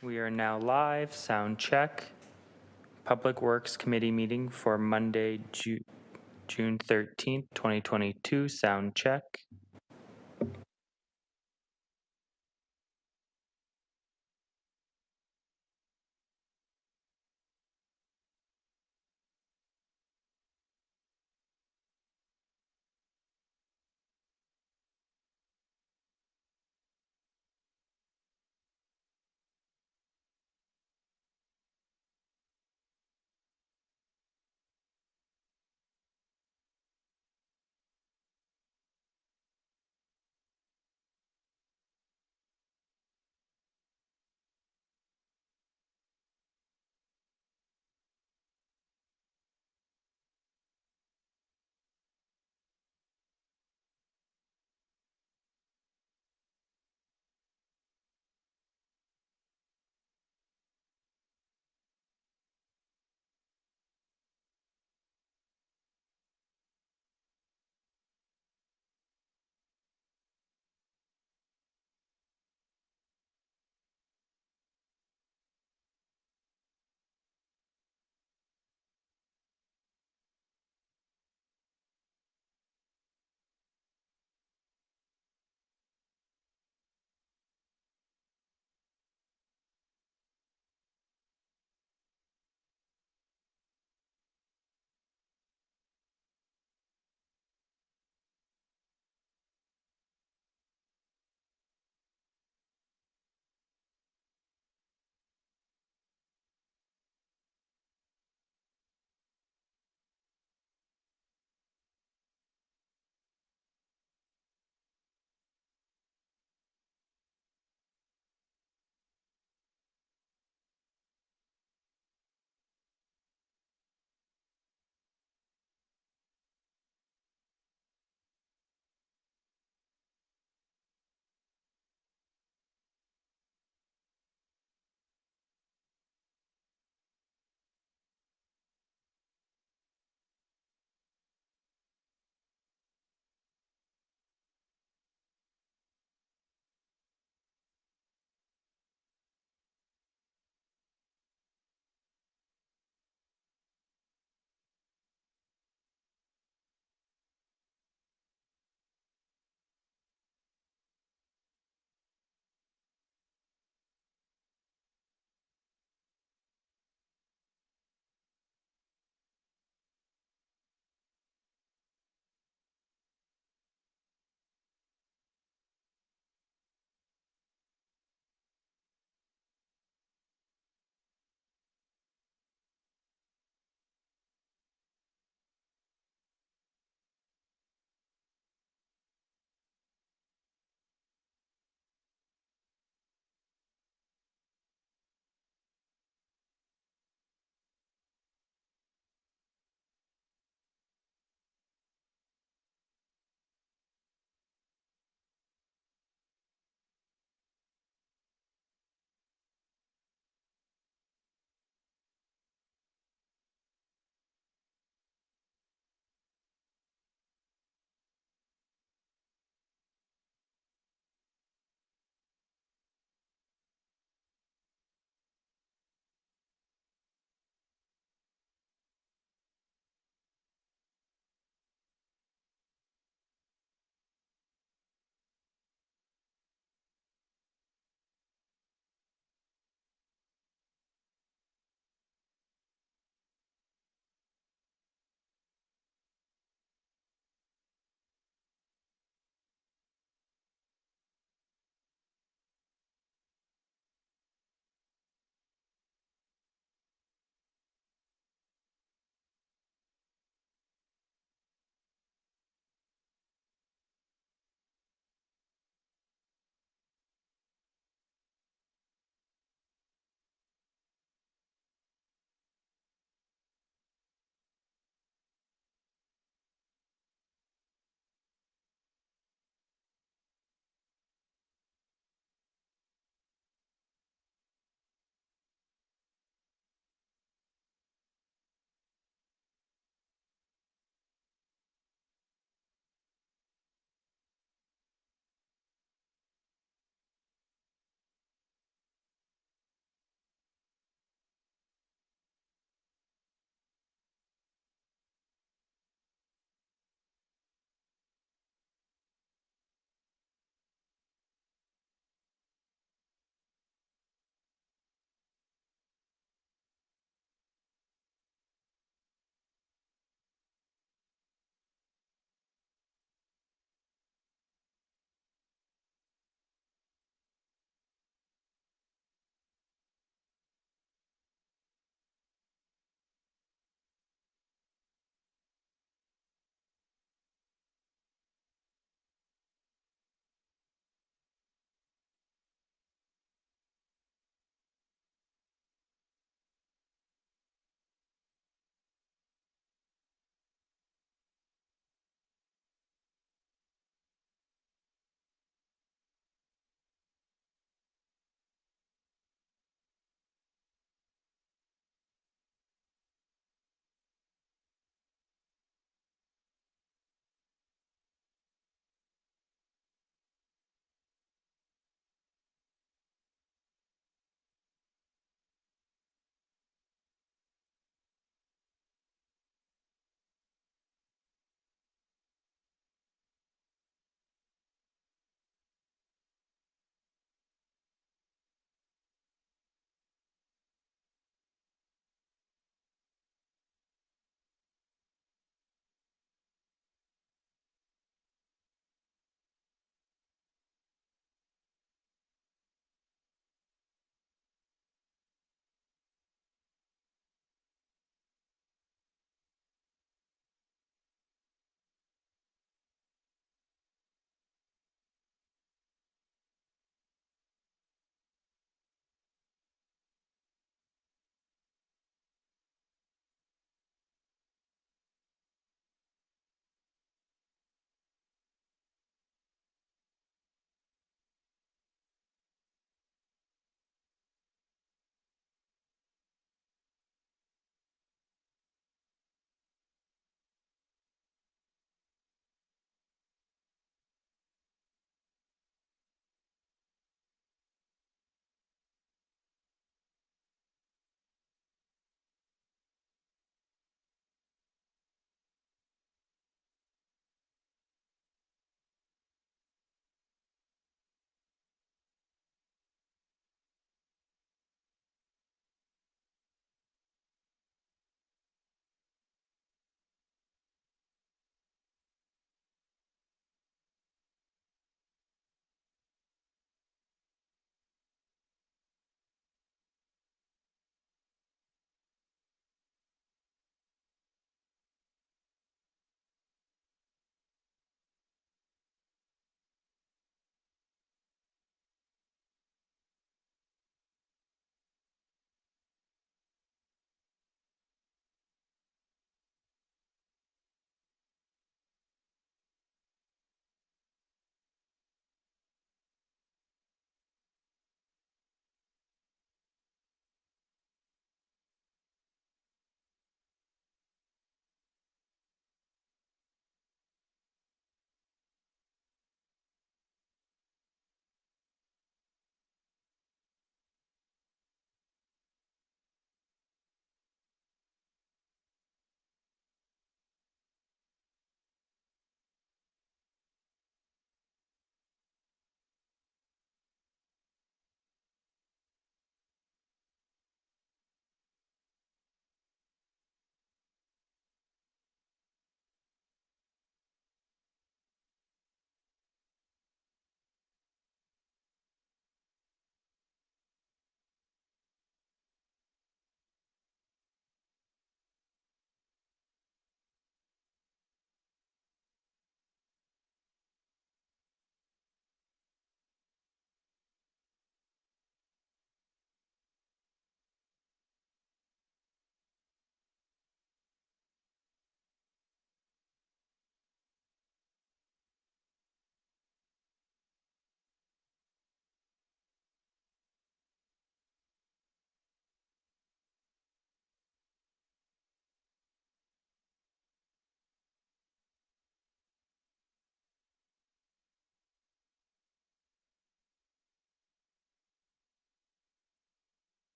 We are now live, sound check. Public Works Committee meeting for Monday, June 13th, 2022, sound check.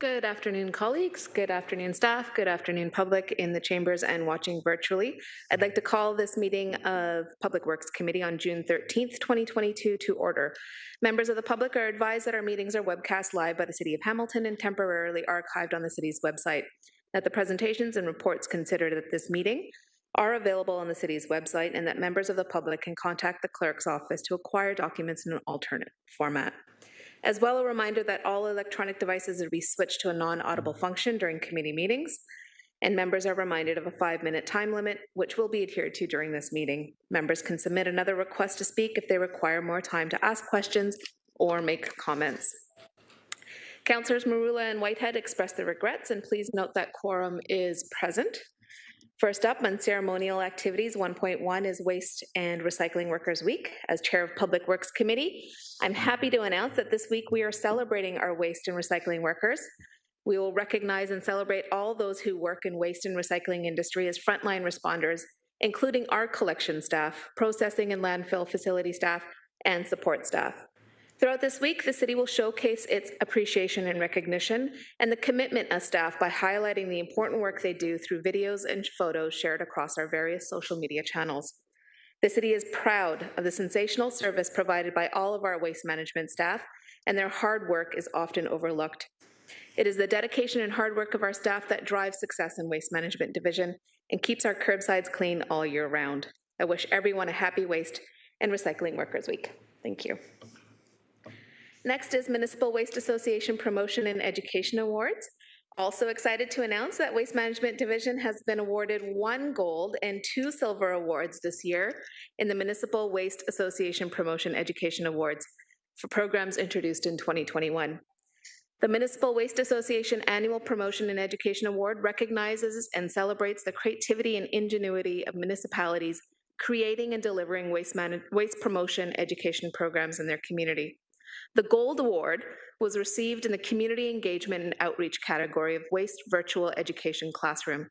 Good afternoon, colleagues. Good afternoon, staff. Good afternoon, public in the chambers and watching virtually. I'd like to call this meeting of Public Works Committee on June 13th, 2022 to order. Members of the public are advised that our meetings are webcast live by the City of Hamilton and temporarily archived on the city's website. That the presentations and reports considered at this meeting are available on the city's website and that members of the public can contact the clerk's office to acquire documents in an alternate format. As well, a reminder that all electronic devices will be switched to a non-audible function during committee meetings, and members are reminded of a 5-minute time limit, which will be adhered to during this meeting. Members can submit another request to speak if they require more time to ask questions or make comments. Councillors Marula and Whitehead express their regrets, and please note that quorum is present. First up, on ceremonial activities, 1.1 is Waste and Recycling Workers Week. As Chair of Public Works Committee, I'm happy to announce that this week we are celebrating our waste and recycling workers. We will recognize and celebrate all those who work in waste and recycling industry as frontline responders, including our collection staff, processing and landfill facility staff, and support staff. Throughout this week, the City will showcase its appreciation and recognition and the commitment of staff by highlighting the important work they do through videos and photos shared across our various social media channels. The City is proud of the sensational service provided by all of our waste management staff, and their hard work is often overlooked. It is the dedication and hard work of our staff that drives success in Waste Management Division and keeps our curbsides clean all year round. I wish everyone a happy Waste and Recycling Workers Week. Thank you. Next is Municipal Waste Association Promotion and Education Awards. Also excited to announce that Waste Management Division has been awarded 1 gold and 2 silver awards this year in the Municipal Waste Association Promotion Education Awards for programs introduced in 2021. The Municipal Waste Association Annual Promotion and Education Award recognizes and celebrates the creativity and ingenuity of municipalities creating and delivering waste promotion education programs in their community. The Gold Award was received in the Community Engagement and Outreach category of Waste Virtual Education Classroom.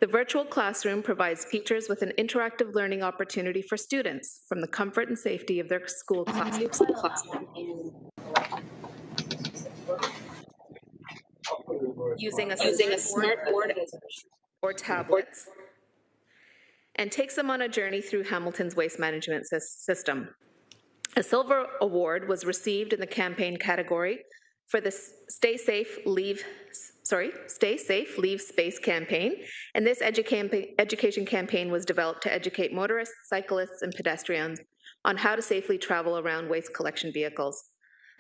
The virtual classroom provides teachers with an interactive learning opportunity for students from the comfort and safety of their school classroom. Using a smartboard or tablets, and takes them on a journey through Hamilton's waste management system. A silver award was received in the campaign category for the Stay Safe, Leave Space campaign, and this education campaign was developed to educate motorists, cyclists, and pedestrians on how to safely travel around waste collection vehicles.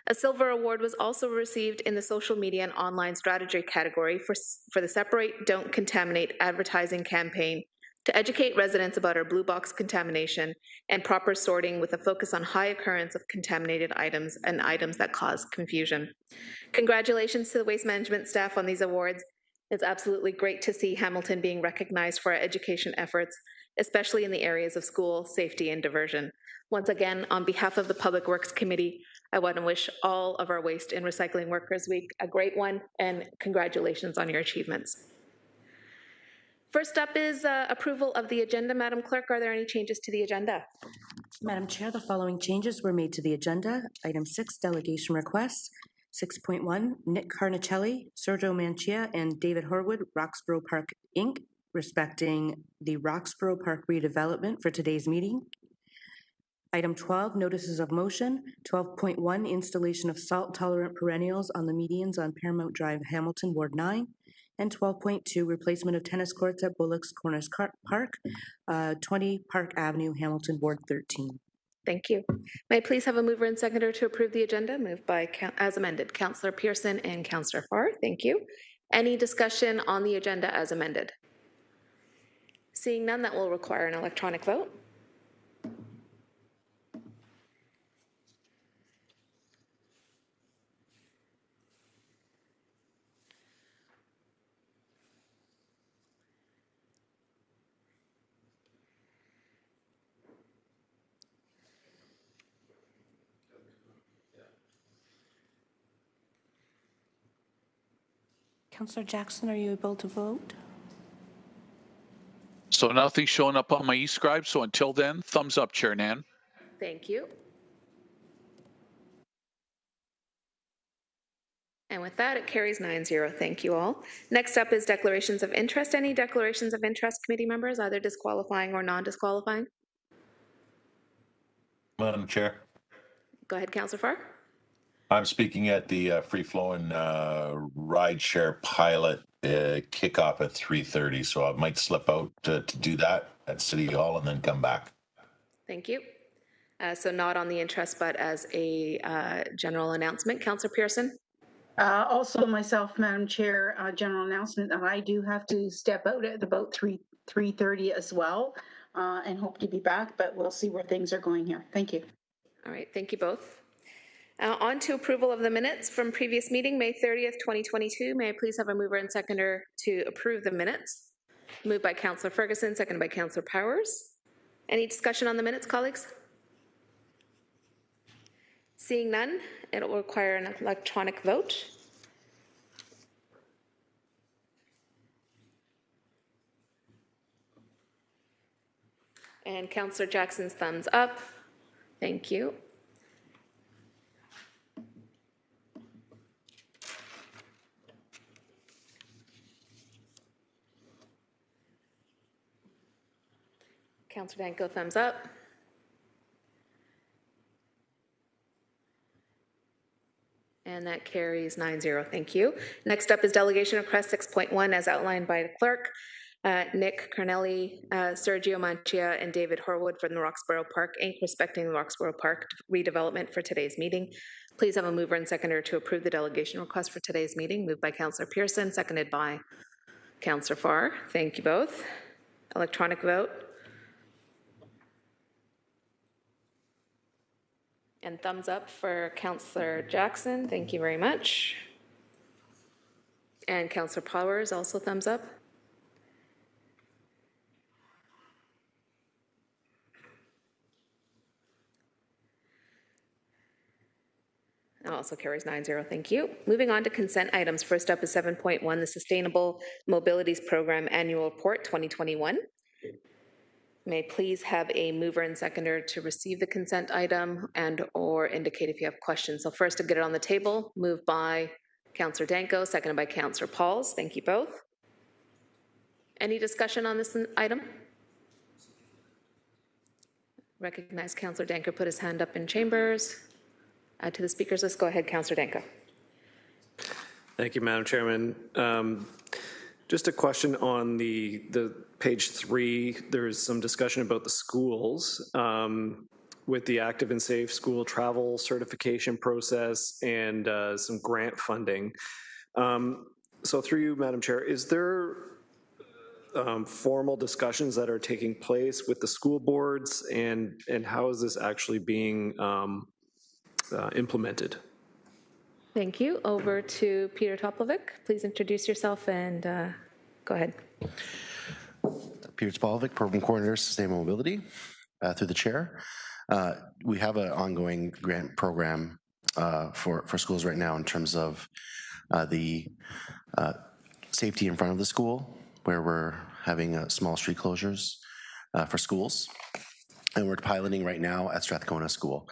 A silver award was also received in the social media and online strategy category for the Separate, Don't Contaminate advertising campaign to educate residents about our blue box contamination and proper sorting with a focus on high occurrence of contaminated items and items that cause confusion. Congratulations to the waste management staff on these awards. It's absolutely great to see Hamilton being recognized for our education efforts, especially in the areas of school, safety, and diversion. Once again, on behalf of the Public Works Committee, I want to wish all of our Waste and Recycling Workers Week a great one, and congratulations on your achievements. First up is approval of the agenda. Madam Clerk, are there any changes to the agenda? Madam Chair, the following changes were made to the agenda. Item 6, delegation requests. 6.1, Nick Carnicelli, Sergio Manchia, and David Horwood, Roxborough Park, Inc., respecting the Roxborough Park redevelopment for today's meeting. Item 12, notices of motion. 12.1, installation of salt-tolerant perennials on the medians on Paramount Drive, Hamilton, Ward 9. And 12.2, replacement of tennis courts at Bullock's Corners Park, 20 Park Avenue, Hamilton, Ward 13. Thank you. May I please have a mover and seconder to approve the agenda? Moved by, as amended, Councillor Pearson and Councillor Farr. Thank you. Any discussion on the agenda as amended? Seeing none, that will require an electronic vote. Councillor Jackson, are you able to vote? So nothing's showing up on my e-scribe, so until then, thumbs up, Chair Nan. Thank you. And with that, it carries 9-0. Thank you all. Next up is declarations of interest. Any declarations of interest, committee members, either disqualifying or non-disqualifying? Madam Chair, Go ahead, Councillor Farr. I'm speaking at the free-flowing rideshare pilot kickoff at 3:30, so I might slip out to do that at City Hall and then come back. Thank you. So not on the interest, but as a general announcement. Councillor Pearson. Also myself, Madam Chair, general announcement that I do have to step out at about 3:30 as well, and hope to be back, but we'll see where things are going here. Thank you. All right, thank you both. On to approval of the minutes from previous meeting, May 30th, 2022. May I please have a mover and seconder to approve the minutes? Moved by Councillor Ferguson, seconded by Councillor Powers. Any discussion on the minutes, colleagues? Seeing none, it will require an electronic vote. And Councillor Jackson's thumbs up. Thank you. Councillor Danko, thumbs up. And that carries 9-0. Thank you. Next up is delegation request 6.1 as outlined by the clerk. Nick Carnelli, Sergio Manchia, and David Horwood from the Roxborough Park Inc. respecting the Roxborough Park redevelopment for today's meeting. Please have a mover and seconder to approve the delegation request for today's meeting. Moved by Councillor Pearson, seconded by Councillor Farr. Thank you both. Electronic vote. And thumbs up for Councillor Jackson. Thank you very much. And Councillor Powers, also thumbs up. That also carries 9-0. Thank you. Moving on to consent items. First up is 7.1, the Sustainable Mobilities Program Annual Report 2021. May I please have a mover and seconder to receive the consent item and or indicate if you have questions. So first to get it on the table, moved by Councillor Danko, seconded by Councillor Pauls. Thank you both. Any discussion on this item? Recognize Councillor Danko put his hand up in chambers. To the speakers list, go ahead, Councillor Danko. Thank you, Madam Chairman. Just a question on the page 3. There's some discussion about the schools with the active and safe school travel certification process and some grant funding. So through you, Madam Chair, is there formal discussions that are taking place with the school boards, and how is this actually being implemented? Thank you. Over to Peter Toplovic. Please introduce yourself and go ahead. Peter Toplovic, Program Coordinator, Sustainable Mobility, through the chair. We have an ongoing grant program for schools right now in terms of the safety in front of the school, where we're having small street closures for schools. And we're piloting right now at Strathcona School.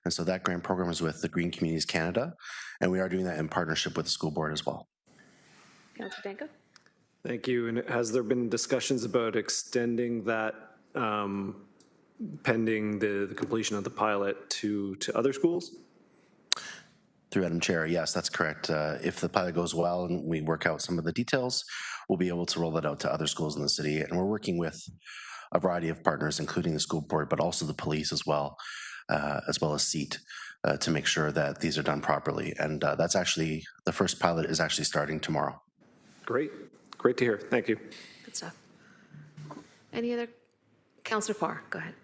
And so that grant program is with the Green Communities Canada, and we are doing that in partnership with the school board as well. Councillor Danko. Thank you. And has there been discussions about extending that pending the completion of the pilot to other schools? Through Madam Chair, yes, that's correct. If the pilot goes well and we work out some of the details, we'll be able to roll it out to other schools in the city. And we're working with a variety of partners, including the school board, but also the police as well as SEAT, to make sure that these are done properly. And that's actually, the first pilot is actually starting tomorrow. Great. Great to hear. Thank you. Good stuff. Any other? Councillor Farr, go ahead.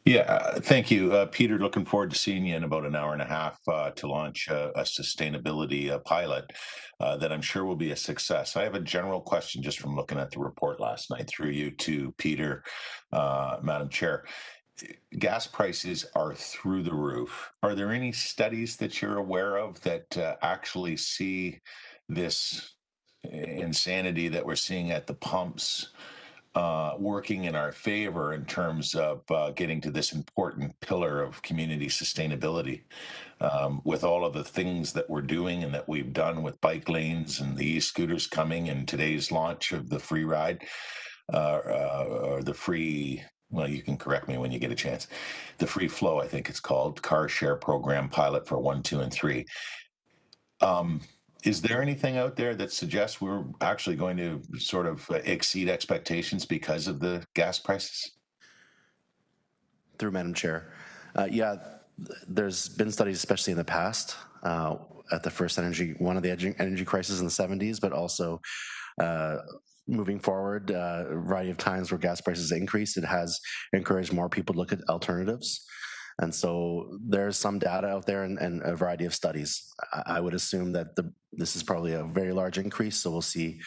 Yeah, thank you. Peter, looking forward to seeing you in about an hour and a half to launch a sustainability pilot that I'm sure will be a success. I have a general question just from looking at the report last night through you to Peter, Madam Chair. Gas prices are through the roof. Are there any studies that you're aware of that actually see this insanity that we're seeing at the pumps working in our favor in terms of getting to this important pillar of community sustainability. With all of the things that we're doing and that we've done with bike lanes and the e-scooters coming and today's launch of the free ride, or the free, well, you can correct me when you get a chance, the free flow, I think it's called, car share program pilot for 1, 2, and 3. Is there anything out there that suggests we're actually going to sort of exceed expectations because of the gas prices? Through Madam Chair. Yeah, there's been studies, especially in the past, at the first one of the energy crises in the 70s, but also moving forward, a variety of times where gas prices increase, it has encouraged more people to look at alternatives. And so there's some data out there and a variety of studies. I would assume that this is probably a very large increase, so we'll see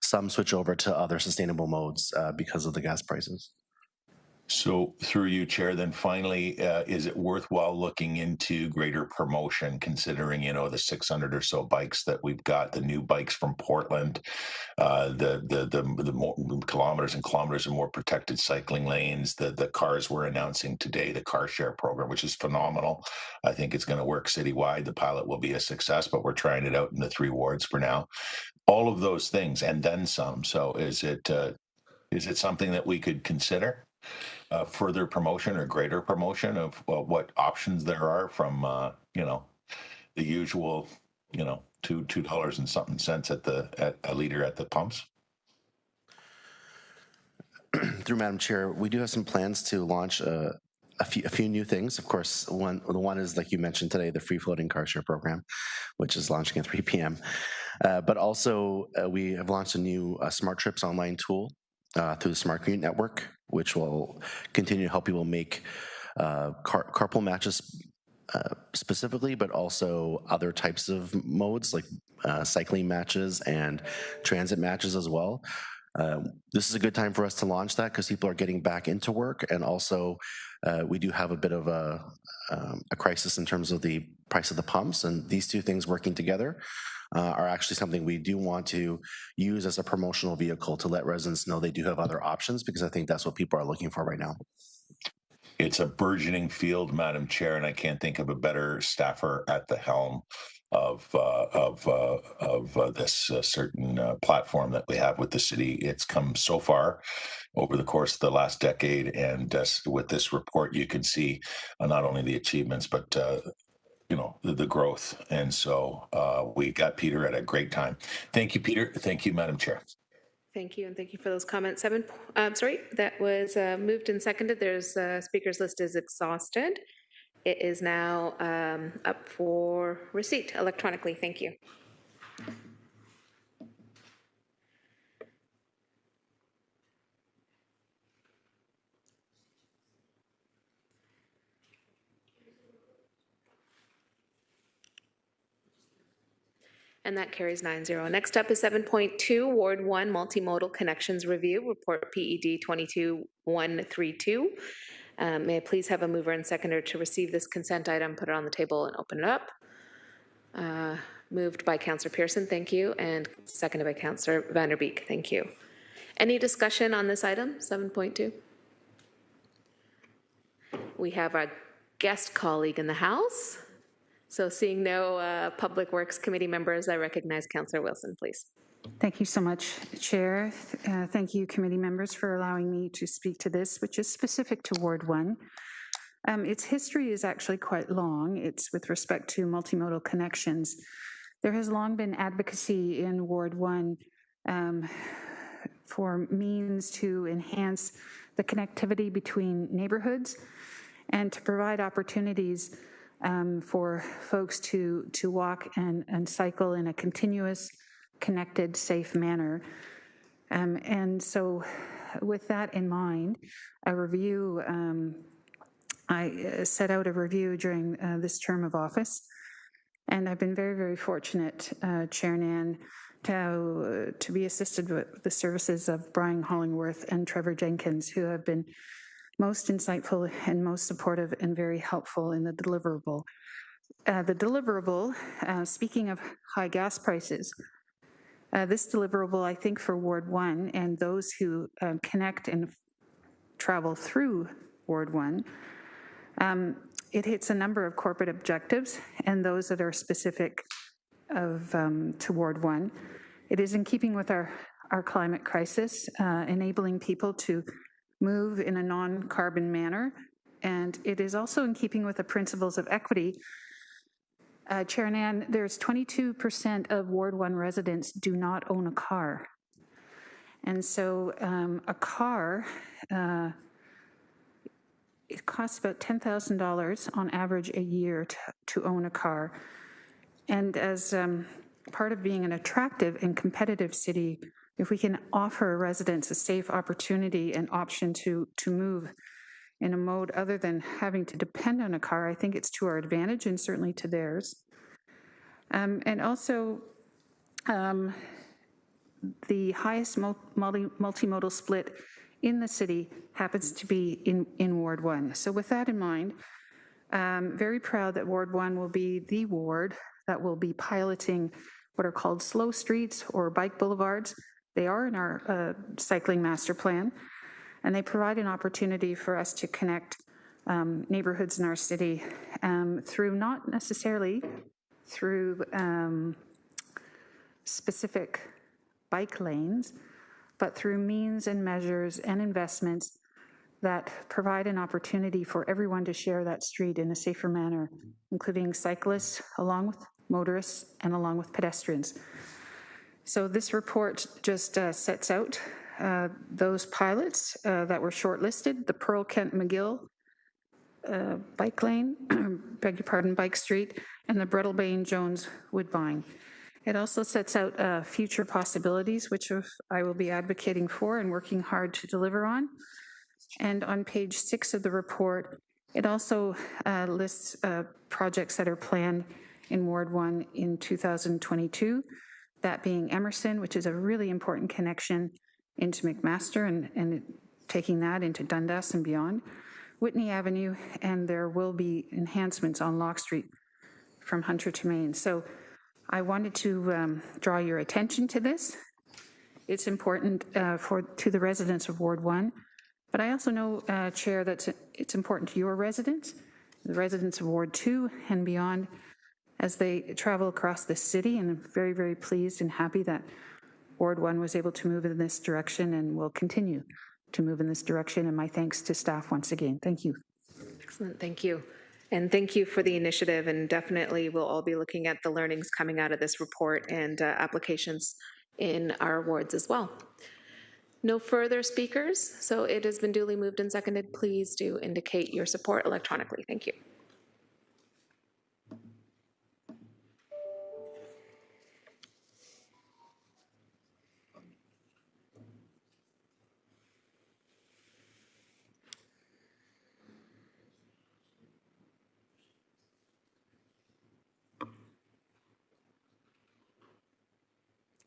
some switch over to other sustainable modes because of the gas prices. So through you, Chair, then finally, is it worthwhile looking into greater promotion, considering, the 600 or so bikes that we've got, the new bikes from Portland, the more kilometers and kilometers of more protected cycling lanes, the cars we're announcing today, the car share program, which is phenomenal. I think it's going to work citywide. The pilot will be a success, but we're trying it out in the 3 wards for now. All of those things and then some. So is it something that we could consider? Further promotion or greater promotion of what options there are from the usual $2 and something cents at a liter at the pumps. Through Madam Chair, we do have some plans to launch a few new things. Of course, the one is, like you mentioned today, the free floating car share program, which is launching at 3 p.m. But also we have launched a new Smart Trips online tool through the Smart Green Network, which will continue to help people make carpool matches specifically, but also other types of modes like cycling matches and transit matches as well. This is a good time for us to launch that because people are getting back into work, and also we do have a bit of a crisis in terms of the price of the pumps, and these two things working together are actually something we do want to use as a promotional vehicle to let residents know they do have other options, because I think that's what people are looking for right now. It's a burgeoning field, Madam Chair, and I can't think of a better staffer at the helm of this certain platform that we have with the city. It's come so far over the course of the last decade, and with this report, you can see not only the achievements, but the growth. And so we got Peter at a great time. Thank you, Peter. Thank you, Madam Chair. Thank you, and thank you for those comments. That was moved and seconded. There's speakers list is exhausted. It is now up for receipt electronically. Thank you. And that carries 9-0. Next up is 7.2, Ward 1 Multimodal Connections Review, Report PED 22132. May I please have a mover and seconder to receive this consent item, put it on the table, and open it up. Moved by Councillor Pearson, thank you, and seconded by Councillor Vanderbeek, thank you. Any discussion on this item, 7.2? We have our guest colleague in the House. So seeing no Public Works Committee members, I recognize Councillor Wilson, please. Thank you so much, Chair. Thank you, committee members, for allowing me to speak to this, which is specific to Ward 1. Its history is actually quite long. It's with respect to multimodal connections. There has long been advocacy in Ward 1 for means to enhance the connectivity between neighborhoods and to provide opportunities for folks to walk and cycle in a continuous, connected, safe manner. And so with that in mind, I set out a review during this term of office, and I've been very, very fortunate, Chair Nan, to be assisted with the services of Brian Hollingworth and Trevor Jenkins, who have been most insightful and most supportive and very helpful in the deliverable. Speaking of high gas prices, This deliverable, I think, for Ward 1 and those who connect and travel through Ward 1, it hits a number of corporate objectives and those that are specific to Ward 1. It is in keeping with our climate crisis, enabling people to move in a non-carbon manner, and it is also in keeping with the principles of equity. Chair Nan, there's 22% of Ward 1 residents do not own a car. And so a car, it costs about $10,000 on average a year to own a car. And as part of being an attractive and competitive city, if we can offer residents a safe opportunity and option to move in a mode other than having to depend on a car, I think it's to our advantage and certainly to theirs. And also, the highest multimodal split in the city happens to be in Ward 1. So with that in mind, I'm very proud that Ward 1 will be the ward that will be piloting what are called slow streets or bike boulevards. They are in our cycling master plan, and they provide an opportunity for us to connect neighborhoods in our city through not necessarily through specific bike lanes, but through means and measures and investments that provide an opportunity for everyone to share that street in a safer manner, including cyclists, along with motorists, and along with pedestrians. So this report just sets out those pilots that were shortlisted, the Pearl Kent McGill bike lane, beg your pardon, bike street, and the Brettlebain Jones Woodbine. It also sets out future possibilities, which I will be advocating for and working hard to deliver on. And on page 6 of the report, it also lists projects that are planned in Ward 1 in 2022, that being Emerson, which is a really important connection into McMaster and taking that into Dundas and beyond, Whitney Avenue, and there will be enhancements on Locke Street from Hunter to Main. So I wanted to draw your attention to this. It's important to the residents of Ward 1, but I also know, Chair, that it's important to your residents, the residents of Ward 2 and beyond, as they travel across the city, and I'm very, very pleased and happy that Ward 1 was able to move in this direction and will continue to move in this direction, and my thanks to staff once again. Thank you. Excellent, thank you. And thank you for the initiative, and definitely we'll all be looking at the learnings coming out of this report and applications in our wards as well. No further speakers, so it has been duly moved and seconded. Please do indicate your support electronically. Thank you.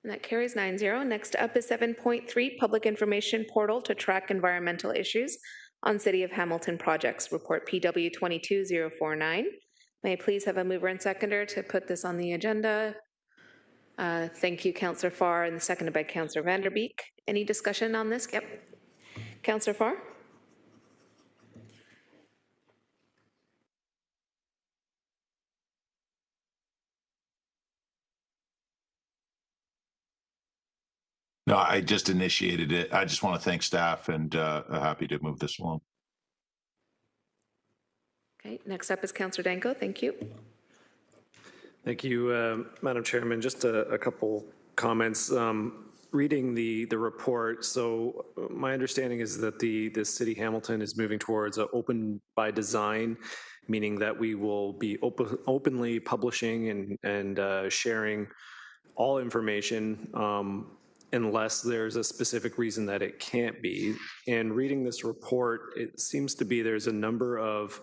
And that carries 9-0. Next up is 7.3, Public Information Portal to track environmental issues on City of Hamilton projects, report PW 22049. May I please have a mover and seconder to put this on the agenda? Thank you, Councillor Farr, and seconded by Councillor Vanderbeek. Any discussion on this? Yep. Councillor Farr? No, I just initiated it. I just want to thank staff and happy to move this along. Okay, next up is Councillor Danko. Thank you. Thank you, Madam Chairman. Just a couple comments. Reading the report, so my understanding is that the City Hamilton is moving towards an open by design, meaning that we will be openly publishing and sharing all information unless there's a specific reason that it can't be. And reading this report, it seems to be there's a number of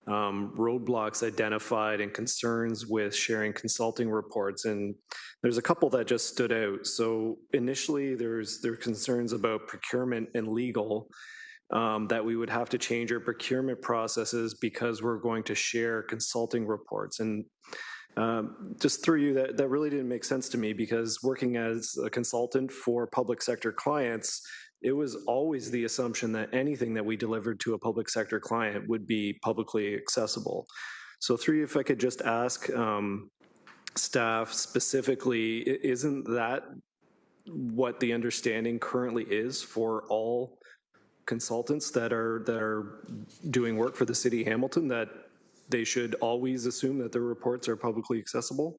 roadblocks identified and concerns with sharing consulting reports, and there's a couple that just stood out. So initially there are concerns about procurement and legal, that we would have to change our procurement processes because we're going to share consulting reports. And Just through you, that really didn't make sense to me, because working as a consultant for public sector clients, it was always the assumption that anything that we delivered to a public sector client would be publicly accessible. So through you, if I could just ask staff specifically, isn't that what the understanding currently is for all consultants that are doing work for the city of Hamilton, that they should always assume that their reports are publicly accessible?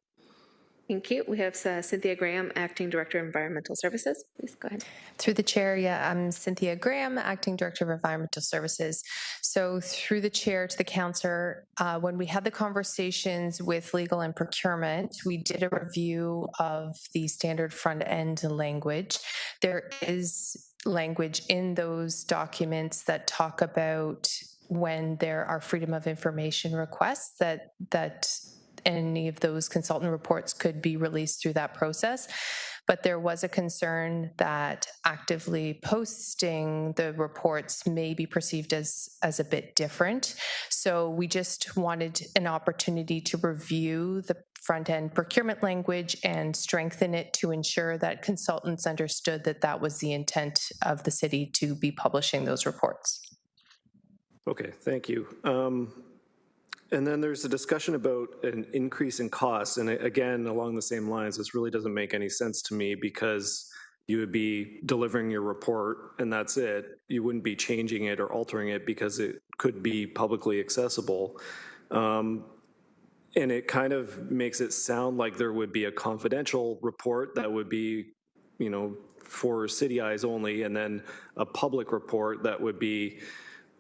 Thank you. We have Cynthia Graham, Acting Director of Environmental Services. Please go ahead. Through the chair, yeah, I'm Cynthia Graham, Acting Director of Environmental Services. So through the chair to the councillor, when we had the conversations with legal and procurement, we did a review of the standard front end language. There is language in those documents that talk about when there are freedom of information requests that any of those consultant reports could be released through that process. But there was a concern that actively posting the reports may be perceived as a bit different. So we just wanted an opportunity to review the front-end procurement language and strengthen it to ensure that consultants understood that that was the intent of the city to be publishing those reports. Okay, thank you. And then there's a discussion about an increase in costs. And again, along the same lines, this really doesn't make any sense to me, because you would be delivering your report and that's it. You wouldn't be changing it or altering it because it could be publicly accessible. And it kind of makes it sound like there would be a confidential report that would be, you know, for city eyes only, and then a public report that would be,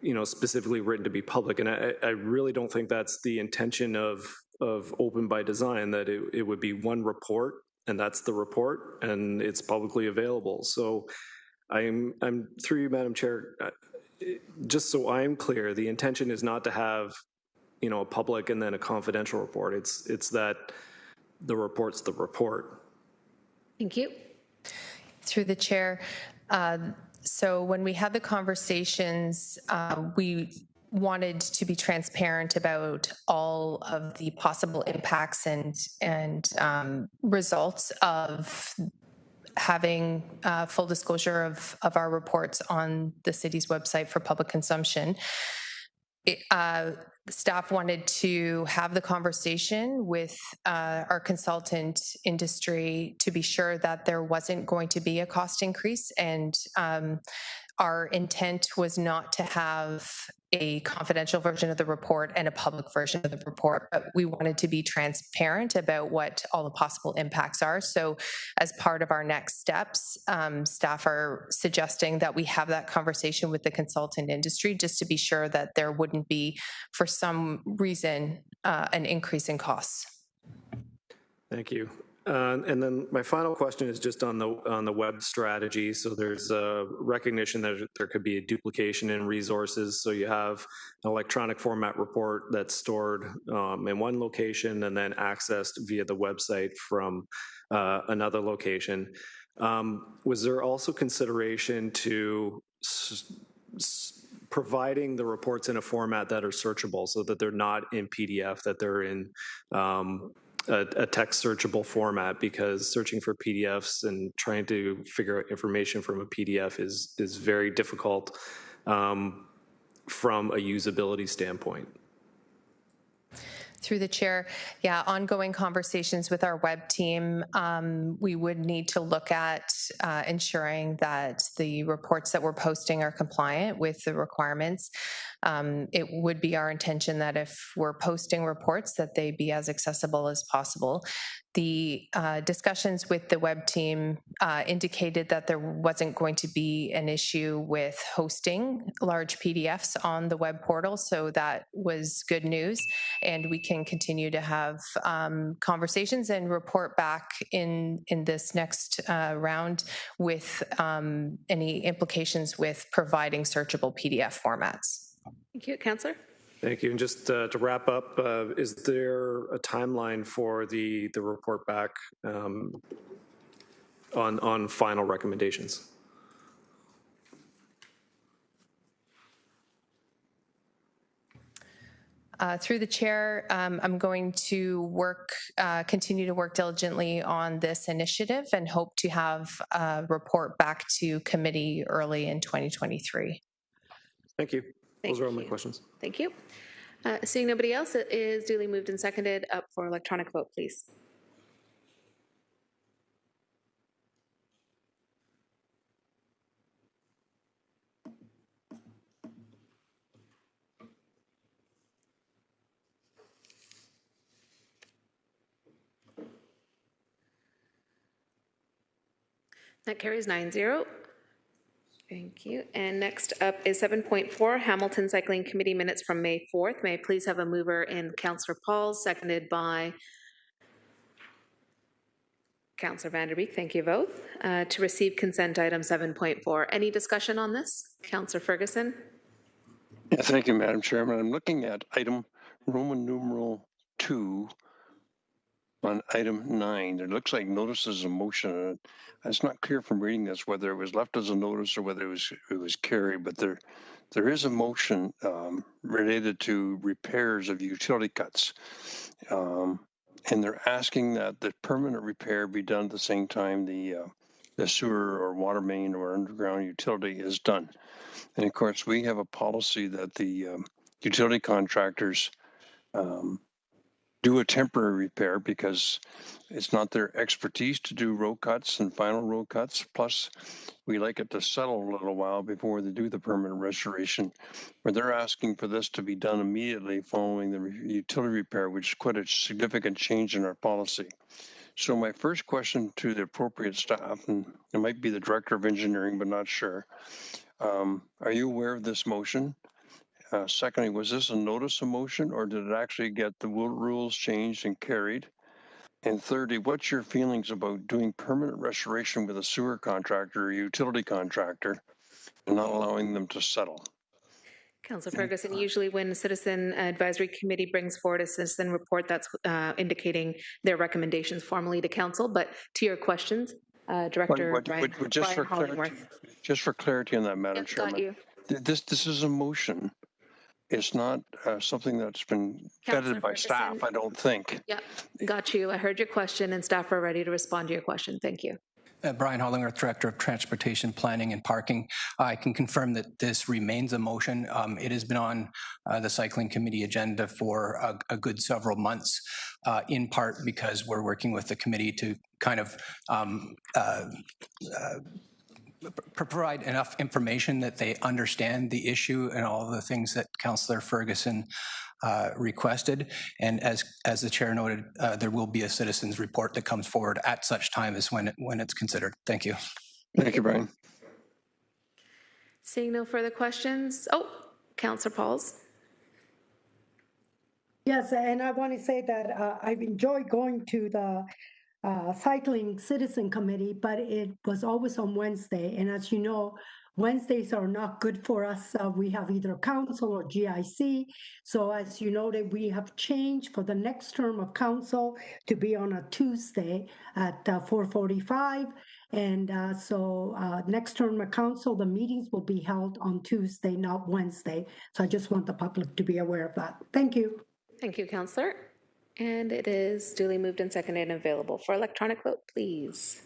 you know, specifically written to be public. And I really don't think that's the intention of open by design, that it would be one report and that's the report and it's publicly available. So I'm through you, Madam Chair, just so I'm clear, the intention is not to have, you know, a public and then a confidential report. It's that the report's the report. Thank you. Through the chair, so when we had the conversations, we wanted to be transparent about all of the possible impacts and results of having full disclosure of our reports on the city's website for public consumption. Staff wanted to have the conversation with our consultant industry to be sure that there wasn't going to be a cost increase, and our intent was not to have a confidential version of the report and a public version of the report, but we wanted to be transparent about what all the possible impacts are. So as part of our next steps, staff are suggesting that we have that conversation with the consultant industry just to be sure that there wouldn't be, for some reason, an increase in costs. Thank you. And then my final question is just on the web strategy. So there's a recognition that there could be a duplication in resources. So you have an electronic format report that's stored in one location and then accessed via the website from another location. Was there also consideration to providing the reports in a format that are searchable, so that they're not in PDF, that they're in a text searchable format? Because searching for PDFs and trying to figure out information from a PDF is very difficult from a usability standpoint. Through the chair, yeah, ongoing conversations with our web team. We would need to look at ensuring that the reports that we're posting are compliant with the requirements. It would be our intention that if we're posting reports, that they be as accessible as possible. The discussions with the web team indicated that there wasn't going to be an issue with hosting large PDFs on the web portal, so that was good news. And we can continue to have conversations and report back in this next round with any implications with providing searchable PDF formats. Thank you. Councillor? Thank you. And just to wrap up, is there a timeline for the report back on final recommendations? Through the chair, I'm going to continue to work diligently on this initiative and hope to have a report back to committee early in 2023. Thank you. Those are all my you. questions. Thank you. Seeing nobody else, it is duly moved and seconded. Up for electronic vote, please. That carries 9-0. Thank you. And next up is 7.4, Hamilton Cycling Committee minutes from May 4th. May I please have a mover in Councillor Pauls, seconded by Councillor Vanderbeek. Thank you both. To receive consent item 7.4. Any discussion on this? Councillor Ferguson. Yeah, thank you, Madam Chairman. I'm looking at item Roman numeral 2 on item 9. It looks like notices of motion. It's not clear from reading this whether it was left as a notice or whether it was carried, but there is a motion related to repairs of utility cuts. And they're asking that the permanent repair be done at the same time the sewer or water main or underground utility is done. And of course, we have a policy that the utility contractors do a temporary repair because it's not their expertise to do road cuts and final road cuts. Plus, we like it to settle a little while before they do the permanent restoration. But they're asking for this to be done immediately following the utility repair, which is quite a significant change in our policy. So my first question to the appropriate staff, and it might be the Director of Engineering, but not sure. Are you aware of this motion? Secondly, was this a notice of motion or did it actually get the rules changed and carried? And thirdly, what's your feelings about doing permanent restoration with a sewer contractor or utility contractor and not allowing them to settle? Councillor Ferguson, usually when the Citizen Advisory Committee brings forward a citizen report, that's indicating their recommendations formally to Council. But to your questions, Director Brian Hollingworth. Just for clarity on that, Madam Chairman. Got you. This is a motion. It's not something that's been vetted by staff, I don't think. Yeah, got you. I heard your question and staff are ready to respond to your question. Thank you. Brian Hollingworth, Director of Transportation Planning and Parking. I can confirm that this remains a motion. It has been on the Cycling Committee agenda for a good several months, in part because we're working with the committee to kind of provide enough information that they understand the issue and all the things that Councillor Ferguson requested. And as the chair noted, there will be a citizen's report that comes forward at such time as when it's considered. Thank you. Thank you, Brian. Seeing no further questions. Oh, Councillor Pauls. Yes, and I want to say that I've enjoyed going to the Cycling Citizen Committee, but it was always on Wednesday. And as you know, Wednesdays are not good for us. We have either council or GIC. So as you noted, we have changed for the next term of council to be on a Tuesday at 4:45. And so next term of council, the meetings will be held on Tuesday, not Wednesday. So I just want the public to be aware of that. Thank you. Thank you, Councillor. And it is duly moved and seconded and available for electronic vote, please.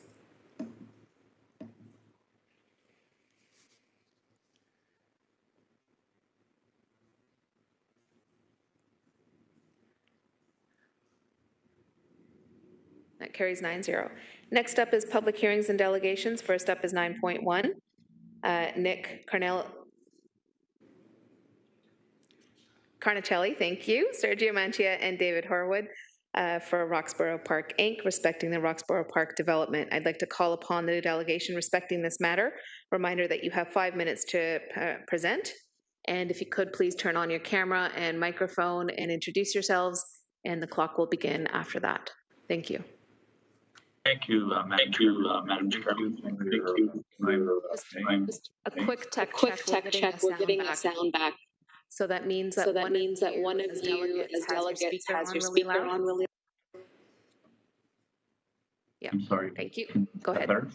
That carries 9-0. Next up is public hearings and delegations. First up is 9.1. Nick Carnicelli, thank you, Sergio Mancia and David Horwood for Roxborough Park, Inc., respecting the Roxborough Park development. I'd like to call upon the delegation respecting this matter. Reminder that you have 5 minutes to present. And if you could, please turn on your camera and microphone and introduce yourselves, and the clock will begin after that. Thank you. Thank you, Madam Chairman. Thank you. Just a quick tech check. We're getting a sound back. So that means that one of you as delegates has your speaker on really loud. Yeah. I'm sorry. Thank you. Go ahead. Better?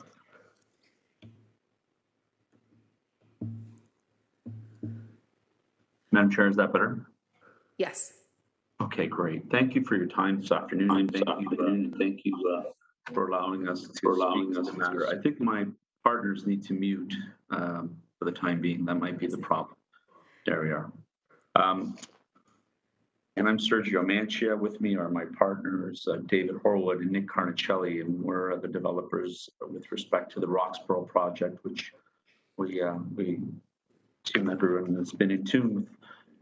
Madam Chair, is that better? Yes. Okay, great. Thank you for your time this afternoon. Thank you for allowing us to speak to the matter. I think my partners need to mute for the time being. That might be the problem. There we are. And I'm Sergio Mancia. With me are my partners, David Horwood and Nick Carnicelli, and we're the developers with respect to the Roxborough project, which we assume everyone has been in tune with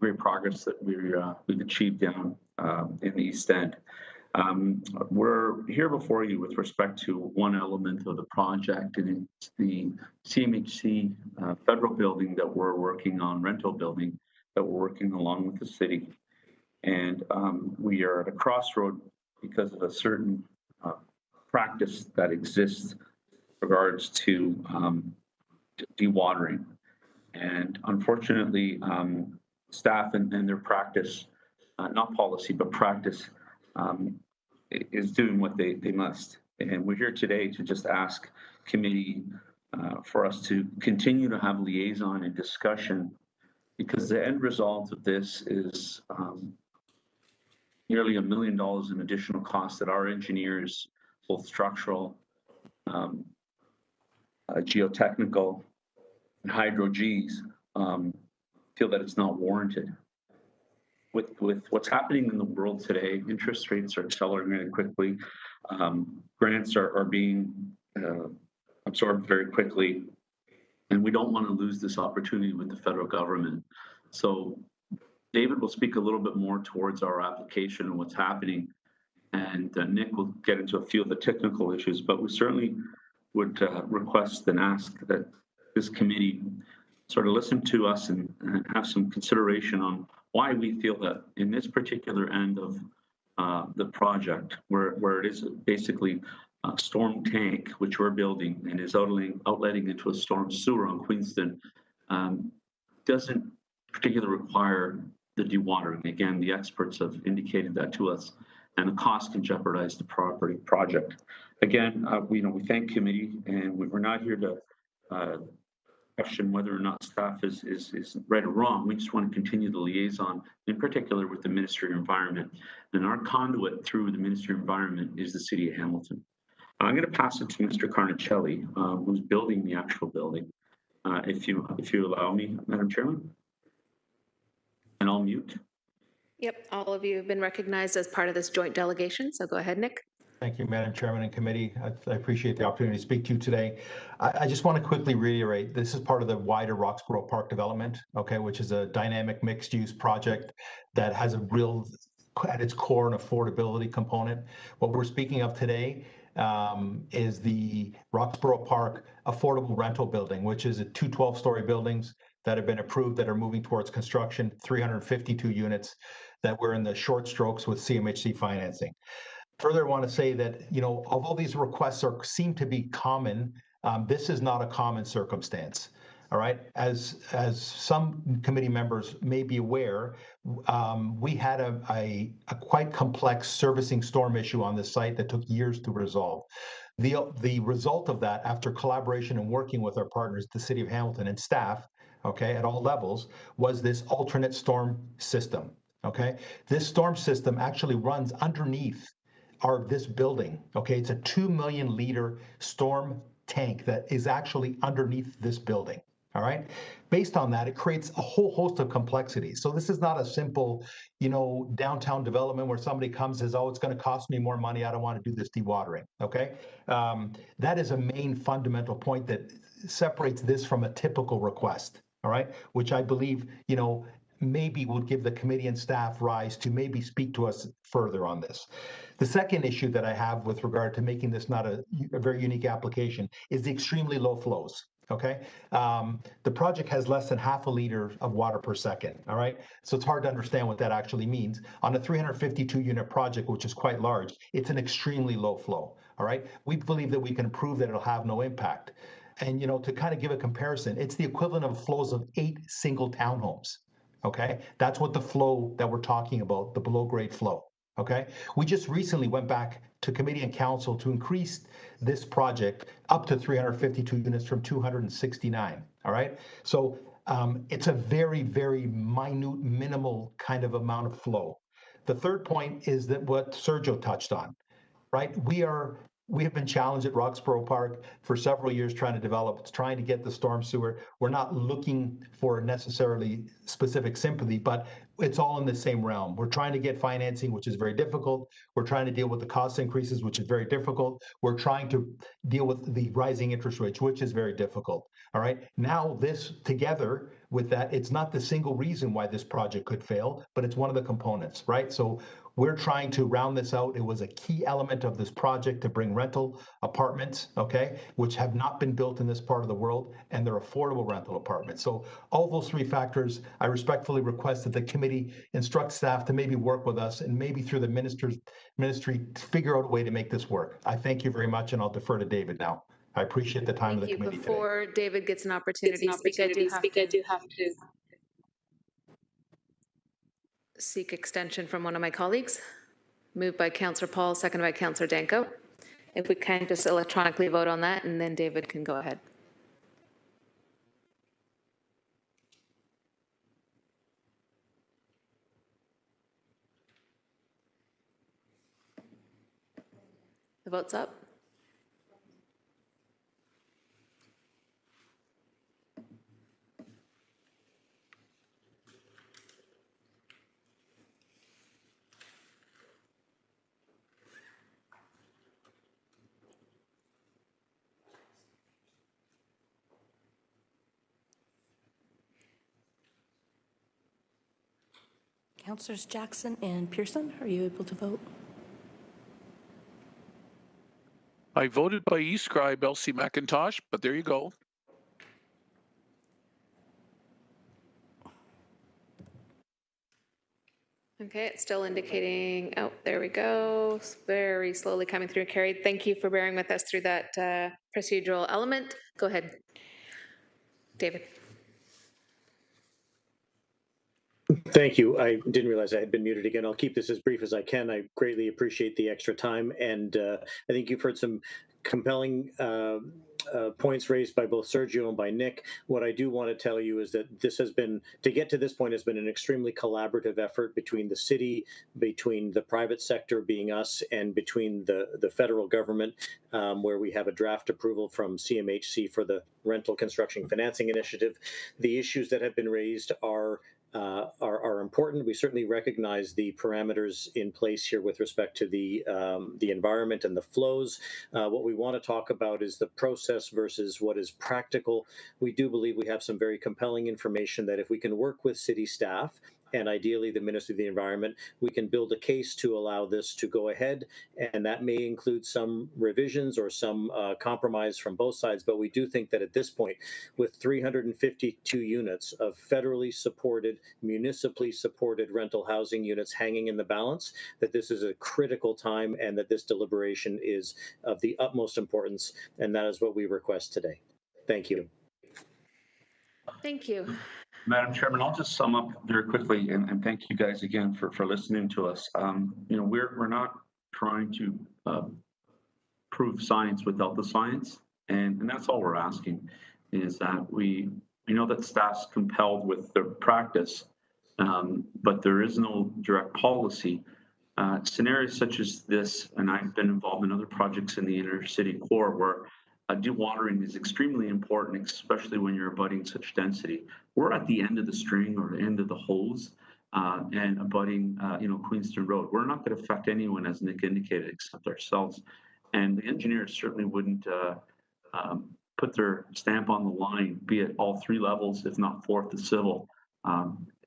great progress that we've achieved down in the East End. We're here before you with respect to one element of the project, and it's the CMHC federal building that we're working on, rental building that we're working along with the city. And we are at a crossroad because of a certain practice that exists in regards to dewatering. And unfortunately, staff and their practice, not policy, but practice, is doing what they must. And we're here today to just ask committee for us to continue to have liaison and discussion, because the end result of this is nearly $1 million in additional costs that our engineers, both structural, geotechnical, and hydro Gs, feel that it's not warranted. With what's happening in the world today, interest rates are accelerating quickly. Grants are being absorbed very quickly, and we don't want to lose this opportunity with the federal government. So David will speak a little bit more towards our application and what's happening, and Nick will get into a few of the technical issues, but we certainly would request and ask that this committee sort of listen to us and have some consideration on why we feel that in this particular end of the project, where it is basically a storm tank, which we're building and is outletting into a storm sewer on Queenston, doesn't particularly require the dewatering. Again, the experts have indicated that to us, and the cost can jeopardize the project. Again, we thank committee, and we're not here to question whether or not staff is right or wrong. We just want to continue the liaison, in particular with the Ministry of Environment. And our conduit through the Ministry of Environment is the City of Hamilton. I'm going to pass it to Mr. Carnicelli, who's building the actual building. If you allow me, Madam Chairman. And I'll mute. Yep, all of you have been recognized as part of this joint delegation, so go ahead, Nick. Thank you, Madam Chairman and committee. I appreciate the opportunity to speak to you today. I just want to quickly reiterate, this is part of the wider Roxborough Park development, okay, which is a dynamic mixed-use project that has a real, at its core, an affordability component. What we're speaking of today is the Roxborough Park affordable rental building, which is 2 12-story buildings that have been approved that are moving towards construction, 352 units that we're in the short strokes with CMHC financing. Further, I want to say that, although these requests seem to be common, this is not a common circumstance. All right. As some committee members may be aware, we had a quite complex servicing storm issue on this site that took years to resolve. The result of that, after collaboration and working with our partners, the City of Hamilton and staff, okay, at all levels, was this alternate storm system. Okay, this storm system actually runs underneath this building. Okay, it's a 2 million liter storm tank that is actually underneath this building. All right, based on that, it creates a whole host of complexities. So this is not a simple, downtown development where somebody comes and says, oh, it's going to cost me more money, I don't want to do this dewatering. Okay, that is a main fundamental point that separates this from a typical request. All right, which I believe, maybe would give the committee and staff rise to maybe speak to us further on this. The second issue that I have with regard to making this not a very unique application is the extremely low flows. Okay, the project has less than half a liter of water per second. All right, so it's hard to understand what that actually means. On a 352 unit project, which is quite large, it's an extremely low flow. All right, we believe that we can prove that it'll have no impact. And, to kind of give a comparison, it's the equivalent of flows of 8 single townhomes. Okay, that's what the flow that we're talking about, the below grade flow. Okay, we just recently went back to committee and council to increase this project up to 352 units from 269. All right, so it's a very, very minute, minimal kind of amount of flow. The third point is that what Sergio touched on, right? We have been challenged at Roxborough Park for several years trying to get the storm sewer. We're not looking for necessarily specific sympathy, but it's all in the same realm. We're trying to get financing, which is very difficult. We're trying to deal with the cost increases, which is very difficult. We're trying to deal with the rising interest rates, which is very difficult. All right. Now, this together with that, it's not the single reason why this project could fail, but it's one of the components, right? So we're trying to round this out. It was a key element of this project to bring rental apartments, okay, which have not been built in this part of the world, and they're affordable rental apartments. So all those three factors, I respectfully request that the committee instruct staff to maybe work with us and maybe through the ministry to figure out a way to make this work. I thank you very much, and I'll defer to David now. I appreciate the time of the committee today. Before David gets an opportunity to speak, I do have to seek extension from one of my colleagues. Moved by Councillor Paul, seconded by Councillor Danko. If we can just electronically vote on that, and then David can go ahead. The vote's up. Councillors Jackson and Pearson, are you able to vote? I voted by e-scribe, Elsie McIntosh, but there you go. Okay, it's still indicating, oh, there we go. It's very slowly coming through, carried. Thank you for bearing with us through that procedural element. Go ahead, David. Thank you. I didn't realize I had been muted again. I'll keep this as brief as I can. I greatly appreciate the extra time, and I think you've heard some compelling points raised by both Sergio and by Nick. What I do want to tell you is that this has been, to get to this point, has been an extremely collaborative effort between the city, between the private sector being us, and between the federal government, where we have a draft approval from CMHC for the Rental Construction Financing Initiative. The issues that have been raised are important. We certainly recognize the parameters in place here with respect to the environment and the flows. What we want to talk about is the process versus what is practical. We do believe we have some very compelling information that if we can work with city staff and ideally the Ministry of the Environment, we can build a case to allow this to go ahead, and that may include some revisions or some compromise from both sides, but we do think that at this point, with 352 units of federally supported, municipally supported rental housing units hanging in the balance, that this is a critical time and that this deliberation is of the utmost importance, and that is what we request today. Thank you. Thank you. Madam Chairman, I'll just sum up very quickly, and thank you guys again for listening to us. You know, we're not trying to prove science without the science, and that's all we're asking, is that we know that staff's compelled with their practice, but there is no direct policy. Scenarios such as this, and I've been involved in other projects in the inner city core where dewatering is extremely important, especially when you're abutting such density. We're at the end of the string or the end of the hose and abutting, Queenston Road. We're not going to affect anyone, as Nick indicated, except ourselves. And the engineers certainly wouldn't put their stamp on the line, be it all three levels, if not fourth, the civil,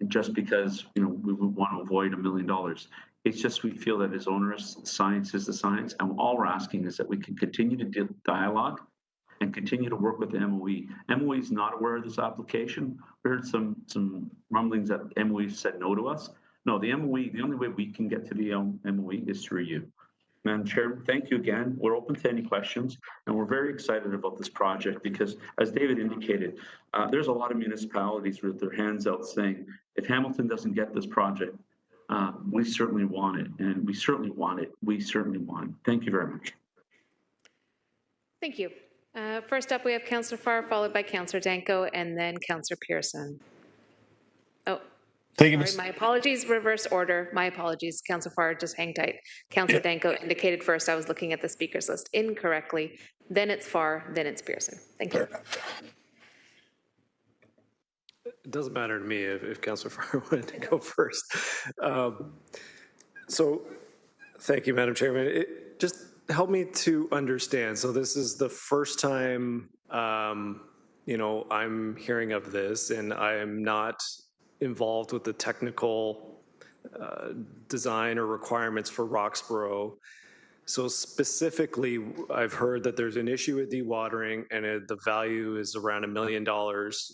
just because we would want to avoid $1 million. It's just we feel that is onerous. Science is the science, and all we're asking is that we can continue to dialogue and continue to work with the MOE. MOE is not aware of this application. We heard some rumblings that MOE said no to us. No, the MOE, the only way we can get to the MOE is through you. Madam Chair, thank you again. We're open to any questions, and we're very excited about this project because, as David indicated, there's a lot of municipalities with their hands out saying, if Hamilton doesn't get this project, we certainly want it, and we certainly want it. We certainly want it. Thank you very much. Thank you. First up, we have Councillor Farr, followed by Councillor Danko, and then Councillor Pearson. Oh, Thank you, Sorry, Ms. my apologies, reverse order. My apologies. Councillor Farr, just hang tight. Councillor Danko indicated first I was looking at the speakers list incorrectly. Then it's Farr, then it's Pearson. Thank you. It doesn't matter to me if Councillor Farr wanted to go first. So, thank you, Madam Chairman. Just help me to understand. So this is the first time, you know, I'm hearing of this, and I am not involved with the technical design or requirements for Roxborough. So specifically, I've heard that there's an issue with dewatering, and the value is around $1 million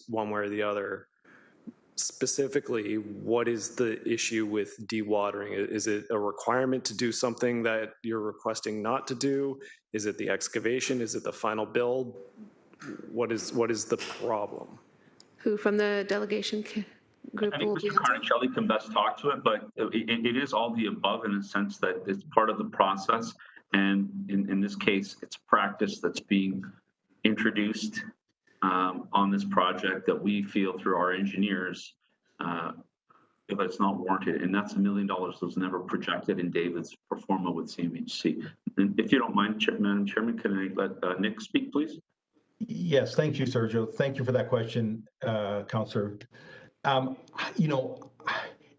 one way or the other. Specifically, what is the issue with dewatering? Is it a requirement to do something that you're requesting not to do? Is it the excavation? Is it the final build? What is the problem? Who from the delegation group I think will be Mr. Carnicelli can best talk to it, but it is all the above in the sense that it's part of the process. And in this case, it's practice that's being introduced on this project that we feel through our engineers if it's not warranted. And that's $1 million that was never projected in David's performa with CMHC. And if you don't mind, Madam Chairman, can I let Nick speak, please? Yes, thank you, Sergio. Thank you for that question, Councillor. You know,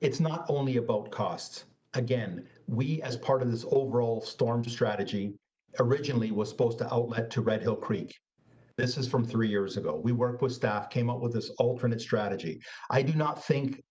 it's not only about costs. Again, we, as part of this overall storm strategy, originally was supposed to outlet to Red Hill Creek. This is from 3 years ago. We worked with staff, came up with this alternate strategy. I do not think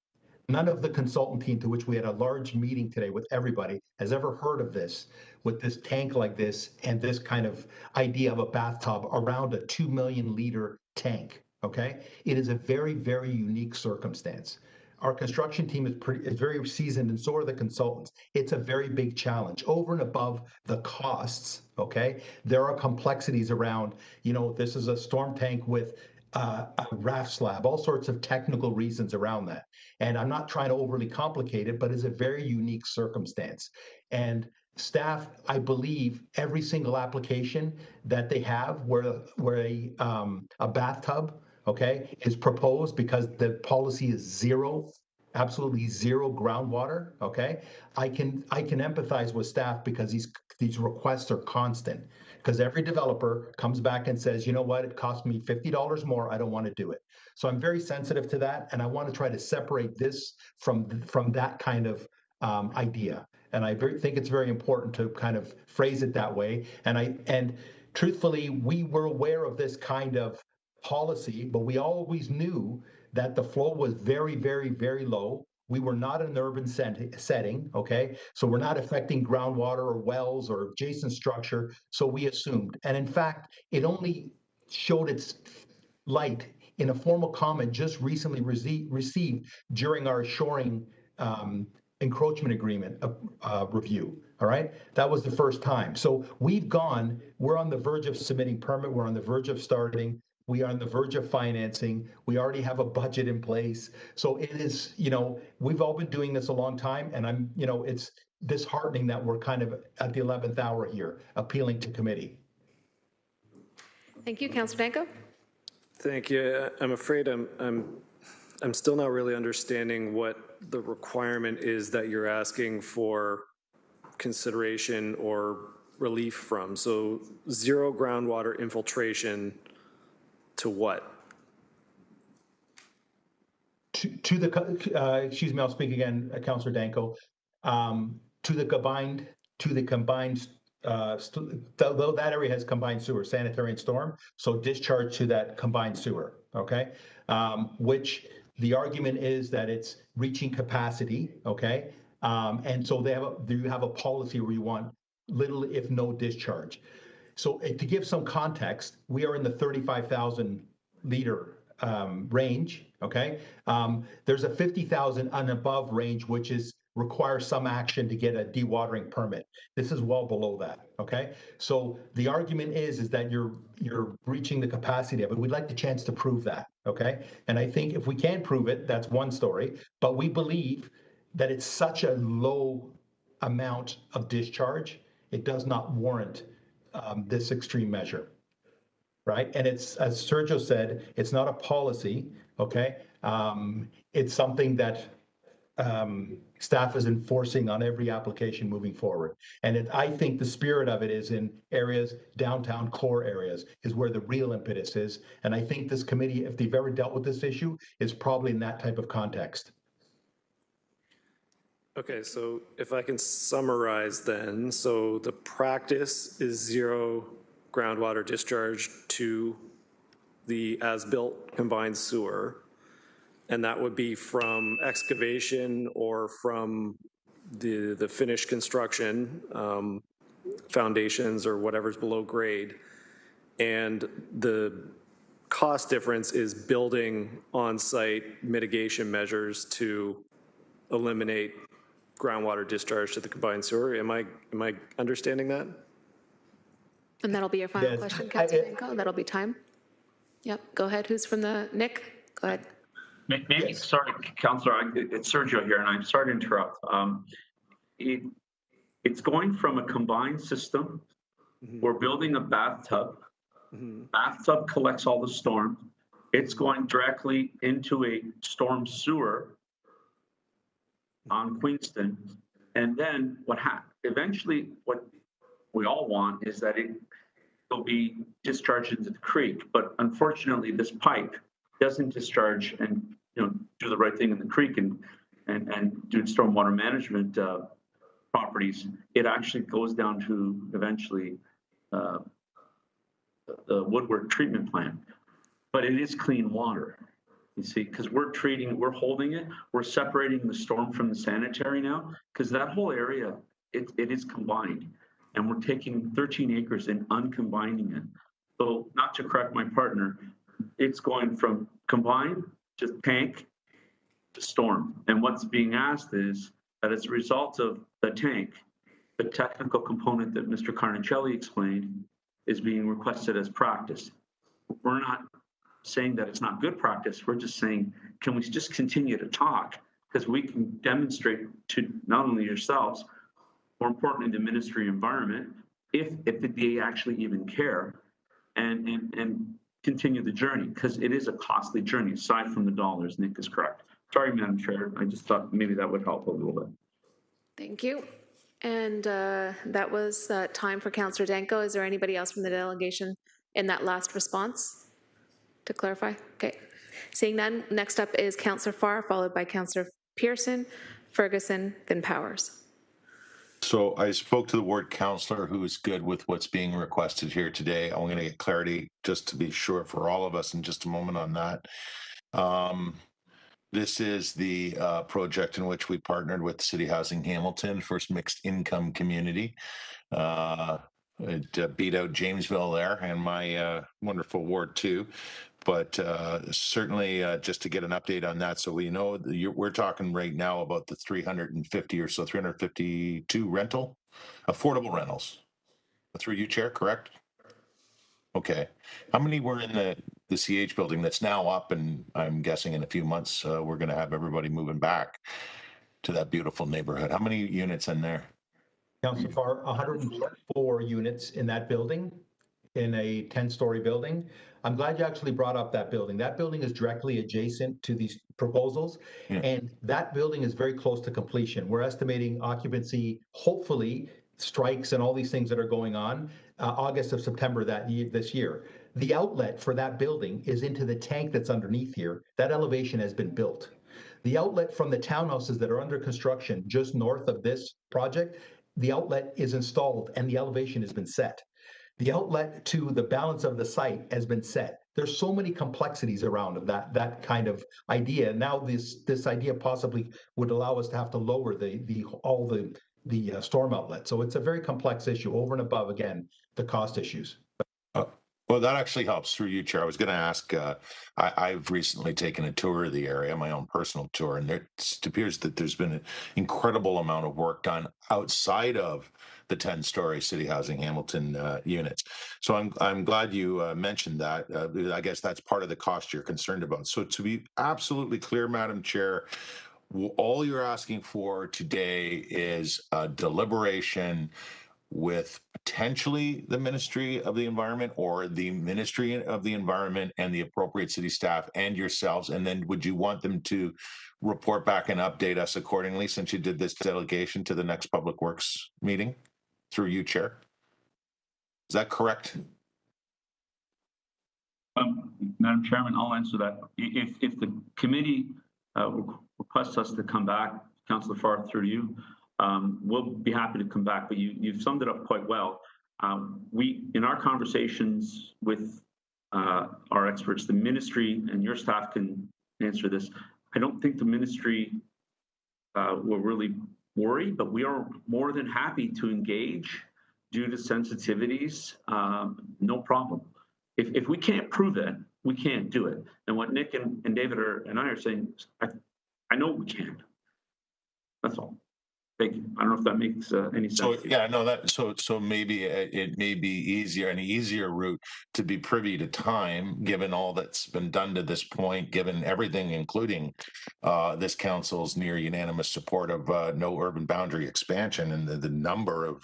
none of the consultant team, to which we had a large meeting today with everybody, has ever heard of this, with this tank like this and this kind of idea of a bathtub around a 2 million liter tank. Okay, it is a very, very unique circumstance. Our construction team is very seasoned, and so are the consultants. It's a very big challenge. Over and above the costs, okay, there are complexities around, you know, this is a storm tank with a raft slab, all sorts of technical reasons around that. And I'm not trying to overly complicate it, but it's a very unique circumstance. And staff, I believe, every single application that they have where a bathtub, okay, is proposed, because the policy is zero, absolutely zero groundwater, okay, I can empathize with staff because these requests are constant, because every developer comes back and says, you know what, it cost me $50 more, I don't want to do it. So I'm very sensitive to that, and I want to try to separate this from that kind of idea. And I think it's very important to kind of phrase it that way. And truthfully, we were aware of this kind of policy, but we always knew that the flow was very, very, very low. We were not in an urban setting, okay? So we're not affecting groundwater or wells or adjacent structure, so we assumed. And in fact, it only showed its light in a formal comment just recently received during our shoring encroachment agreement review. All right, that was the first time. So we're on the verge of submitting permit, we're on the verge of starting, we are on the verge of financing, we already have a budget in place. So it is, you know, we've all been doing this a long time, and it's disheartening that we're kind of at the 11th hour here, appealing to committee. Thank you, Councillor Danko. Thank you. I'm afraid I'm still not really understanding what the requirement is that you're asking for consideration or relief from. So zero groundwater infiltration to what? To the excuse me, I'll speak again, Councillor Danko. To the combined though that area has combined sewer, sanitary and storm, so discharge to that combined sewer, okay? Which the argument is that it's reaching capacity, okay? And so you have a policy where you want little if no discharge. So to give some context, we are in the 35,000 liter range, okay? There's a 50,000 and above range, which requires some action to get a dewatering permit. This is well below that, okay? So the argument is that you're reaching the capacity of it. We'd like the chance to prove that, okay? And I think if we can prove it, that's one story, but we believe that it's such a low amount of discharge, it does not warrant this extreme measure, right? And it's, as Sergio said, it's not a policy, okay? It's something that staff is enforcing on every application moving forward. And I think the spirit of it is in areas, downtown core areas, is where the real impetus is. And I think this committee, if they've ever dealt with this issue, is probably in that type of context. Okay, so if I can summarize then, so the practice is zero groundwater discharge to the as-built combined sewer, and that would be from excavation or from the finished construction, foundations or whatever's below grade. And the cost difference is building on-site mitigation measures to eliminate groundwater discharge to the combined sewer. Am I understanding that? And that'll be your final question, Councillor Danko. That'll be time. Yep, go ahead. Who's from the Nick? Go ahead. Maybe, sorry, Councillor, it's Sergio here, and I'm sorry to interrupt. It's going from a combined system. We're building a bathtub. Bathtub collects all the storm. It's going directly into a storm sewer on Queenston. And then eventually what we all want is that it will be discharged into the creek. But unfortunately, this pipe doesn't discharge and do the right thing in the creek and do stormwater management properties. It actually goes down to eventually the Woodward treatment plant. But it is clean water, you see, because we're holding it, we're separating the storm from the sanitary now, because that whole area, it is combined. And we're taking 13 acres and uncombining it. So not to correct my partner, it's going from combined to tank to storm. And what's being asked is that as a result of the tank, the technical component that Mr. Carnicelli explained is being requested as practice. We're not saying that it's not good practice. We're just saying, can we just continue to talk? Because we can demonstrate to not only yourselves, more importantly, the Ministry of Environment, if they actually even care, and continue the journey, because it is a costly journey, aside from the dollars. Nick is correct. Sorry, Madam Chair. I just thought maybe that would help a little bit. Thank you. And that was time for Councillor Danko. Is there anybody else from the delegation in that last response to clarify? Okay. Seeing none, next up is Councillor Farr, followed by Councillor Pearson, Ferguson, then Powers. So I spoke to the ward councillor who is good with what's being requested here today. I'm going to get clarity just to be sure for all of us in just a moment on that. This is the project in which we partnered with City Housing Hamilton, first mixed income community. It beat out Jamesville there and my wonderful ward too. But certainly just to get an update on that, so we know we're talking right now about the 350 or so, 352 affordable rentals. Through you, Chair, correct? Okay. How many were in the CH building that's now up, and I'm guessing in a few months we're going to have everybody moving back to that beautiful neighborhood. How many units in there? Councillor Farr, 104 units in that building, in a 10-story building. I'm glad you actually brought up that building. That building is directly adjacent to these proposals, and that building is very close to completion. We're estimating occupancy, hopefully, strikes and all these things that are going on, August of September this year. The outlet for that building is into the tank that's underneath here. That elevation has been built. The outlet from the townhouses that are under construction just north of this project, the outlet is installed and the elevation has been set. The outlet to the balance of the site has been set. There's so many complexities around that kind of idea. Now this idea possibly would allow us to have to lower all the storm outlet. So it's a very complex issue over and above, again, the cost issues. Well, that actually helps through you, Chair. I was going to ask, I've recently taken a tour of the area, my own personal tour, and it appears that there's been an incredible amount of work done outside of the 10-story City Housing Hamilton units. So I'm glad you mentioned that. I guess that's part of the cost you're concerned about. So to be absolutely clear, Madam Chair, all you're asking for today is a deliberation with potentially the Ministry of the Environment or the Ministry of the Environment and the appropriate city staff and yourselves? And then would you want them to report back and update us accordingly, since you did this delegation to the next Public Works meeting through you, Chair? Is that correct? Madam Chairman, I'll answer that. If the committee requests us to come back, Councillor Farr, through you, we'll be happy to come back, but you've summed it up quite well. In our conversations with our experts, the ministry, and your staff can answer this, I don't think the ministry will really worry, but we are more than happy to engage due to sensitivities, no problem. If we can't prove it, we can't do it. And what Nick and David and I are saying, I know we can. That's all. Thank you. I don't know if that makes any sense. So yeah, no, that so maybe it may be easier, an easier route to be privy to time, given all that's been done to this point, given everything, including this council's near unanimous support of no urban boundary expansion and the number of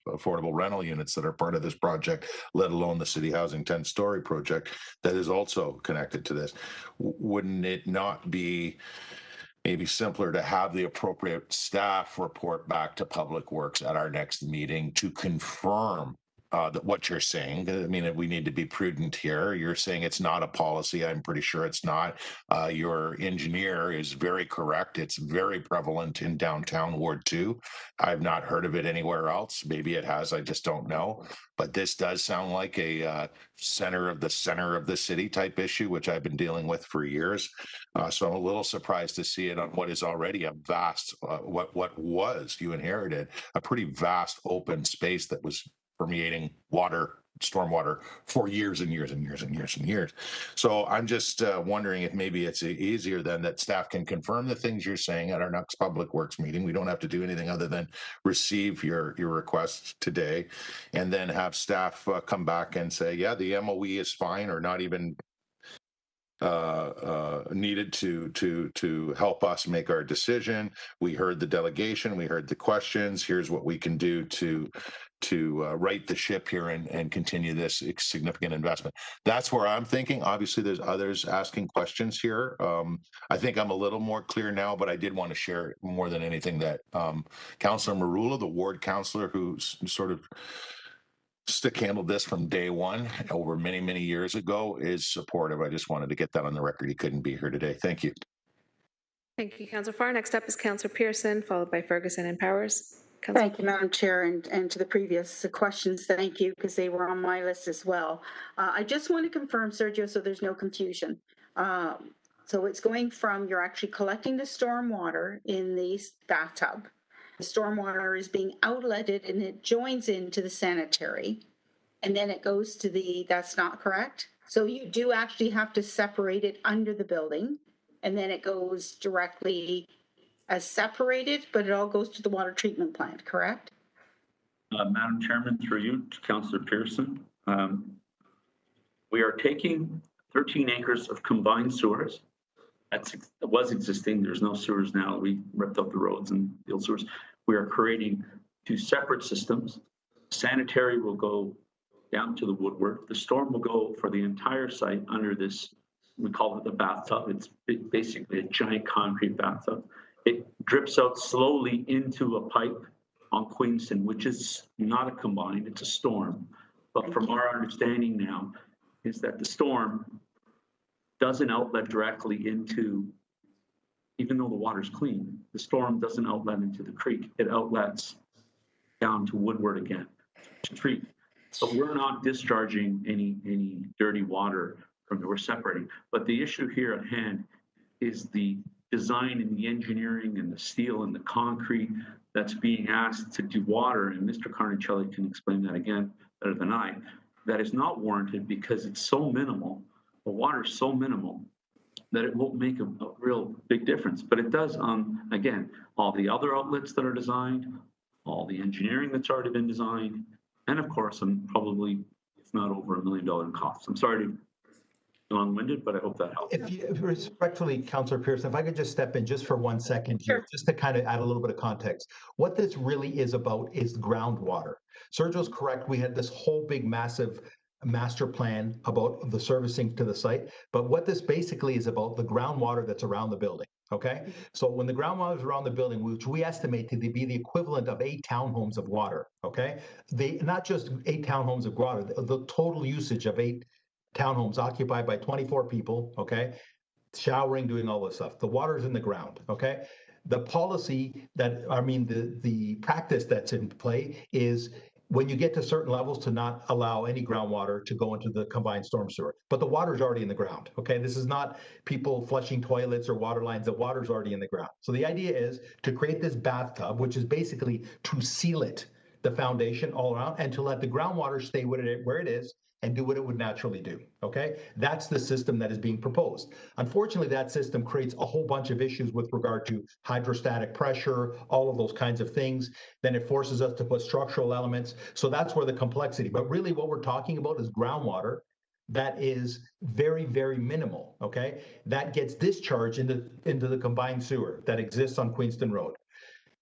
affordable rental units that are part of this project, let alone the city housing 10-story project that is also connected to this. Wouldn't it not be maybe simpler to have the appropriate staff report back to Public Works at our next meeting to confirm that what you're saying? I mean, we need to be prudent here. You're saying it's not a policy. I'm pretty sure it's not. Your engineer is very correct. It's very prevalent in downtown Ward 2. I've not heard of it anywhere else. Maybe it has. I just don't know. But this does sound like a center of the city type issue, which I've been dealing with for years. So I'm a little surprised to see it on what is already a vast, what was, you inherited, a pretty vast open space that was permeating water, stormwater for years and years and years and years and years. So I'm just wondering if maybe it's easier then that staff can confirm the things you're saying at our next Public Works meeting. We don't have to do anything other than receive your requests today, and then have staff come back and say, yeah, the MOE is fine, or not even needed to help us make our decision. We heard the delegation, we heard the questions. Here's what we can do to right the ship here and continue this significant investment. That's where I'm thinking. Obviously, there's others asking questions here. I think I'm a little more clear now, but I did want to share more than anything that Councillor Marula, the ward councillor who's sort of stick handled this from day one over many, many years ago, is supportive. I just wanted to get that on the record. He couldn't be here today. Thank you. Thank you, Councillor Farr. Next up is Councillor Pearson, followed by Ferguson and Powers. Thank you, Madam Chair, and to the previous questions, thank you, because they were on my list as well. I just want to confirm, Sergio, so there's no confusion. So it's going from, you're actually collecting the stormwater in the bathtub. The stormwater is being outletted and it joins into the sanitary, and then it goes to that's not correct? So you do actually have to separate it under the building, and then it goes directly as separated, but it all goes to the water treatment plant, correct? Madam Chairman, through you to Councillor Pearson, we are taking 13 acres of combined sewers. That was existing. There's no sewers now. We ripped up the roads and field sewers. We are creating two separate systems. Sanitary will go down to the Woodward. The storm will go for the entire site under this, we call it the bathtub. It's basically a giant concrete bathtub. It drips out slowly into a pipe on Queenston, which is not a combined, it's a storm. But from our understanding now is that the storm doesn't outlet directly into, even though the water's clean, the storm doesn't outlet into the creek. It outlets down to Woodward again to treat. So we're not discharging any dirty water from there. We're separating. But the issue here at hand is the design and the engineering and the steel and the concrete that's being asked to do water, and Mr. Carnicelli can explain that again better than I, that is not warranted because it's so minimal, the water is so minimal that it won't make a real big difference. But it does on, again, all the other outlets that are designed, all the engineering that's already been designed, and of course, I'm probably, it's not over $1 million in costs. I'm sorry to long-winded, but I hope that helps. If you respectfully, Councillor Pearson, if I could just step in just for 1 second here, just to kind of add a little bit of context. What this really is about is groundwater. Sergio's correct. We had this whole big massive master plan about the servicing to the site, but what this basically is about the groundwater that's around the building. Okay, so when the groundwater is around the building, which we estimate to be the equivalent of 8 townhomes of water. Okay, not just 8 townhomes of water, the total usage of 8 townhomes occupied by 24 people, okay, showering, doing all this stuff. The water's in the ground, okay? The policy that, the practice that's in play is when you get to certain levels to not allow any groundwater to go into the combined storm sewer. But the water's already in the ground, okay? This is not people flushing toilets or water lines. The water's already in the ground. So the idea is to create this bathtub, which is basically to seal it, the foundation all around, and to let the groundwater stay where it is and do what it would naturally do, okay? That's the system that is being proposed. Unfortunately, that system creates a whole bunch of issues with regard to hydrostatic pressure, all of those kinds of things. Then it forces us to put structural elements. So that's where the complexity, but really what we're talking about is groundwater that is very, very minimal, okay? That gets discharged into the combined sewer that exists on Queenston Road.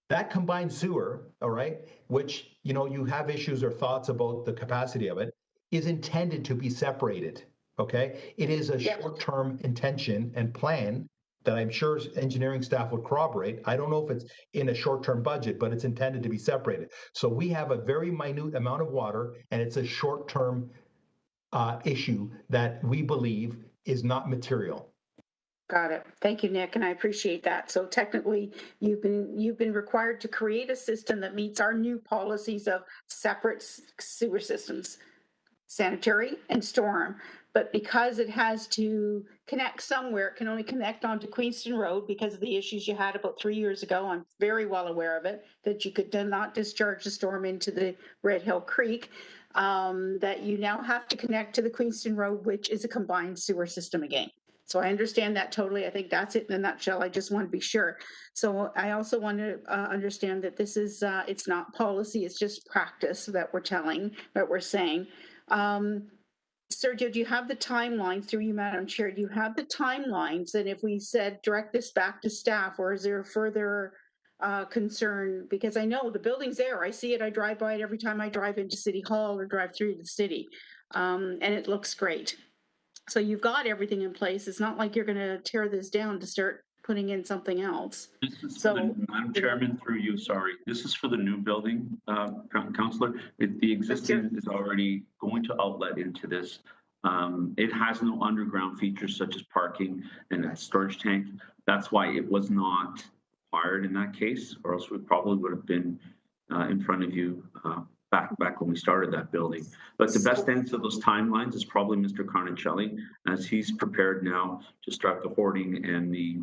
That combined sewer, all right, which, you have issues or thoughts about the capacity of it, is intended to be separated, okay? It is a short-term intention and plan that I'm sure engineering staff would corroborate. I don't know if it's in a short-term budget, but it's intended to be separated. So we have a very minute amount of water, and it's a short-term issue that we believe is not material. Got it. Thank you, Nick, and I appreciate that. So technically, you've been required to create a system that meets our new policies of separate sewer systems, sanitary and storm. But because it has to connect somewhere, it can only connect onto Queenston Road because of the issues you had about 3 years ago. I'm very well aware of it, that you could not discharge the storm into the Red Hill Creek, that you now have to connect to the Queenston Road, which is a combined sewer system again. So I understand that totally. I think that's it in a nutshell. I just want to be sure. So I also want to understand that this is, it's not policy, it's just practice that we're saying. Sergio, do you have the timelines, through you, Madam Chair, do you have the timelines that if we said direct this back to staff, or is there further concern? Because I know the building's there. I see it. I drive by it every time I drive into City Hall or drive through the city, and it looks great. So you've got everything in place. It's not like you're going to tear this down to start putting in something else. This is Madam Chairman, through you, sorry. This is for the new building, Councillor. The existing is already going to outlet into this. It has no underground features such as parking and a storage tank. That's why it was not required in that case, or else we probably would have been in front of you back when we started that building. But the best answer to those timelines is probably Mr. Carnicelli, as he's prepared now to start the hoarding and the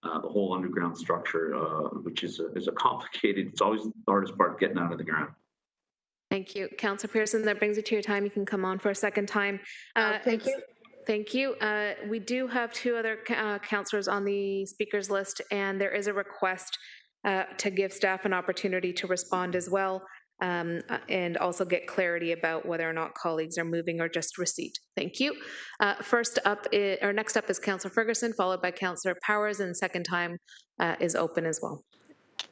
whole underground structure, which is a complicated, it's always the hardest part, getting out of the ground. Thank you. Councillor Pearson, that brings you to your time. You can come on for a second time. Thank you. Thank you. We do have 2 other councillors on the speakers list, and there is a request to give staff an opportunity to respond as well, and also get clarity about whether or not colleagues are moving or just receipt. Thank you. Next up is Councillor Ferguson, followed by Councillor Powers, and second time is open as well.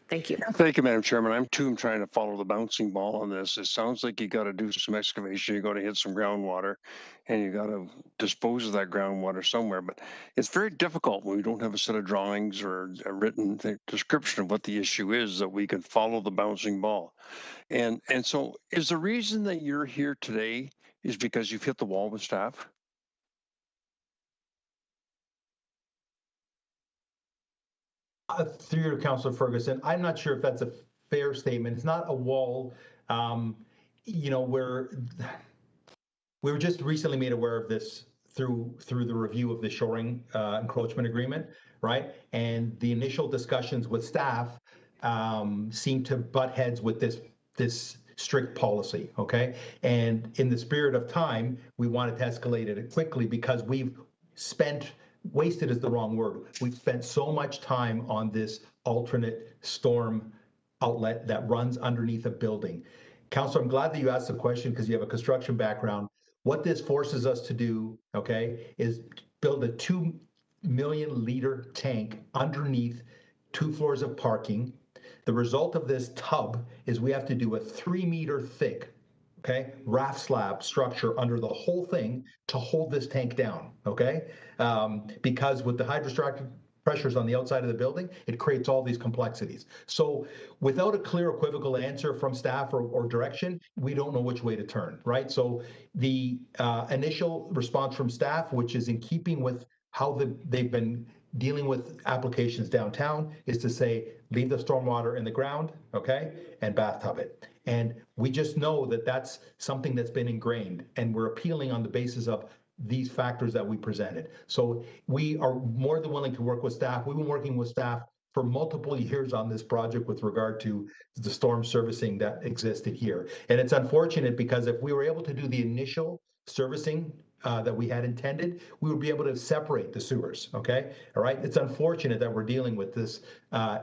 Thank you. Thank you, Madam Chairman. I'm trying to follow the bouncing ball on this. It sounds like you got to do some excavation, you got to hit some groundwater, and you got to dispose of that groundwater somewhere. But it's very difficult when we don't have a set of drawings or a written description of what the issue is, that we can follow the bouncing ball. And so is the reason that you're here today is because you've hit the wall with staff? Through your Councillor Ferguson, I'm not sure if that's a fair statement. It's not a wall. We're just recently made aware of this through the review of the shoring encroachment agreement, right? And the initial discussions with staff seem to butt heads with this strict policy, okay? And in the spirit of time, we wanted to escalate it quickly because wasted is the wrong word. We've spent so much time on this alternate storm outlet that runs underneath a building. Councillor, I'm glad that you asked the question because you have a construction background. What this forces us to do, okay, is build a 2 million liter tank underneath 2 floors of parking. The result of this tub is we have to do a 3-meter thick, okay, raft slab structure under the whole thing to hold this tank down, okay? Because with the hydrostatic pressures on the outside of the building, it creates all these complexities. So without a clear equivocal answer from staff or direction, we don't know which way to turn, right? So the initial response from staff, which is in keeping with how they've been dealing with applications downtown, is to say, leave the stormwater in the ground, okay, and bathtub it. And we just know that that's something that's been ingrained, and we're appealing on the basis of these factors that we presented. So we are more than willing to work with staff. We've been working with staff for multiple years on this project with regard to the storm servicing that existed here. And it's unfortunate because if we were able to do the initial servicing that we had intended, we would be able to separate the sewers, okay? All right, it's unfortunate that we're dealing with this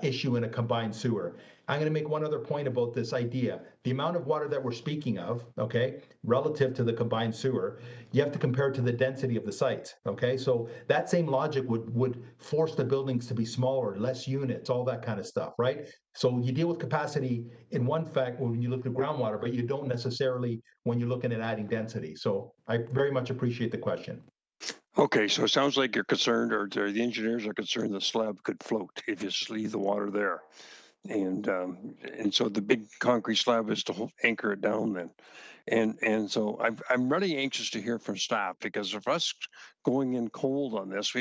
issue in a combined sewer. I'm gonna make one other point about this idea. The amount of water that we're speaking of, okay, relative to the combined sewer, you have to compare it to the density of the sites, okay? So that same logic would force the buildings to be smaller, less units, all that kind of stuff, right? So you deal with capacity in one fact when you look at groundwater, but you don't necessarily when you're looking at adding density. So I very much appreciate the question. Okay, so it sounds like you're concerned, or the engineers are concerned the slab could float if you just leave the water there. And so the big concrete slab is to anchor it down then. And so I'm really anxious to hear from staff, because if us going in cold on this,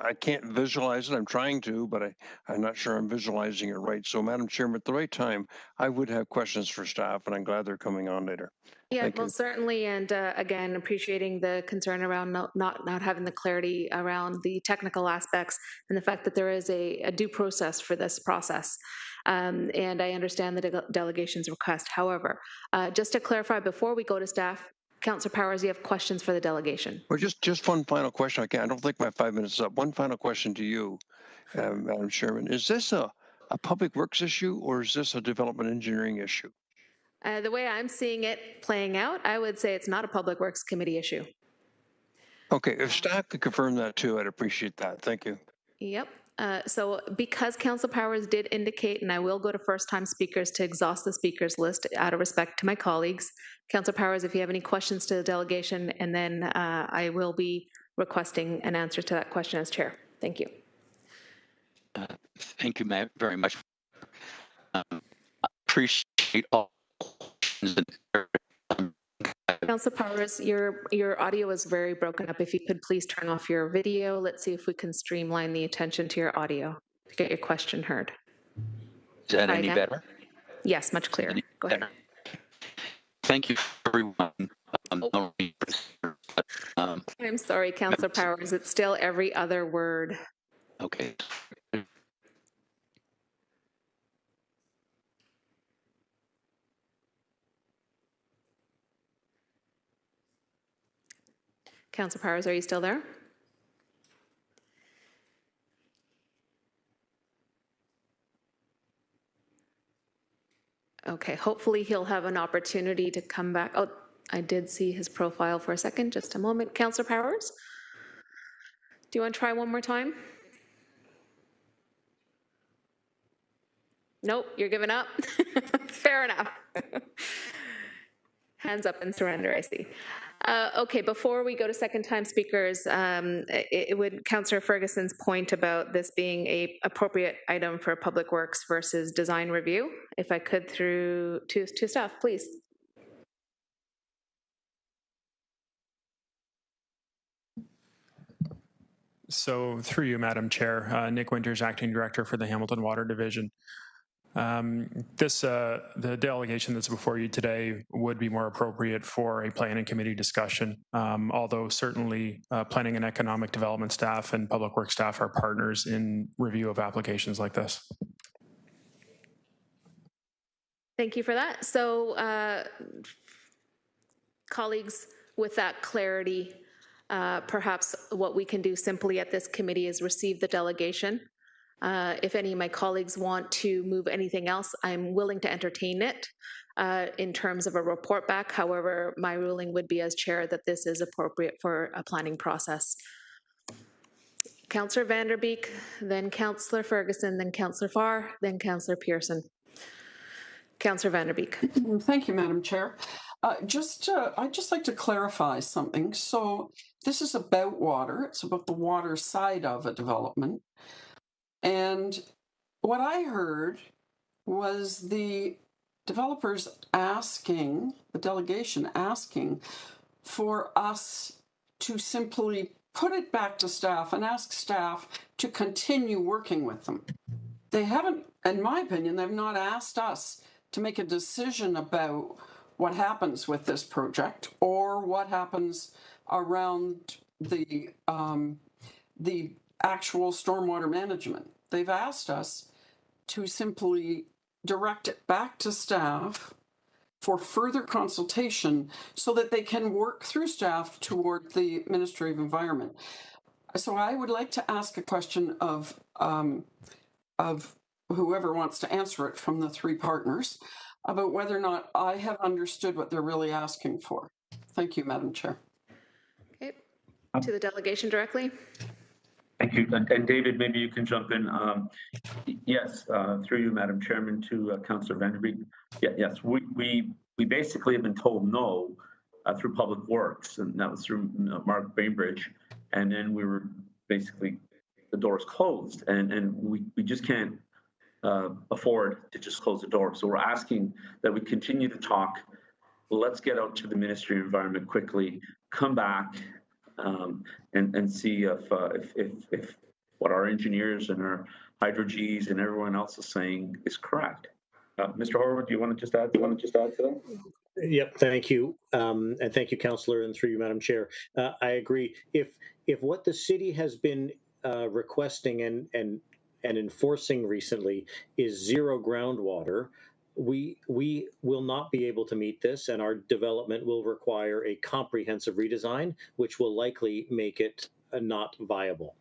I can't visualize it. I'm trying to, but I'm not sure I'm visualizing it right. So Madam Chairman, at the right time, I would have questions for staff, and I'm glad they're coming on later. Yeah, Thank well, you. certainly, and again, appreciating the concern around not having the clarity around the technical aspects and the fact that there is a due process for this process. And I understand the delegation's request. However, just to clarify, before we go to staff, Councillor Powers, you have questions for the delegation. Well, just one final question. I don't think my 5 minutes is up. One final question to you, Madam Chairman. Is this a public works issue, or is this a development engineering issue? The way I'm seeing it playing out, I would say it's not a Public Works Committee issue. Okay, if staff could confirm that too, I'd appreciate that. Thank you. Yep. So because Council Powers did indicate, and I will go to first-time speakers to exhaust the speakers list out of respect to my colleagues. Council Powers, if you have any questions to the delegation, and then I will be requesting an answer to that question as chair. Thank you. Thank you very much. Appreciate all questions. Council Powers, your audio is very broken up. If you could please turn off your video. Let's see if we can streamline the attention to your audio to get your question heard. Is that any better? Yes, much clearer. Go ahead. Thank you, everyone. I'm sorry, Councillor Powers. It's still every other word. Okay. Councillor Powers, are you still there? Okay, hopefully he'll have an opportunity to come back. Oh, I did see his profile for a second. Just a moment. Councillor Powers, do you want to try one more time? Nope, you're giving up? Fair enough. Hands up and surrender, I see. Okay, before we go to second-time speakers, it would Councillor Ferguson's point about this being a appropriate item for Public Works versus design review. If I could through to staff, please. So through you, Madam Chair, Nick Winters, Acting Director for the Hamilton Water Division. The delegation that's before you today would be more appropriate for a planning committee discussion, although certainly planning and economic development staff and public works staff are partners in review of applications like this. Thank you for that. So colleagues, with that clarity, perhaps what we can do simply at this committee is receive the delegation. If any of my colleagues want to move anything else, I'm willing to entertain it. in terms of a report back. However, my ruling would be as chair that this is appropriate for a planning process. Councillor Vanderbeek, then Councillor Ferguson, then Councillor Farr, then Councillor Pearson. Councillor Vanderbeek. Thank you, Madam Chair. I'd just like to clarify something. So this is about water. It's about the water side of a development. And what I heard was the developers asking, the delegation asking for us to simply put it back to staff and ask staff to continue working with them. They haven't, in my opinion, they've not asked us to make a decision about what happens with this project or what happens around the actual stormwater management. They've asked us to simply direct it back to staff for further consultation so that they can work through staff toward the Ministry of Environment. So I would like to ask a question of whoever wants to answer it from the three partners about whether or not I have understood what they're really asking for. Thank you, Madam Chair. Okay, to the delegation directly. Thank you. And David, maybe you can jump in. Yes, through you, Madam Chairman, to Councillor Vanderbeek. Yeah, yes, we basically have been told no through Public Works, and that was through Mark Bainbridge. And then we were basically, the doors closed, and we just can't afford to just close the door. So we're asking that we continue to talk. Let's get out to the Ministry of Environment quickly, come back, and see if what our engineers and our hydro Gs and everyone else is saying is correct. Mr. Horwood, do you want to just add? To that? Yep, thank you, and thank you, Councillor, and through you, Madam Chair. I agree. If what the city has been requesting and enforcing recently is zero groundwater, we will not be able to meet this, and our development will require a comprehensive redesign, which will likely make it not viable.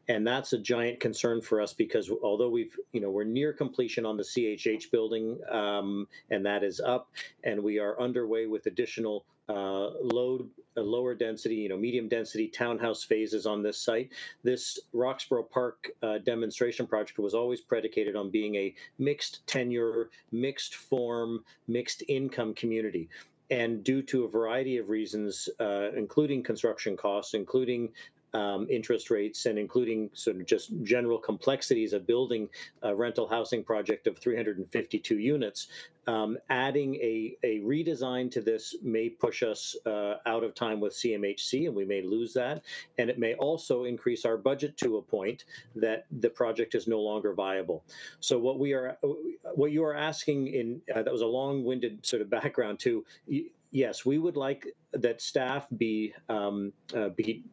And that's a giant concern for us because although we're near completion on the CHH building, and that is up, and we are underway with additional lower density, medium density townhouse phases on this site. This Roxborough Park demonstration project was always predicated on being a mixed tenure, mixed form, mixed income community. And due to a variety of reasons, including construction costs, including interest rates, and including sort of just general complexities of building a rental housing project of 352 units, adding a redesign to this may push us out of time with CMHC, and we may lose that. And it may also increase our budget to a point that the project is no longer viable. So what you are asking in, that was a long-winded sort of background to, yes, we would like that staff be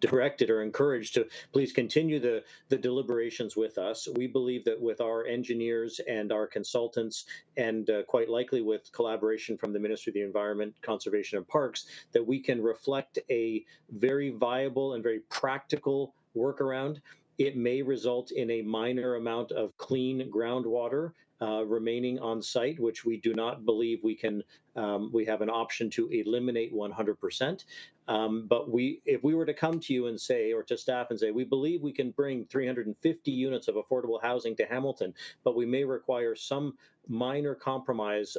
directed or encouraged to please continue the deliberations with us. We believe that with our engineers and our consultants, and quite likely with collaboration from the Ministry of the Environment, Conservation and Parks, that we can reflect a very viable and very practical workaround. It may result in a minor amount of clean groundwater remaining on site, which we do not believe we can. We have an option to eliminate 100%. But if we were to come to you and say, or to staff and say, we believe we can bring 350 units of affordable housing to Hamilton, but we may require some minor compromise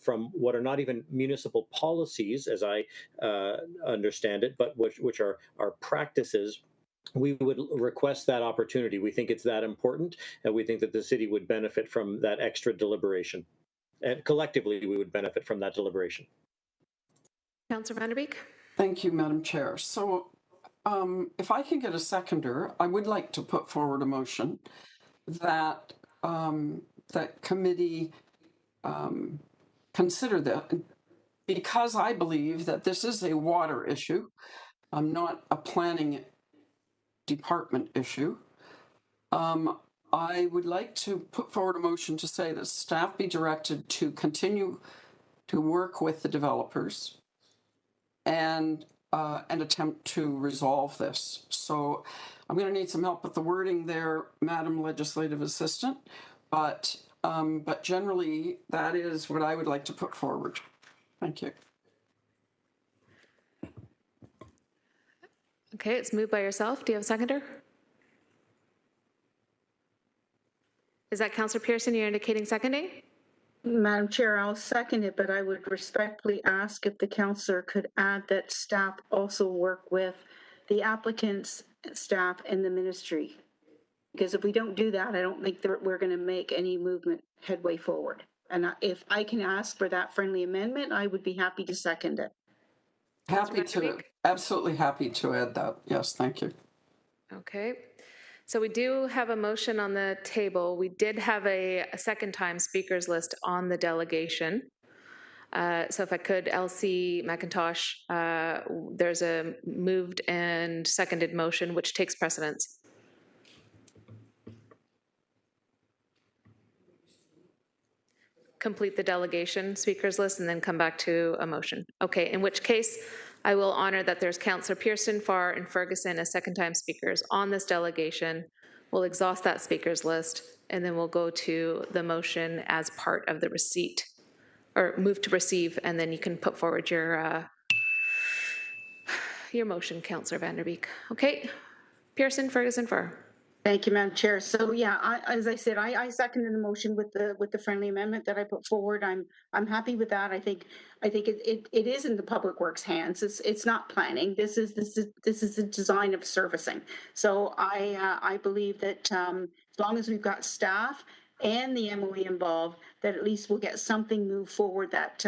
from what are not even municipal policies, as I understand it, but which are practices, we would request that opportunity. We think it's that important, and we think that the city would benefit from that extra deliberation. And collectively, we would benefit from that deliberation. Councillor Vanderbeek. Thank you, Madam Chair. So if I can get a seconder, I would like to put forward a motion that that committee consider that, because I believe that this is a water issue, not a planning department issue. I would like to put forward a motion to say that staff be directed to continue to work with the developers and attempt to resolve this. So I'm going to need some help with the wording there, Madam Legislative Assistant, but But generally, that is what I would like to put forward. Thank you. Okay, it's moved by yourself. Do you have a seconder? Is that Councillor Pearson you're indicating seconding? Madam Chair, I'll second it, but I would respectfully ask if the councillor could add that staff also work with the applicant's staff and the ministry. Because if we don't do that, I don't think that we're going to make any movement headway forward. And if I can ask for that friendly amendment, I would be happy to second it. Happy to, absolutely happy to add that. Yes, thank you. Okay. So we do have a motion on the table. We did have a second time speakers list on the delegation. So if I could, Elsie McIntosh, there's a moved and seconded motion which takes precedence. Complete the delegation speakers list and then come back to a motion. Okay, in which case I will honor that there's Councillor Pearson, Farr, and Ferguson as second time speakers on this delegation. We'll exhaust that speakers list and then we'll go to the motion as part of the receipt or move to receive, and then you can put forward your motion, Councillor Vanderbeek. Okay, Pearson, Ferguson, Farr. Thank you, Madam Chair. So yeah, as I said, I seconded the motion with the friendly amendment that I put forward. I'm happy with that. I think it is in the Public Works hands. It's not planning. This is the design of servicing. So I believe that as long as we've got staff and the MOE involved, that at least we'll get something moved forward that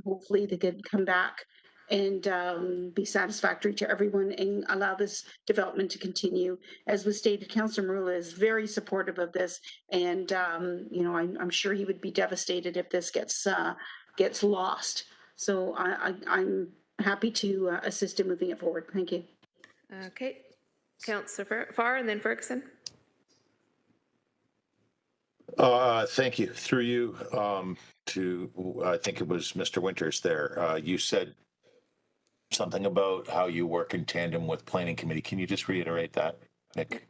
hopefully they could come back and be satisfactory to everyone and allow this development to continue. As was stated, Councillor Marula is very supportive of this, and you know, I'm sure he would be devastated if this gets lost. So I'm happy to assist in moving it forward. Thank you. Okay, Councillor Farr and then Ferguson. Thank you. Through you to, I think it was Mr. Winters there. You said something about how you work in tandem with planning committee. Can you just reiterate that, Nick?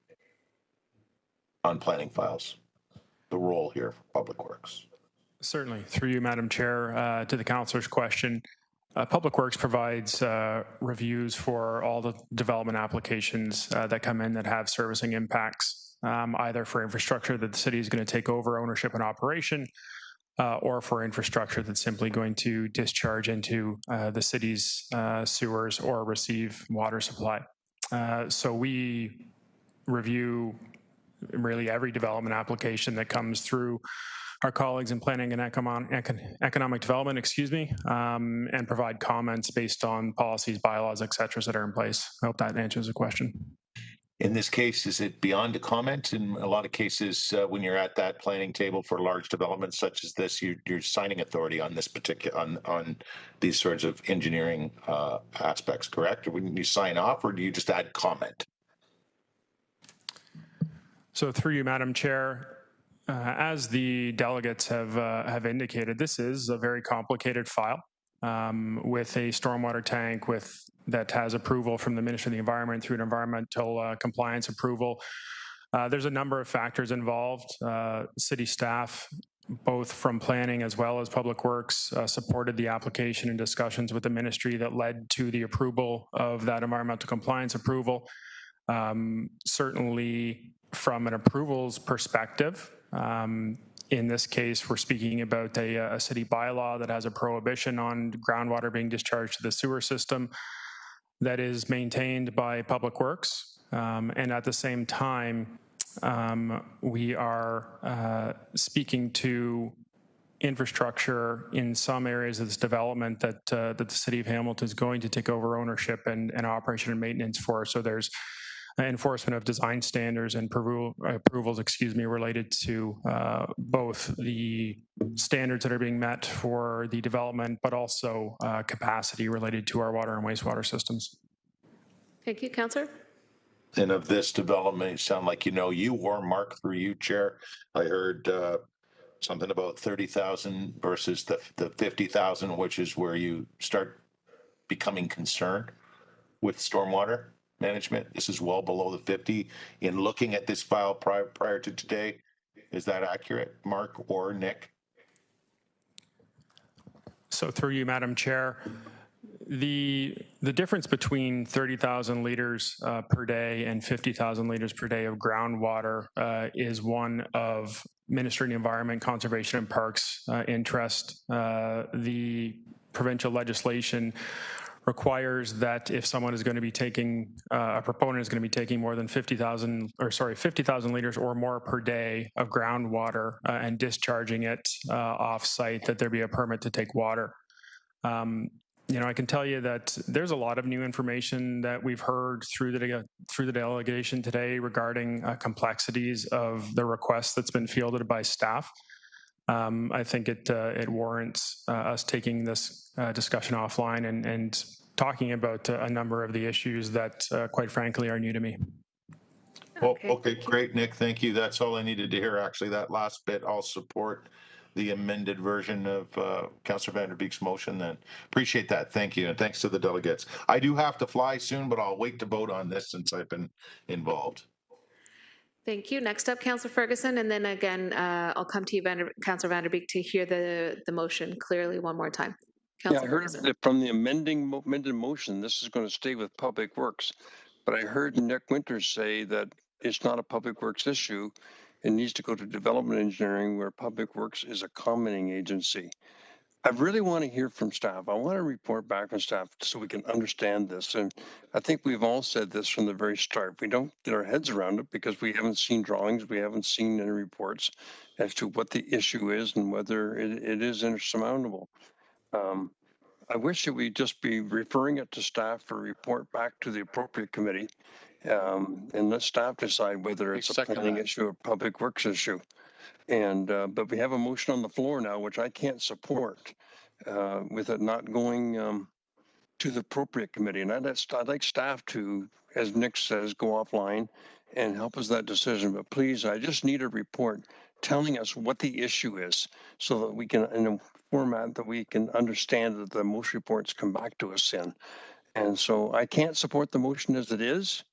On planning files, the role here for Public Works. Certainly. Through you, Madam Chair, to the councillor's question, Public Works provides reviews for all the development applications that come in that have servicing impacts, either for infrastructure that the city is going to take over ownership and operation, or for infrastructure that's simply going to discharge into the city's sewers or receive water supply. So we review really every development application that comes through our colleagues in planning and economic development, and provide comments based on policies, bylaws, et cetera, that are in place. I hope that answers the question. In this case, is it beyond a comment? In a lot of cases, when you're at that planning table for large developments such as this, you're signing authority on this particular on these sorts of engineering aspects, correct? Or when you sign off, or do you just add comment? So through you, Madam Chair, as the delegates have indicated, this is a very complicated file with a stormwater tank that has approval from the Ministry of the Environment through an environmental compliance approval. There's a number of factors involved. City staff, both from planning as well as Public Works, supported the application and discussions with the ministry that led to the approval of that environmental compliance approval. Certainly from an approvals perspective, in this case, we're speaking about a city bylaw that has a prohibition on groundwater being discharged to the sewer system that is maintained by Public Works. And at the same time, we are speaking to infrastructure in some areas of this development that the City of Hamilton is going to take over ownership and operation and maintenance for. So there's enforcement of design standards and approvals, related to both the standards that are being met for the development, but also capacity related to our water and wastewater systems. Thank you, Councillor. And of this development, it sounds like you or Mark, through you, Chair, I heard something about 30,000 versus the 50,000, which is where you start becoming concerned with stormwater management. This is well below the 50. In looking at this file prior to today, Is that accurate, Mark or Nick? So through you, Madam Chair, the difference between 30,000 liters per day and 50,000 liters per day of groundwater is one of Ministry of the Environment, Conservation and Parks interest. The provincial legislation requires that if someone is going to be taking, a proponent is going to be taking more than 50,000 liters or more per day of groundwater and discharging it off-site, that there be a permit to take water. You know, I can tell you that there's a lot of new information that we've heard through the delegation today regarding complexities of the request that's been fielded by staff. I think it warrants us taking this discussion offline and talking about a number of the issues that, quite frankly, are new to me. Okay, great, Nick. Thank you. That's all I needed to hear. Actually, that last bit, I'll support the amended version of Councillor Van Der Beek's motion then. Appreciate that. Thank you. And thanks to the delegates. I do have to fly soon, but I'll wait to vote on this since I've been involved. Thank you. Next up, Councillor Ferguson, and then again, I'll come to you, Councillor Van Der Beek, to hear the motion clearly one more time. Yeah, I heard that from the amended motion, this is going to stay with Public Works, but I heard Nick Winters say that it's not a Public Works issue. It needs to go to Development Engineering, where Public Works is a commenting agency. I really want to hear from staff. I want to report back from staff so we can understand this. And I think we've all said this from the very start. We don't get our heads around it because we haven't seen drawings. We haven't seen any reports as to what the issue is and whether it is insurmountable. I wish that we'd just be referring it to staff for report back to the appropriate committee and let staff decide whether it's a planning issue or Public Works issue. And but we have a motion on the floor now, which I can't support with it not going to the appropriate committee. And I'd like staff to, as Nick says, go offline and help us that decision. But please, I just need a report telling us what the issue is so that we can, in a format that we can understand that the most reports come back to us in. And so I can't support the motion as it is.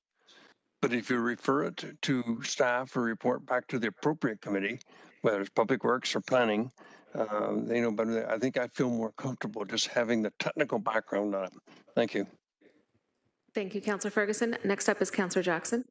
But if you refer it to staff or report back to the appropriate committee, whether it's Public Works or Planning, they know better. I think I feel more comfortable just having the technical background on it. Thank you. Thank you, Councillor Ferguson. Next up is Councillor Jackson.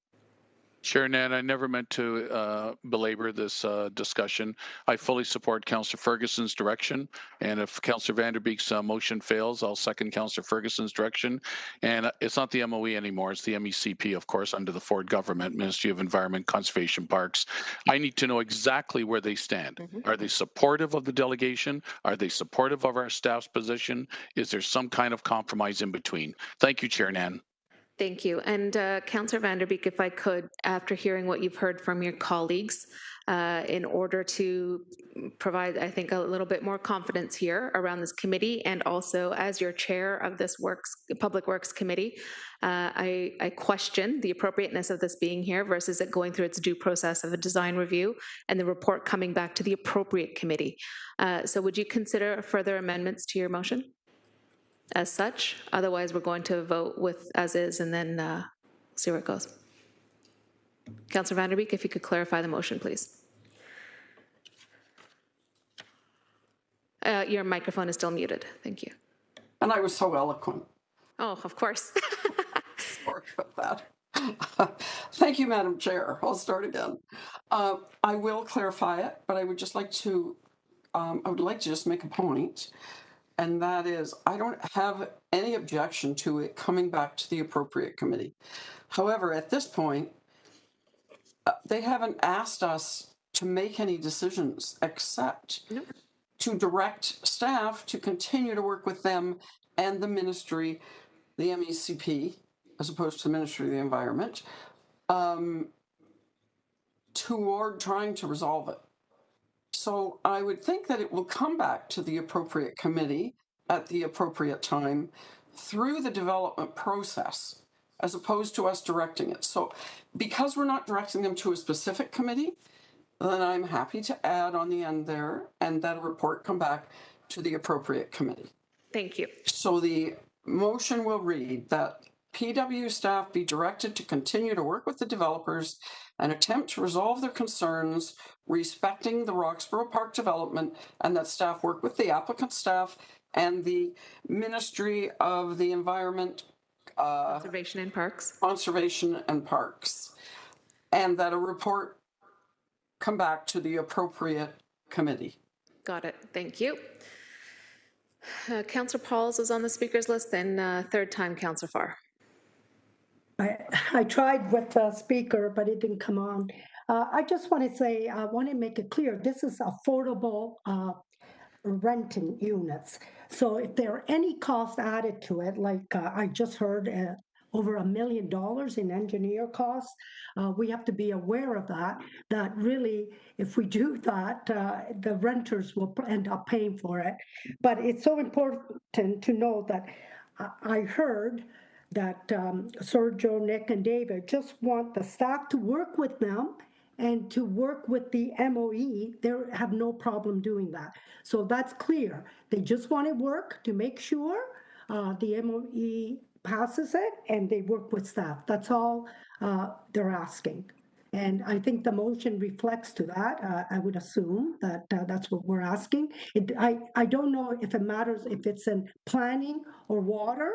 Sure, Nan, I never meant to belabor this discussion. I fully support Councillor Ferguson's direction, and if Councillor Van Der Beek's motion fails, I'll second Councillor Ferguson's direction. And it's not the MOE anymore, it's the MECP, of course, under the Ford government, Ministry of Environment, Conservation, Parks. I need to know exactly where they stand. Are they supportive of the delegation? Are they supportive of our staff's position? Is there some kind of compromise in between? Thank you, Chair Nan. Thank you. And Councillor Van Der Beek, if I could, after hearing what you've heard from your colleagues, in order to provide, I think, a little bit more confidence here around this committee, and also as your chair of this Public Works Committee, I question the appropriateness of this being here versus it going through its due process of a design review and the report coming back to the appropriate committee. So would you consider further amendments to your motion as such? Otherwise, we're going to vote with as is and then see where it goes. Councillor Van Der Beek, if you could clarify the motion, please. Your microphone is still muted. Thank you. And I was so eloquent. Oh, of course. Sorry about that. Thank you, Madam Chair. I'll start again. I will clarify it, but I would just like to, just make a point. And that is, I don't have any objection to it coming back to the appropriate committee. However, at this point, they haven't asked us to make any decisions except to direct staff to continue to work with them and the ministry, the MECP, as opposed to the Ministry of the Environment, toward trying to resolve it. So I would think that it will come back to the appropriate committee at the appropriate time through the development process, as opposed to us directing it. So because we're not directing them to a specific committee, then I'm happy to add on the end there and that a report come back to the appropriate committee. Thank you. So the motion will read that PW staff be directed to continue to work with the developers and attempt to resolve their concerns respecting the Roxborough Park development, and that staff work with the applicant staff and the Ministry of the Environment, Conservation and Parks. Conservation and Parks, and that a report come back to the appropriate committee. Got it. Thank you. Councillor Pauls is on the speakers list, then third time Councillor Farr. I tried with the speaker, but it didn't come on. I just want to say, I want to make it clear, this is affordable renting units. So if there are any costs added to it, like I just heard over $1 million in engineer costs, we have to be aware of that really, if we do that, the renters will end up paying for it. But it's so important to know that I heard that Sergio, Nick, and David just want the staff to work with them and to work with the MOE. They have no problem doing that. So that's clear. They just want to work to make sure the MOE passes it, and they work with staff. That's all they're asking. And I think the motion reflects to that. I would assume that that's what we're asking. I don't know if it matters if it's in planning or water.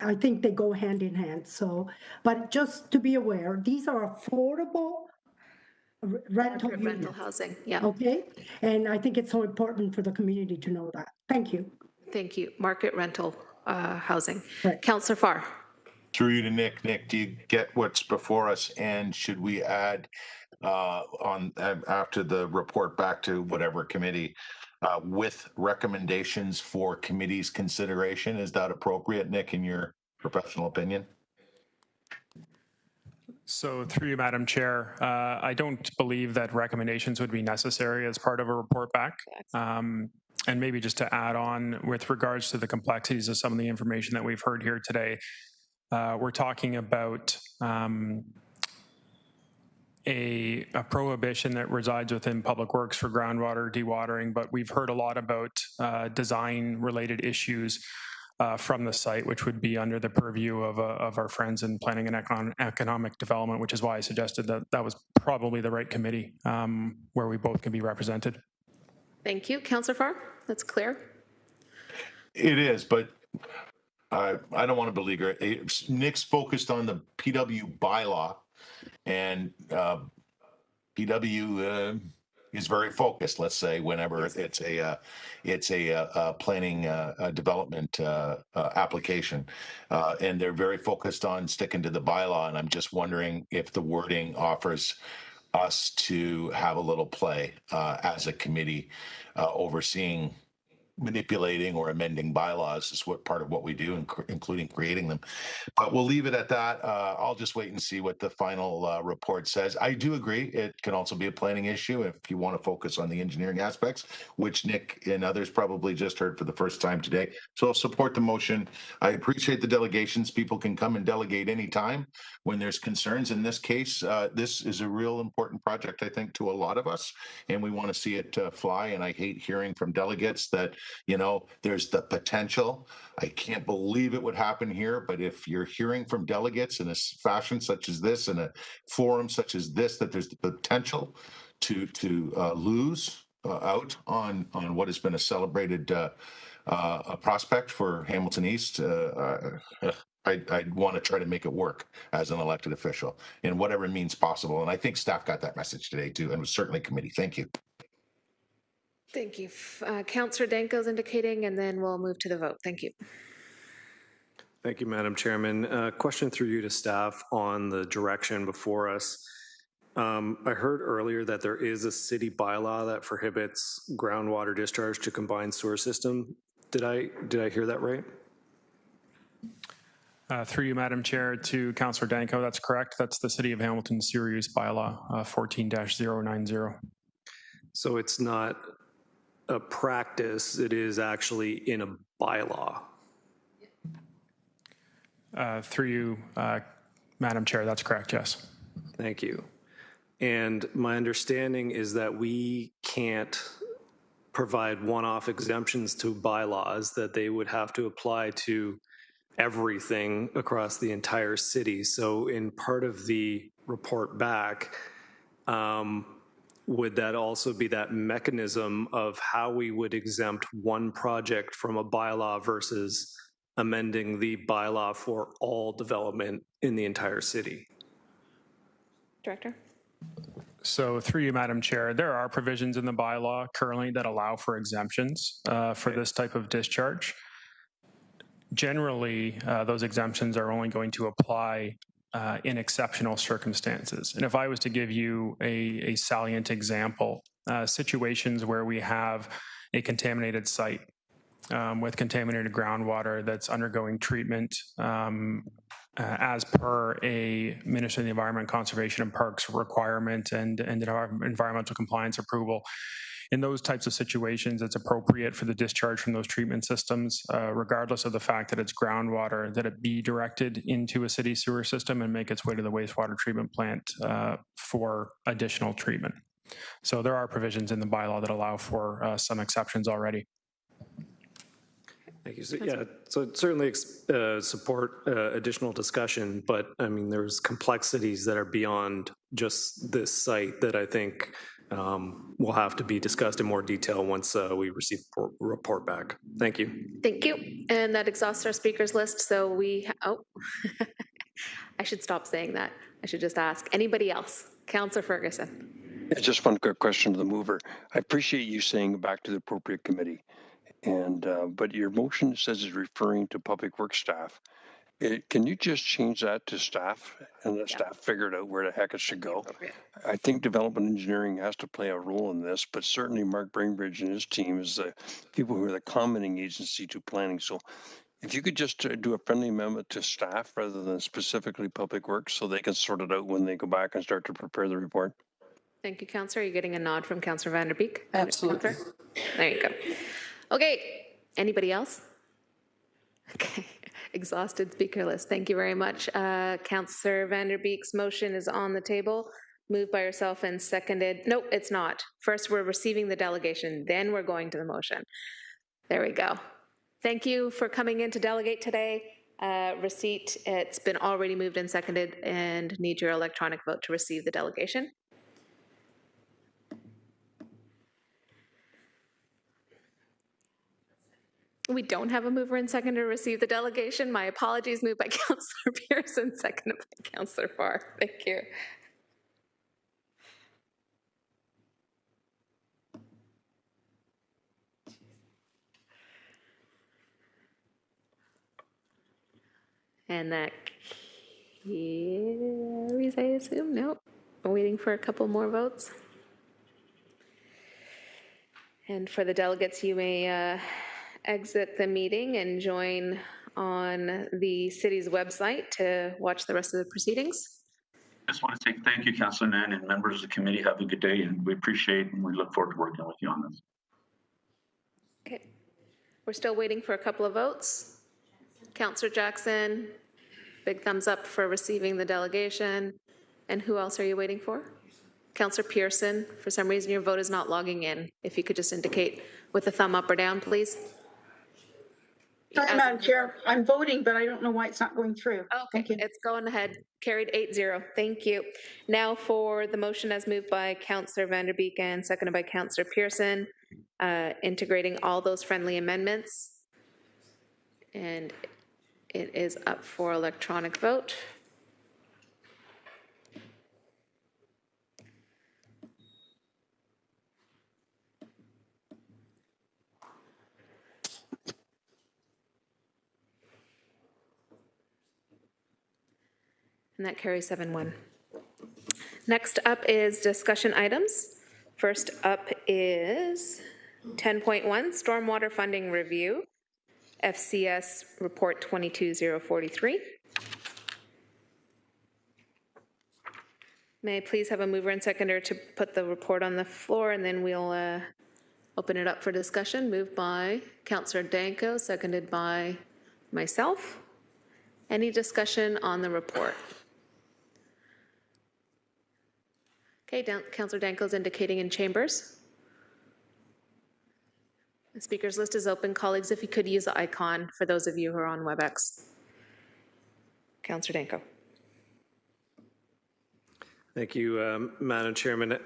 I think they go hand in hand. So, but just to be aware, these are affordable rental housing. Yeah. Okay. And I think it's so important for the community to know that. Thank you. Thank you. Market rental housing. Right. Councillor Farr. Through you to Nick. Nick, do you get what's before us? And should we add after the report back to whatever committee with recommendations for committee's consideration? Is that appropriate, Nick, in your professional opinion? So through you, Madam Chair, I don't believe that recommendations would be necessary as part of a report back. And maybe just to add on with regards to the complexities of some of the information that we've heard here today, we're talking about a prohibition that resides within Public Works for groundwater dewatering, but we've heard a lot about design-related issues from the site, which would be under the purview of our friends in Planning and Economic Development, which is why I suggested that that was probably the right committee where we both can be represented. Thank you. Councillor Farr, that's clear. It is, but I don't want to beleaguer it. Nick's focused on the PW bylaw, and PW is very focused, let's say, whenever it's a planning development application, and they're very focused on sticking to the bylaw. And I'm just wondering if the wording offers us to have a little play as a committee overseeing manipulating or amending bylaws is what part of what we do, including creating them. But we'll leave it at that. I'll just wait and see what the final report says. I do agree it can also be a planning issue if you want to focus on the engineering aspects, which Nick and others probably just heard for the first time today. So I'll support the motion. I appreciate the delegations. People can come and delegate anytime when there's concerns. In this case, this is a real important project, I think, to a lot of us, and we want to see it fly. And I hate hearing from delegates that, you know, there's the potential. I can't believe it would happen here, but if you're hearing from delegates in a fashion such as this, in a forum such as this, that there's the potential to lose out on what has been a celebrated a prospect for Hamilton East, I'd want to try to make it work as an elected official in whatever means possible. And I think staff got that message today too, and was certainly committee. Thank you. Thank you. Councillor Danko's indicating, and then we'll move to the vote. Thank you. Thank you, Madam Chairman. Question through you to staff on the direction before us. I heard earlier that there is a city bylaw that prohibits groundwater discharge to combined sewer system. Did I hear that right? Through you, Madam Chair, to Councillor Danko, that's correct. That's the City of Hamilton Sewer Use Bylaw 14-090. So it's not a practice, it is actually in a bylaw. Through you, Madam Chair, that's correct, yes. Thank you. And my understanding is that we can't provide one-off exemptions to bylaws, that they would have to apply to everything across the entire city. So in part of the report back, would that also be that mechanism of how we would exempt one project from a bylaw versus amending the bylaw for all development in the entire city? Director? So through you, Madam Chair, there are provisions in the bylaw currently that allow for exemptions for this type of discharge. Generally, those exemptions are only going to apply in exceptional circumstances. And if I was to give you a salient example, situations where we have a contaminated site with contaminated groundwater that's undergoing treatment as per a Ministry of the Environment, Conservation and Parks requirement and environmental compliance approval. In those types of situations, it's appropriate for the discharge from those treatment systems, regardless of the fact that it's groundwater, that it be directed into a city sewer system and make its way to the wastewater treatment plant for additional treatment. So there are provisions in the bylaw that allow for some exceptions already. Thank you. So, yeah, so certainly support additional discussion, but I mean, there's complexities that are beyond just this site that I think will have to be discussed in more detail once we receive the report back. Thank you. Thank you. And that exhausts our speakers list. So we, I should stop saying that. I should just ask. Anybody else? Councillor Ferguson. Yeah, just one quick question to the mover. I appreciate you saying back to the appropriate committee. And but your motion says it's referring to public works staff. Can you just change that to staff and let staff figure it out where the heck it should go? I think development engineering has to play a role in this, but certainly Mark Bainbridge and his team is the people who are the commenting agency to planning. So if you could just do a friendly amendment to staff rather than specifically public works so they can sort it out when they go back and start to prepare the report. Thank you, Councillor. You're getting a nod from Councillor Vanderbeek. Absolutely. There you go. Okay, anybody else? Okay, exhausted speaker list. Thank you very much. Councillor Vanderbeek's motion is on the table, moved by yourself and seconded. Nope, it's not. First, we're receiving the delegation, then we're going to the motion. There we go. Thank you for coming in to delegate today. Receipt, it's been already moved and seconded, and need your electronic vote to receive the delegation. We don't have a mover and seconder to receive the delegation. My apologies. Moved by Councillor Pearson, seconded by Councillor Farr. Thank you. And that carries, I assume. Nope. I'm waiting for a couple more votes. And for the delegates, you may exit the meeting and join on the city's website to watch the rest of the proceedings. I just want to say thank you, Councillor Nan, and members of the committee. Have a good day, and we appreciate and we look forward to working with you on this. Okay. We're still waiting for a couple of votes. Councillor Jackson, big thumbs up for receiving the delegation. And who else are you waiting for? Councillor Pearson, for some reason your vote is not logging in. If you could just indicate with a thumb up or down, please. Sorry, Madam Chair, I'm voting, but I don't know why it's not going through. Okay, it's going ahead. Carried 8-0. Thank you. Now for the motion as moved by Councillor Vanderbeek and seconded by Councillor Pearson, integrating all those friendly amendments. And it is up for electronic vote. And that carries 7-1. Next up is discussion items. First up is 10.1, Stormwater Funding Review, FCS Report 22043. May I please have a mover and seconder to put the report on the floor, and then we'll open it up for discussion. Moved by Councillor Danko, seconded by myself. Any discussion on the report? Okay, Councillor Danko is indicating in chambers. The speakers list is open. Colleagues, if you could use the icon for those of you who are on WebEx. Councillor Danko. Thank you, Madam Chairman.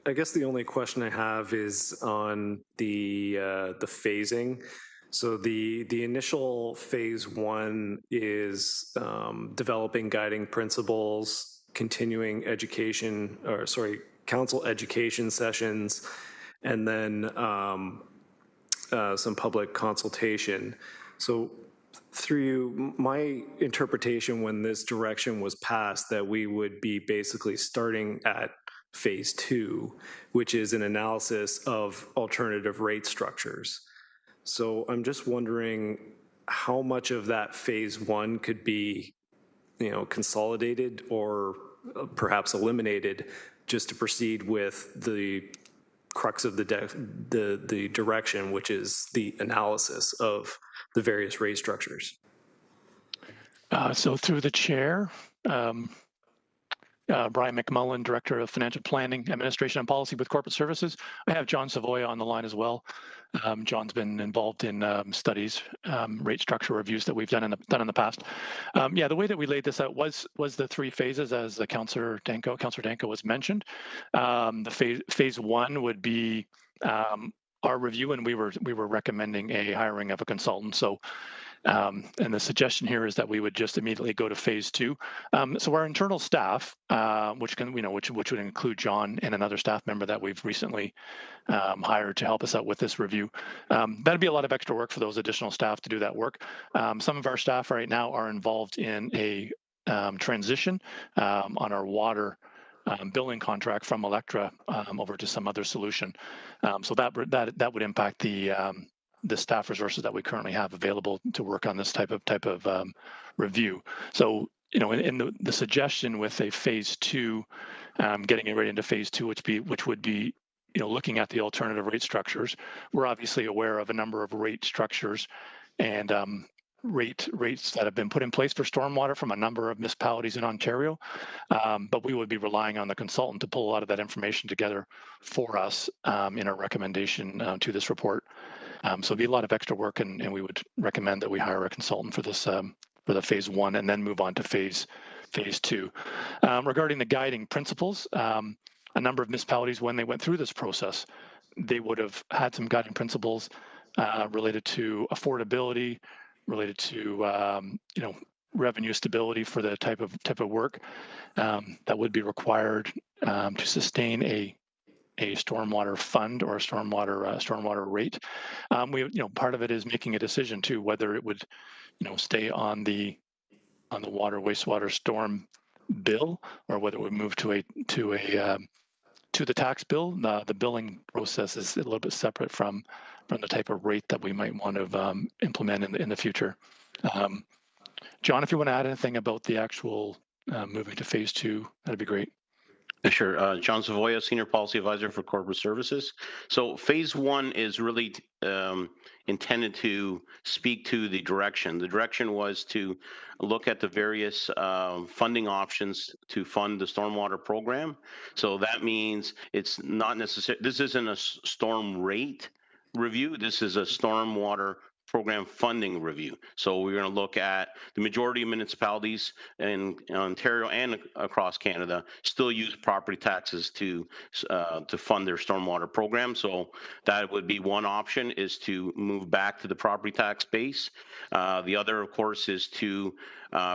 I guess the only question I have is on the phasing. So the initial phase 1 is developing guiding principles, continuing education, or sorry, council education sessions, and then some public consultation. So through my interpretation, when this direction was passed, that we would be basically starting at phase 2, which is an analysis of alternative rate structures. So I'm just wondering how much of that phase 1 could be, consolidated or perhaps eliminated, just to proceed with the crux of the direction, which is the analysis of the various rate structures. So through the chair, Brian McMullen, Director of Financial Planning, Administration and Policy with Corporate Services. I have John Savoya on the line as well. John's been involved in studies, rate structure reviews that we've done in the past. Yeah, the way that we laid this out was the 3 phases, as the Councillor Danko was mentioned. The phase 1 would be our review, and we were recommending a hiring of a consultant. So. And the suggestion here is that we would just immediately go to phase 2. So our internal staff, which would include John and another staff member that we've recently hired to help us out with this review. That'd be a lot of extra work for those additional staff to do that work. Some of our staff right now are involved in a transition on our water billing contract from Electra over to some other solution. So that would impact the staff resources that we currently have available to work on this type of review. So, in the suggestion with a phase 2, getting it right into phase 2, which would be, looking at the alternative rate structures. We're obviously aware of a number of rate structures and rates that have been put in place for stormwater from a number of municipalities in Ontario, but we would be relying on the consultant to pull a lot of that information together for us in our recommendation to this report. So it'd be a lot of extra work, and we would recommend that we hire a consultant for this for the phase 1, and then move on to phase 2. Regarding the guiding principles, a number of municipalities, when they went through this process, they would have had some guiding principles related to affordability, related to revenue stability for the type of work that would be required to sustain a stormwater fund or a stormwater rate. Part of it is making a decision to whether it would, stay on the water wastewater storm bill, or whether it would move to the tax bill. The billing process is a little bit separate from the type of rate that we might want to implement in the future. John, if you want to add anything about the actual moving to phase 2, that'd be great. Sure. John Savoya, Senior Policy Advisor for Corporate Services. So phase 1 is really intended to speak to the direction. The direction was to look at the various funding options to fund the stormwater program. So that means it's not necessary. This isn't a storm rate review. This is a stormwater program funding review. So we're going to look at the majority of municipalities in Ontario and across Canada still use property taxes to fund their stormwater program. So that would be one option, is to move back to the property tax base. The other, of course, is to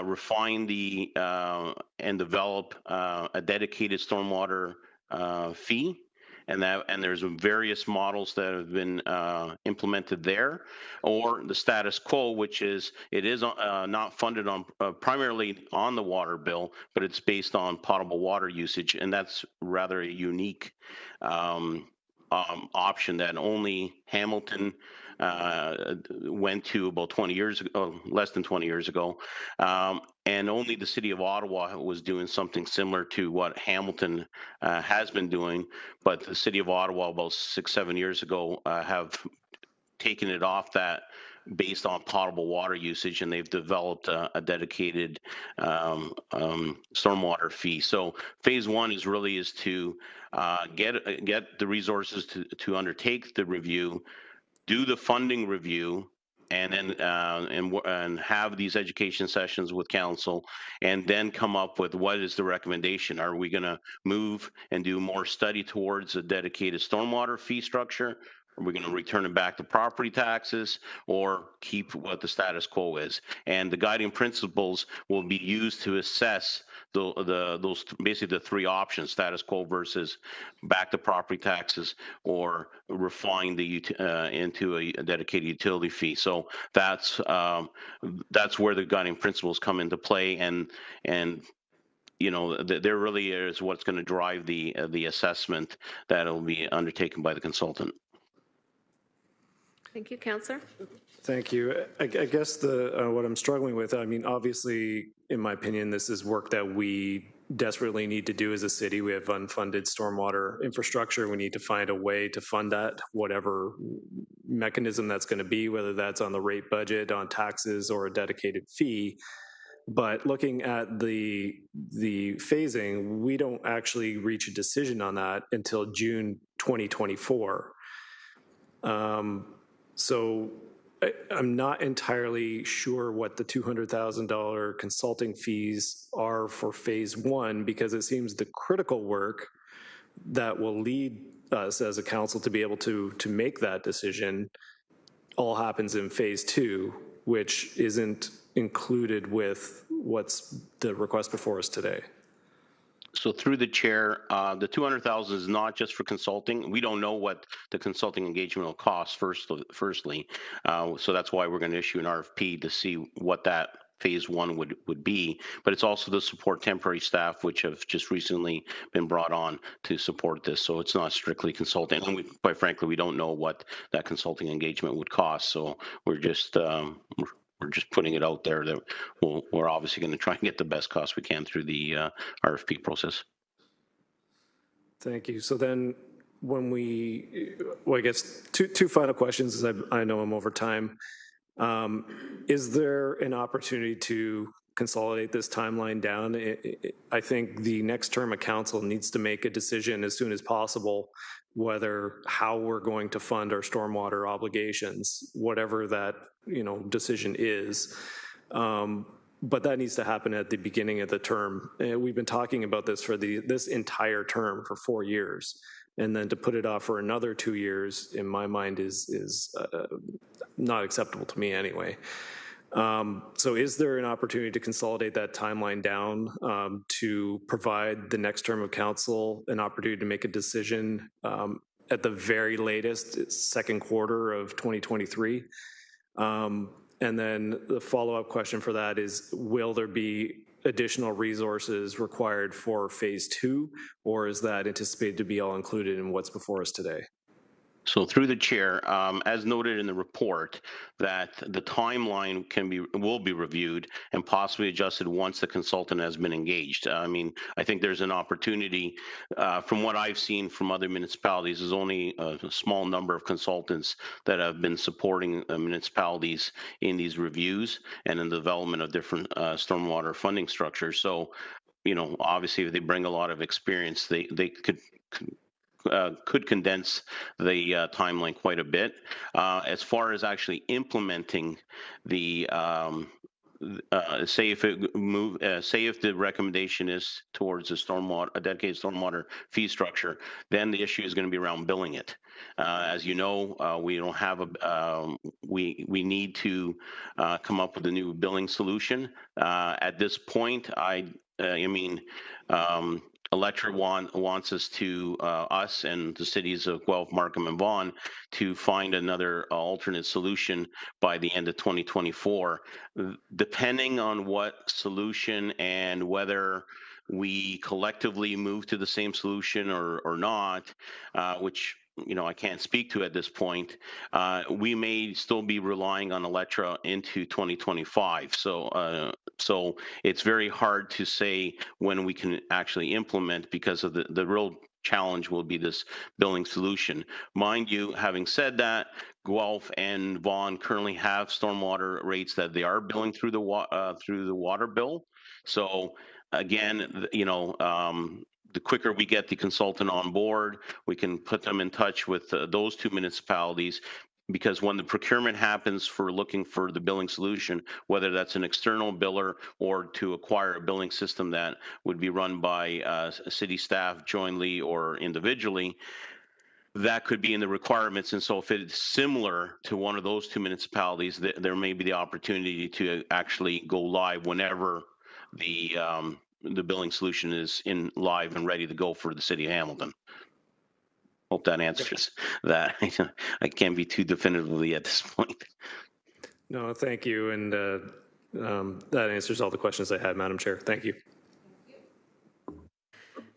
refine and develop a dedicated stormwater fee. And there's various models that have been implemented there, or the status quo, which is it is not funded on primarily on the water bill, but it's based on potable water usage, and that's rather a unique option that only Hamilton went to about 20 years ago, less than 20 years ago, and only the city of Ottawa was doing something similar to what Hamilton has been doing, but the city of Ottawa about 6-7 years ago have taken it off that based on potable water usage, and they've developed a dedicated stormwater fee. So phase 1 is to get the resources to undertake the review, do the funding review, and then and have these education sessions with council, and then come up with what is the recommendation. Are we going to move and do more study towards a dedicated stormwater fee structure? Are we going to return it back to property taxes, or keep what the status quo is? And the guiding principles will be used to assess those basically the three options: status quo versus back to property taxes, or refine the into a dedicated utility fee. So that's where the guiding principles come into play, and you know, there really is what's going to drive the assessment that will be undertaken by the consultant. Thank you, Councillor. Thank you. I guess what I'm struggling with, I mean, obviously, in my opinion, this is work that we desperately need to do as a city. We have unfunded stormwater infrastructure. We need to find a way to fund that, whatever mechanism that's going to be, whether that's on the rate budget, on taxes, or a dedicated fee. But looking at the phasing, we don't actually reach a decision on that until June 2024. So I'm not entirely sure what the $200,000 consulting fees are for phase one, because it seems the critical work that will lead us as a council to be able to make that decision all happens in phase two, which isn't included with what's the request before us today. So through the chair, the 200,000 is not just for consulting. We don't know what the consulting engagement will cost firstly. So that's why we're going to issue an RFP to see what that phase one would be, but it's also to support temporary staff, which have just recently been brought on to support this. So it's not strictly consulting. And quite frankly, we don't know what that consulting engagement would cost. So we're just putting it out there that we're obviously going to try and get the best cost we can through the RFP process. Thank you. So then when well, I guess two final questions, as I know I'm over time. Is there an opportunity to consolidate this timeline down? I think the next term of council needs to make a decision as soon as possible, how we're going to fund our stormwater obligations, whatever that decision is. But that needs to happen at the beginning of the term. We've been talking about this for this entire term for 4 years. And then to put it off for another 2 years, in my mind, is not acceptable to me anyway. So is there an opportunity to consolidate that timeline down to provide the next term of council an opportunity to make a decision at the very latest, second quarter of 2023? And then the follow-up question for that is, will there be additional resources required for phase two, or is that anticipated to be all included in what's before us today? So through the chair, as noted in the report, that the timeline will be reviewed and possibly adjusted once the consultant has been engaged. I mean, I think there's an opportunity, from what I've seen from other municipalities, there's only a small number of consultants that have been supporting municipalities in these reviews and in the development of different stormwater funding structures. So, obviously, if they bring a lot of experience, they could condense the timeline quite a bit. As far as actually implementing the say if the recommendation is towards a dedicated stormwater fee structure, then the issue is going to be around billing it. As you know, we don't have we need to come up with a new billing solution. At this point, I mean. Electra wants us and the cities of Guelph, Markham, and Vaughan to find another alternate solution by the end of 2024. Depending on what solution and whether we collectively move to the same solution or not, which I can't speak to at this point, we may still be relying on Electra into 2025. So it's very hard to say when we can actually implement, because of the real challenge will be this billing solution. Mind you, having said that, Guelph and Vaughan currently have stormwater rates that they are billing through the water bill. So again, the quicker we get the consultant on board, we can put them in touch with those two municipalities, because when the procurement happens for looking for the billing solution, whether that's an external biller or to acquire a billing system that would be run by city staff jointly or individually, that could be in the requirements. And so if it's similar to one of those two municipalities, there may be the opportunity to actually go live whenever the billing solution is in live and ready to go for the city of Hamilton. Hope that answers that. I can't be too definitively at this point. No, thank you. And that answers all the questions I had, Madam Chair. Thank you.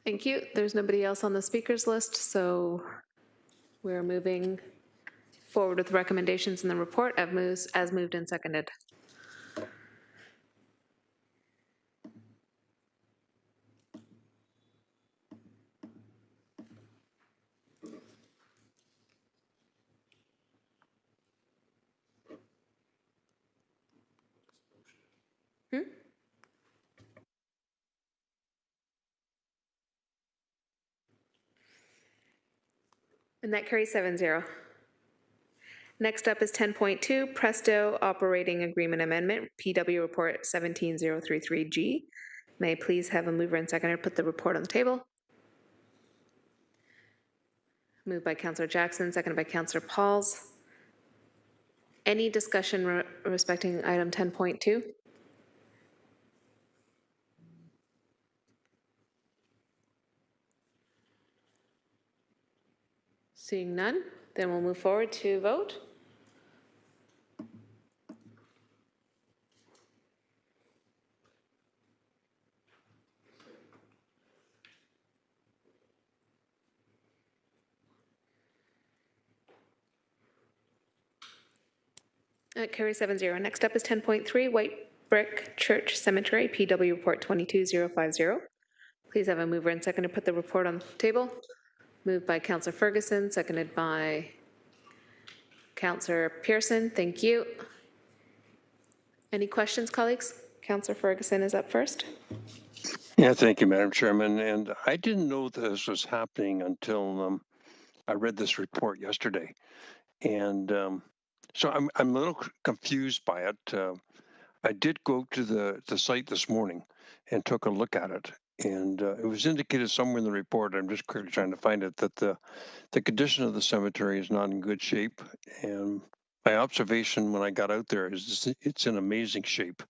Thank you. There's nobody else on the speakers list, so we're moving forward with recommendations in the report as moved and seconded. And that carries 7-0. Next up is 10.2, Presto Operating Agreement Amendment, PW Report 17033G. May I please have a mover and seconder put the report on the table? Moved by Councillor Jackson, seconded by Councillor Pauls. Any discussion respecting item 10.2? Seeing none, then we'll move forward to vote. Carries 7-0. Next up is 10.3, White Brick Church Cemetery, PW Report 22050. Please have a mover and seconder put the report on the table. Moved by Councillor Ferguson, seconded by Councillor Pearson. Thank you. Any questions, colleagues? Councillor Ferguson is up first. Yeah, thank you, Madam Chairman. And I didn't know this was happening until I read this report yesterday. And so I'm a little confused by it. I did go to the site this morning and took a look at it. And it was indicated somewhere in the report, I'm just quickly trying to find it, that the condition of the cemetery is not in good shape. And my observation when I got out there is it's in amazing shape.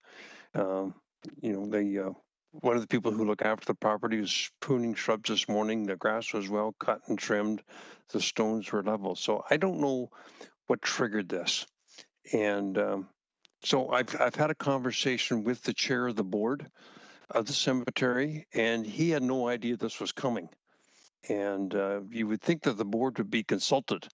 You know, one of the people who look after the property was pruning shrubs this morning. The grass was well cut and trimmed. The stones were level. So I don't know what triggered this. And so I've had a conversation with the chair of the board of the cemetery, and he had no idea this was coming. And you would think that the board would be consulted,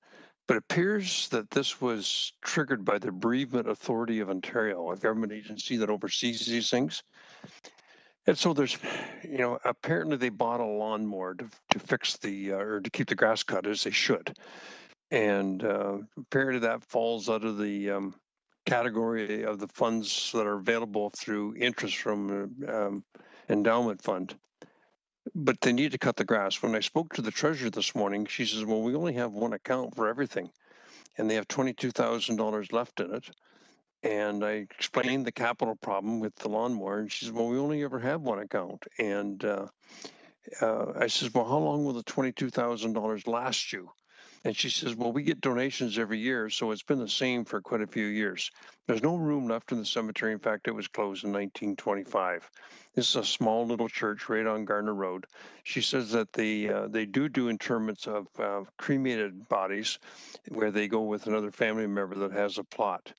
but it appears that this was triggered by the Bereavement Authority of Ontario, a government agency that oversees these things. And so there's, you know, apparently they bought a lawnmower to fix the, or to keep the grass cut as they should. And apparently that falls out of the category of the funds that are available through interest from endowment fund. But they need to cut the grass. When I spoke to the treasurer this morning, she says, well, we only have one account for everything. And they have $22,000 left in it. And I explained the capital problem with the lawnmower. And she says, well, we only ever have one account. And I says, well, how long will the $22,000 last you? And she says, well, we get donations every year, so it's been the same for quite a few years. There's no room left in the cemetery. In fact, it was closed in 1925. This is a small little church right on Gardner Road. She says that they do interments of cremated bodies where they go with another family member that has a plot.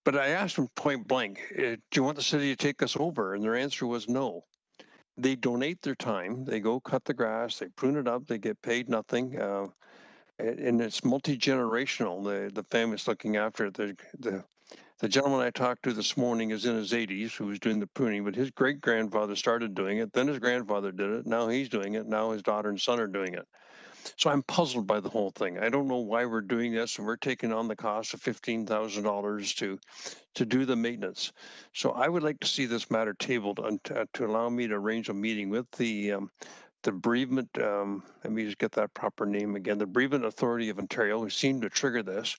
But I asked them point blank, do you want the city to take this over? And their answer was no. They donate their time. They go cut the grass. They prune it up. They get paid nothing. And it's multi-generational. The family's looking after it. The gentleman I talked to this morning is in his 80s who was doing the pruning, but his great-grandfather started doing it. Then his grandfather did it. Now he's doing it. Now his daughter and son are doing it. So I'm puzzled by the whole thing. I don't know why we're doing this, and we're taking on the cost of $15,000 to do the maintenance. So I would like to see this matter tabled to allow me to arrange a meeting with the the Bereavement, let me just get that proper name again, the Bereavement Authority of Ontario, who seemed to trigger this.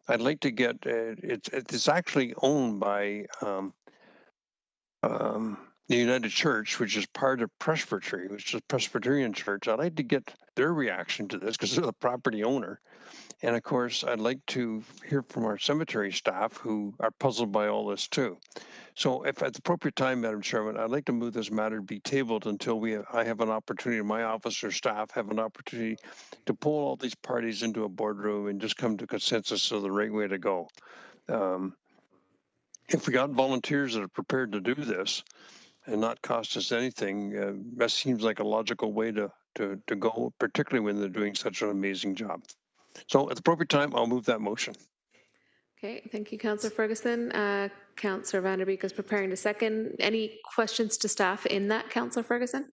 I'd like to get, it's actually owned by the United Church, which is part of Presbytery, which is a Presbyterian church. I'd like to get their reaction to this because they're the property owner. And of course, I'd like to hear from our cemetery staff who are puzzled by all this too. So if at the appropriate time, Madam Chairman, I'd like to move this matter to be tabled until I have an opportunity, my office or staff have an opportunity to pull all these parties into a boardroom and just come to consensus of the right way to go. If we got volunteers that are prepared to do this and not cost us anything, that seems like a logical way to go, particularly when they're doing such an amazing job. So at the appropriate time, I'll move that motion. Okay, thank you, Councillor Ferguson. Councillor Vanderbeek is preparing to second. Any questions to staff in that, Councillor Ferguson?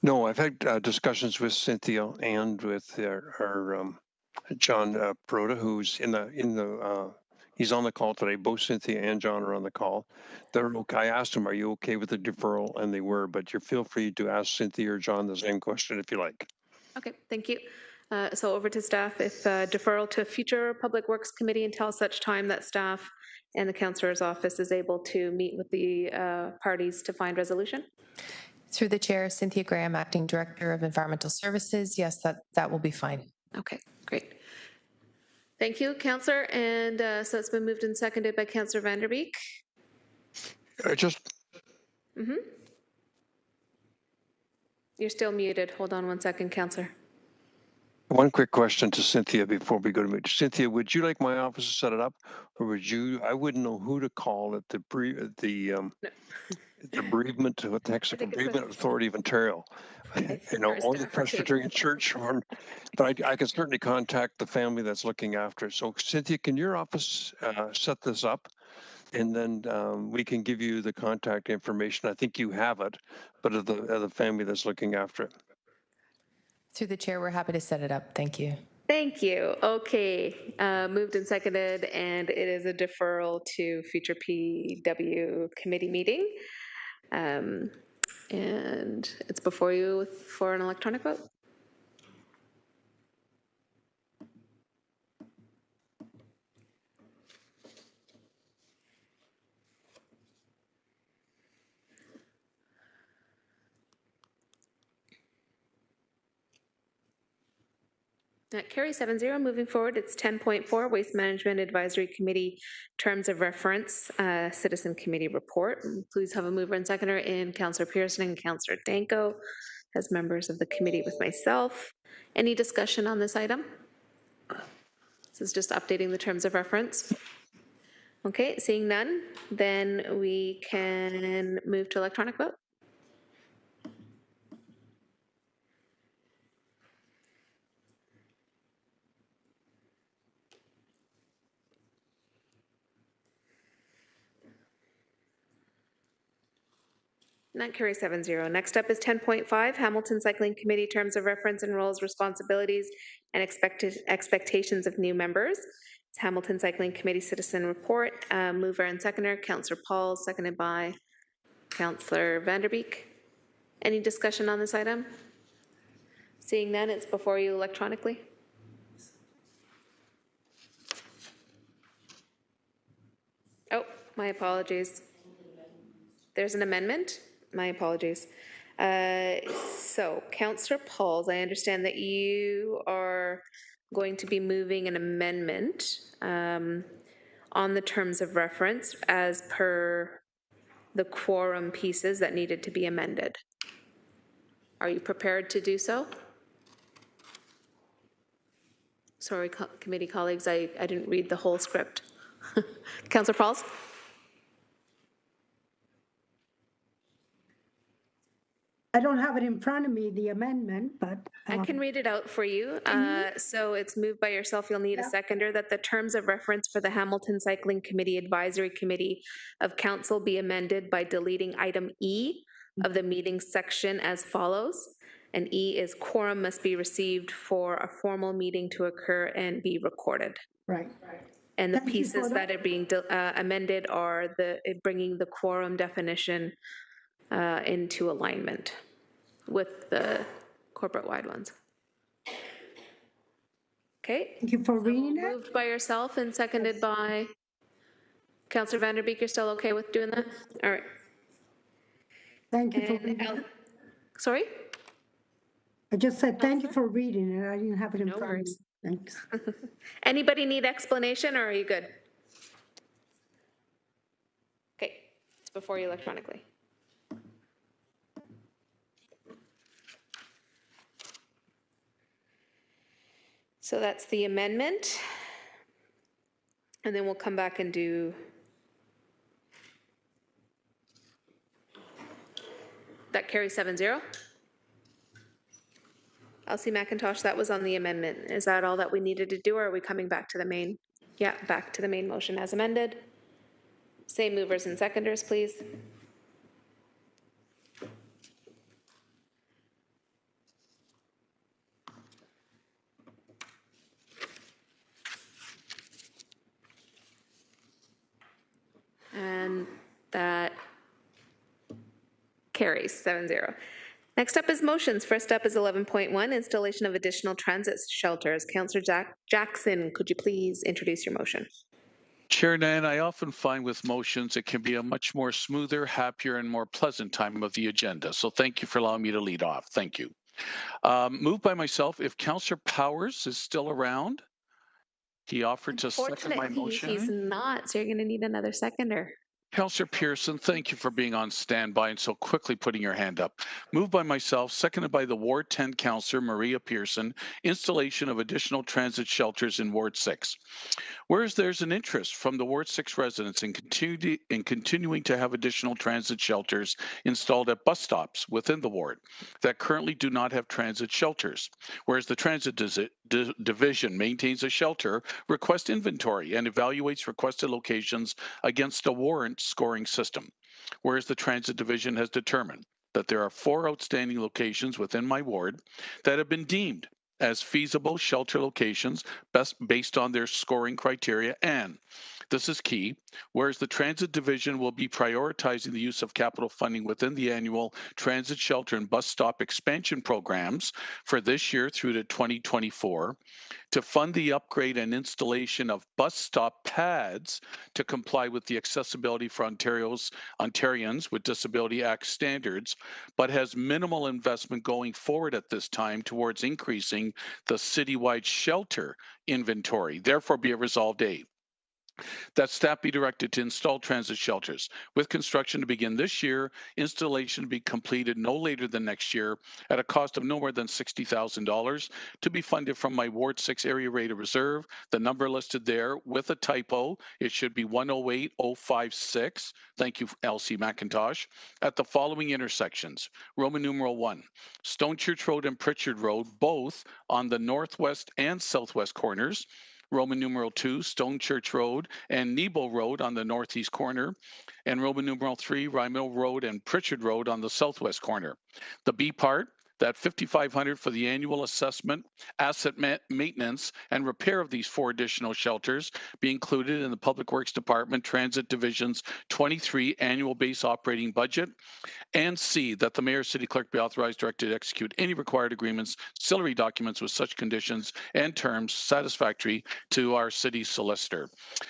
No, I've had discussions with Cynthia and with our John Peroda, who's he's on the call today. Both Cynthia and John are on the call. They're okay. I asked them, "Are you okay with the deferral?" And they were. But you feel free to ask Cynthia or John the same question if you like. Okay, thank you. So over to staff, if deferral to a future Public Works Committee until such time that staff and the Councillor's office is able to meet with the parties to find resolution. Through the chair, Cynthia Graham, Acting Director of Environmental Services. Yes, that will be fine. Okay, great. Thank you, Councillor. And so it's been moved and seconded by Councillor Vanderbeek. You're still muted. Hold on one second, Councillor. One quick question to Cynthia before we go to meet. Cynthia, would you like my office to set it up, or would you? I wouldn't know who to call at the bereavement. What the heck's the Bereavement Authority of Ontario? Or the Presbyterian Church, but I can certainly contact the family that's looking after it. So, Cynthia, can your office set this up? And then we can give you the contact information. I think you have it, but of the family that's looking after it. Through the chair, we're happy to set it up. Thank you. Thank you. Okay, moved and seconded, and it is a deferral to future PW committee meeting. And it's before you for an electronic vote. That carries 7-0. Moving forward, it's 10.4, Waste Management Advisory Committee Terms of Reference, Citizen Committee Report. Please have a mover and seconder in Councillor Pearson and Councillor Danko as members of the committee with myself. Any discussion on this item? This is just updating the terms of reference. Okay, seeing none, then we can move to electronic vote. And that carries 7-0. Next up is 10.5, Hamilton Cycling Committee Terms of Reference and Roles, Responsibilities, and Expectations of New Members. It's Hamilton Cycling Committee Citizen Report. Mover and seconder, Councillor Paul, seconded by Councillor Vanderbeek. Any discussion on this item? Seeing none, it's before you electronically. Oh, my apologies. There's an amendment. My apologies. So, Councillor Pauls, I understand that you are going to be moving an amendment on the terms of reference as per the quorum pieces that needed to be amended. Are you prepared to do so? Sorry, committee colleagues, I didn't read the whole script. Councillor Pauls? I don't have it in front of me, the amendment, but... I can read it out for you. So it's moved by yourself. You'll need a seconder that the terms of reference for the Hamilton Cycling Committee Advisory Committee of Council be amended by deleting item E of the meeting section as follows. And E is quorum must be received for a formal meeting to occur and be recorded. Right. And the pieces that are being amended are bringing the quorum definition into alignment. with the corporate-wide ones. Okay. Thank you for reading it. Moved by yourself and seconded by Councillor Vanderbeek. You're still okay with doing that? All right. Thank you for And reading it. Sorry? I just said thank you for reading it. I didn't have it in No front of me. worries. Thanks. Anybody need explanation, or are you good? Okay, it's before you electronically. So that's the amendment. And then we'll come back and do that. Carries 7-0. Elsie McIntosh, that was on the amendment. Is that all that we needed to do, or are we coming back to the main? Yeah, back to the main motion as amended. Same movers and seconders, please. And that carries 7-0. Next up is motions. First up is 11.1, installation of additional transit shelters. Councillor Jackson, could you please introduce your motion? Chair Nan, I often find with motions it can be a much more smoother, happier, and more pleasant time of the agenda. So thank you for allowing me to lead off. Thank you. Moved by myself. If Councillor Powers is still around, he offered to second my motion. He's not, so you're going to need another seconder. Councillor Pearson, thank you for being on standby and so quickly putting your hand up. Moved by myself, seconded by the Ward 10 Councillor Maria Pearson, installation of additional transit shelters in Ward 6. Whereas there's an interest from the Ward 6 residents in continuing to have additional transit shelters installed at bus stops within the ward that currently do not have transit shelters. Whereas the transit division maintains a shelter request inventory and evaluates requested locations against a warrant scoring system. Whereas the transit division has determined that there are 4 outstanding locations within my ward that have been deemed as feasible shelter locations based on their scoring criteria, and this is key, whereas the transit division will be prioritizing the use of capital funding within the annual transit shelter and bus stop expansion programs for this year through to 2024 to fund the upgrade and installation of bus stop pads to comply with the Accessibility for Ontarians with Disability Act standards, but has minimal investment going forward at this time towards increasing the citywide shelter inventory. Therefore, be it resolved A, that staff be directed to install transit shelters with construction to begin this year, installation to be completed no later than next year at a cost of no more than $60,000 to be funded from my Ward 6 area rate of reserve. The number listed there with a typo, it should be 108,056. Thank you, Elsie McIntosh. At the following intersections: Roman numeral 1, Stone Church Road and Pritchard Road, both on the northwest and southwest corners. Roman numeral 2, Stone Church Road and Nebo Road on the northeast corner, and Roman numeral 3, Rymel Road and Pritchard Road on the southwest corner. The B part, that $5,500 for the annual assessment, asset maintenance, and repair of these 4 additional shelters be included in the Public Works Department Transit Division's 23 annual base operating budget. And C, that the mayor, city clerk be authorized, directed to execute any required agreements, ancillary documents with such conditions and terms satisfactory to our city solicitor.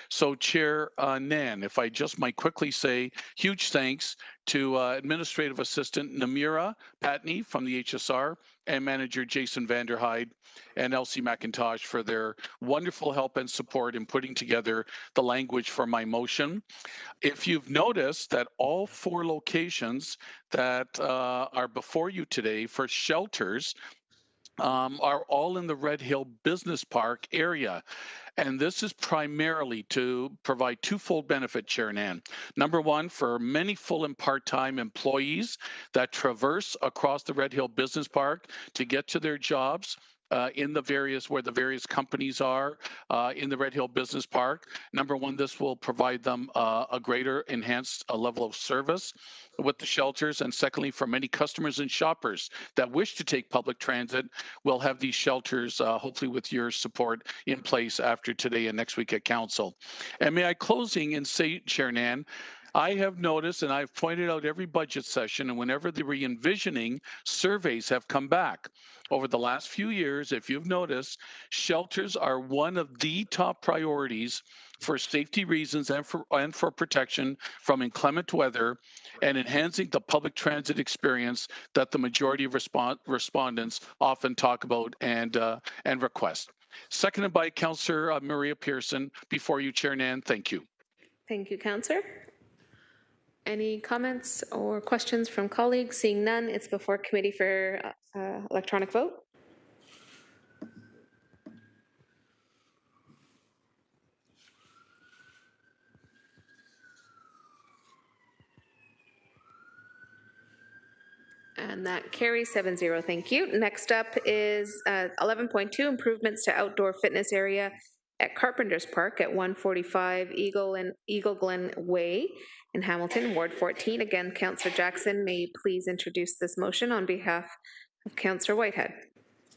So Chair Nan, if I just might quickly say huge thanks to Administrative Assistant Namira Patney from the HSR and Manager Jason Vanderhyde and Elsie McIntosh for their wonderful help and support in putting together the language for my motion. If you've noticed that all 4 locations that are before you today for shelters are all in the Red Hill Business Park area. And this is primarily to provide twofold benefit, Chair Nan. Number one, for many full and part-time employees that traverse across the Red Hill Business Park to get to their jobs in the where the various companies are in the Red Hill Business Park. Number one, this will provide them a greater enhanced level of service with the shelters. And secondly, for many customers and shoppers that wish to take public transit, we'll have these shelters, hopefully with your support, in place after today and next week at council. And may I closing and say, Chair Nan, I have noticed, and I've pointed out every budget session, and whenever the re-envisioning surveys have come back over the last few years, if you've noticed, shelters are one of the top priorities for safety reasons and for protection from inclement weather and enhancing the public transit experience that the majority of respondents often talk about and request. Seconded by Councillor Maria Pearson. Before you, Chair Nan, thank you. Thank you, Councillor. Any comments or questions from colleagues? Seeing none, it's before committee for electronic vote. And that carries 7-0. Thank you. Next up is 11.2, improvements to outdoor fitness area at Carpenter's Park at 145 Eagle Glen Way in Hamilton, Ward 14. Again, Councillor Jackson, may you please introduce this motion on behalf of Councillor Whitehead.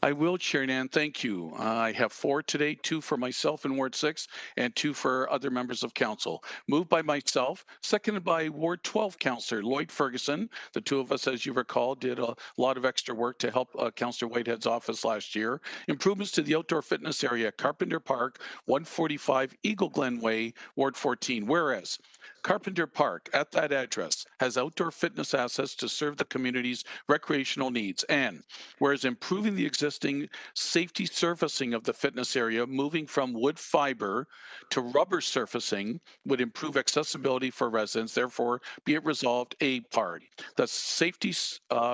I will, Chair Nan. Thank you. I have 4 today, 2 for myself in Ward 6 and 2 for other members of council. Moved by myself, seconded by Ward 12 Councillor Lloyd Ferguson. The 2 of us, as you recall, did a lot of extra work to help Councillor Whitehead's office last year. Improvements to the outdoor fitness area at Carpenter Park, 145 Eagle Glen Way, Ward 14. Whereas Carpenter Park, at that address, has outdoor fitness assets to serve the community's recreational needs. And whereas improving the existing safety surfacing of the fitness area, moving from wood fiber to rubber surfacing, would improve accessibility for residents. Therefore, be it resolved, A part, that safety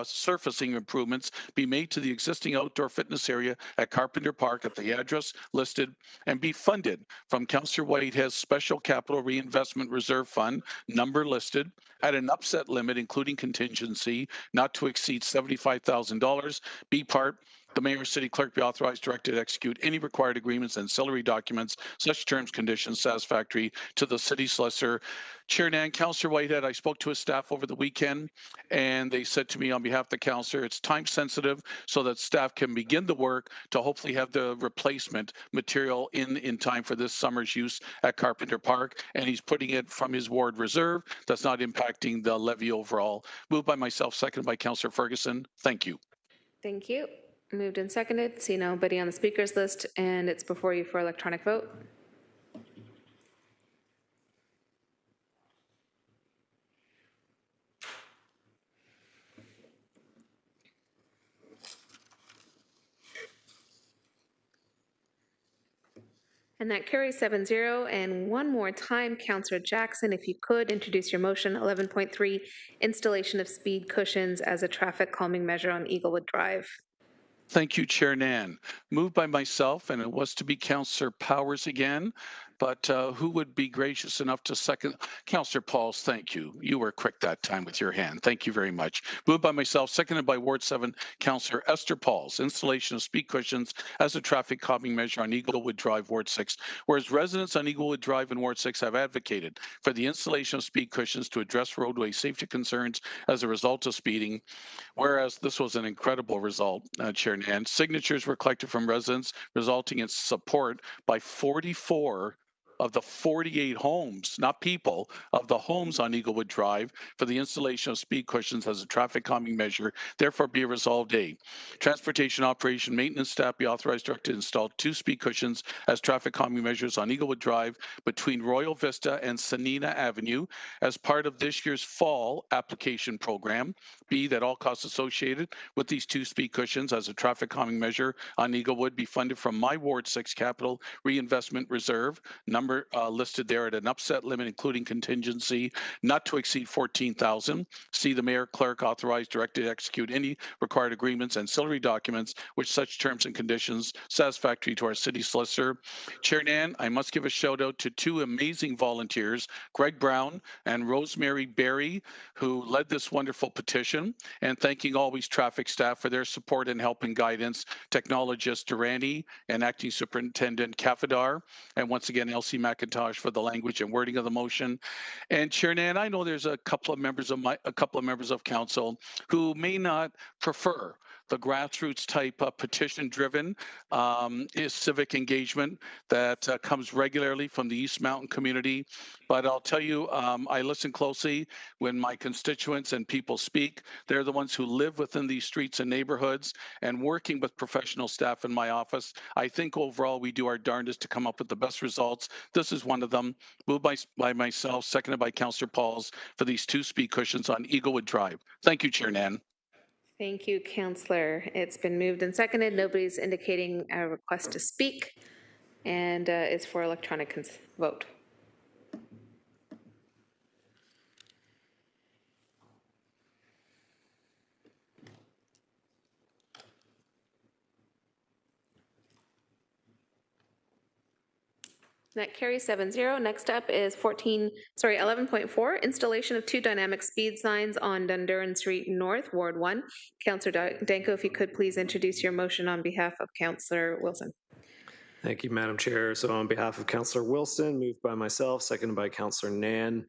surfacing improvements be made to the existing outdoor fitness area at Carpenter Park at the address listed and be funded from Councillor Whitehead's Special Capital Reinvestment Reserve Fund, number listed, at an upset limit, including contingency, not to exceed $75,000. B part, the mayor or city clerk be authorized, directed to execute any required agreements and ancillary documents, such terms, conditions satisfactory to the city solicitor. Chair Nan, Councillor Whitehead, I spoke to his staff over the weekend, and they said to me on behalf of the councillor, it's time sensitive so that staff can begin the work to hopefully have the replacement material in time for this summer's use at Carpenter Park, and he's putting it from his ward reserve. That's not impacting the levy overall. Moved by myself, seconded by Councillor Ferguson. Thank you. Thank you. Moved and seconded. See nobody on the speakers list, and it's before you for electronic vote. And that carries 7-0. And one more time, Councillor Jackson, if you could introduce your motion. 11.3, installation of speed cushions as a traffic calming measure on Eaglewood Drive. Thank you, Chair Nan. Moved by myself, and it was to be Councillor Powers again, but who would be gracious enough to second? Councillor Pauls, thank you. You were quick that time with your hand. Thank you very much. Moved by myself, seconded by Ward 7, Councillor Esther Pauls. Installation of speed cushions as a traffic calming measure on Eaglewood Drive, Ward 6. Whereas residents on Eaglewood Drive in Ward 6 have advocated for the installation of speed cushions to address roadway safety concerns as a result of speeding. Whereas this was an incredible result, Chair Nan. Signatures were collected from residents, resulting in support by 44 of the 48 homes, not people, of the homes on Eaglewood Drive for the installation of speed cushions as a traffic calming measure. Therefore, be resolved A. Transportation operation maintenance staff be authorized directed to install 2 speed cushions as traffic calming measures on Eaglewood Drive between Royal Vista and Sanina Avenue as part of this year's fall application program. B, that all costs associated with these 2 speed cushions as a traffic calming measure on Eaglewood be funded from my Ward 6 Capital Reinvestment Reserve, number listed there at an upset limit, including contingency, not to exceed $14,000. C, the mayor clerk authorized, directed to execute any required agreements and ancillary documents which such terms and conditions satisfactory to our city solicitor. Chair Nan, I must give a shout out to 2 amazing volunteers, Greg Brown and Rosemary Berry, who led this wonderful petition, and thanking always traffic staff for their support and help and guidance, technologist Durrani and acting superintendent Cafadar, and once again Elsie McIntosh for the language and wording of the motion. And Chair Nan, I know there's a couple of members of council who may not prefer the grassroots type of petition driven is civic engagement that comes regularly from the East Mountain community. But I'll tell you, I listen closely when my constituents and people speak. They're the ones who live within these streets and neighborhoods, and working with professional staff in my office, I think overall we do our darndest to come up with the best results. This is one of them, moved by myself, seconded by Councillor Pauls, for these 2 speed cushions on Eaglewood Drive. Thank you, Chair Nan. Thank you, Councillor. It's been moved and seconded. Nobody's indicating a request to speak, and it's for electronic vote. That carries 7-0. Next up is 11.4, installation of 2 dynamic speed signs on Dunduran Street North, Ward 1. Councillor Danko, if you could please introduce your motion on behalf of Councillor Wilson. Thank you, Madam Chair. So on behalf of Councillor Wilson, moved by myself, seconded by Councillor Nan,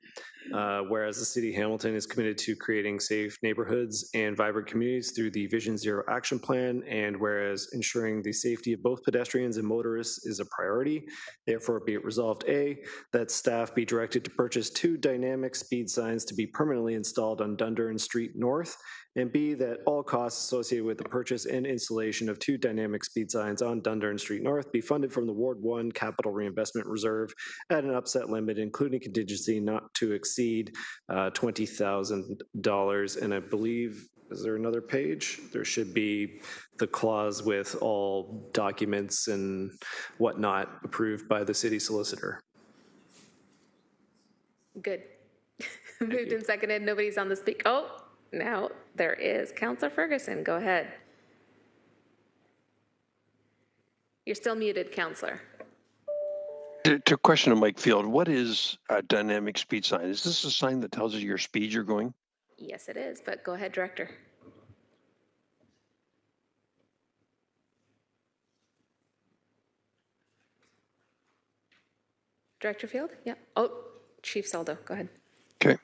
whereas the City of Hamilton is committed to creating safe neighborhoods and vibrant communities through the Vision Zero Action Plan, and whereas ensuring the safety of both pedestrians and motorists is a priority, therefore be it resolved A, that staff be directed to purchase 2 dynamic speed signs to be permanently installed on Dunduran Street North, and B, that all costs associated with the purchase and installation of 2 dynamic speed signs on Dunduran Street North be funded from the Ward 1 Capital Reinvestment Reserve at an upset limit, including contingency not to exceed $20,000. And I believe, is there another page? There should be the clause with all documents and whatnot approved by the city solicitor. Good. Moved and seconded. Nobody's on the speak. Oh, now there is. Councillor Ferguson, go ahead. You're still muted, Councillor. To question of Mike Field, what is a dynamic speed sign? Is this a sign that tells you your speed you're going? Yes, it is, but go ahead, Director. Director Field? Yeah. Oh, Chief Saldo, go ahead. Okay.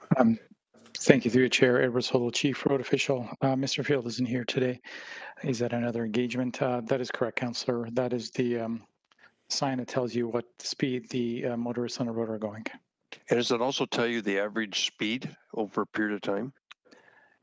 Thank you, through the chair. Edward Solo, Chief Road Official. Mr. Field isn't here today. He's at another engagement. That is correct, Councillor. That is the sign that tells you what speed the motorists on the road are going. And does it also tell you the average speed over a period of time?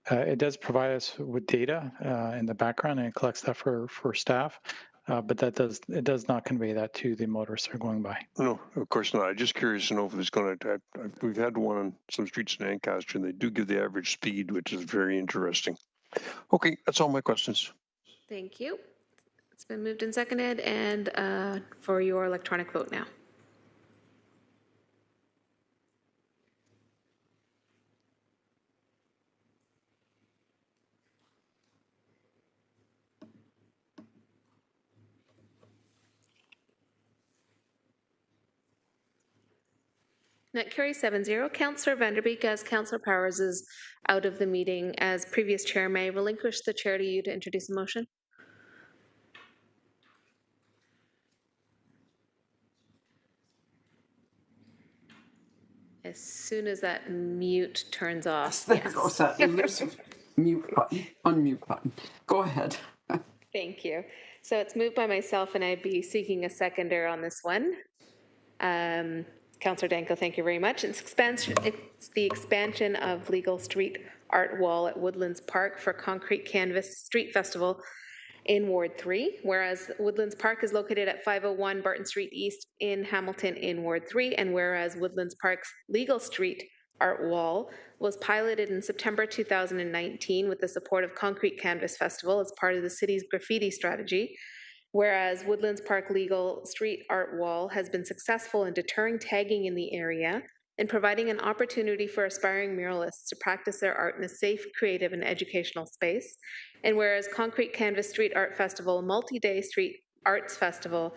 It does provide us with data in the background, and it collects that for staff. But it does not convey that to the motorists that are going by. No, of course not. I'm just curious to know if it's going to. We've had one on some streets in Ancaster, and they do give the average speed, which is very interesting. Okay, that's all my questions. Thank you. It's been moved and seconded, and for your electronic vote now. That carries 7-0. Councillor Vanderbeek, as Councillor Powers is out of the meeting as previous chair, may I relinquish the chair to you to introduce a motion? As soon as that mute turns off. There goes that elusive mute button, unmute button. Go ahead. Thank you. So it's moved by myself, and I'd be seeking a seconder on this one. Councillor Danko, thank you very much. It's the expansion of legal street art wall at Woodlands Park for Concrete Canvas Street Festival in Ward 3, whereas Woodlands Park is located at 501 Barton Street East in Hamilton in Ward 3, and whereas Woodlands Park's legal street art wall was piloted in September 2019 with the support of Concrete Canvas Festival as part of the city's graffiti strategy, whereas Woodlands Park legal street art wall has been successful in deterring tagging in the area and providing an opportunity for aspiring muralists to practice their art in a safe, creative, and educational space. And whereas Concrete Canvas Street Art Festival, a multi-day street arts festival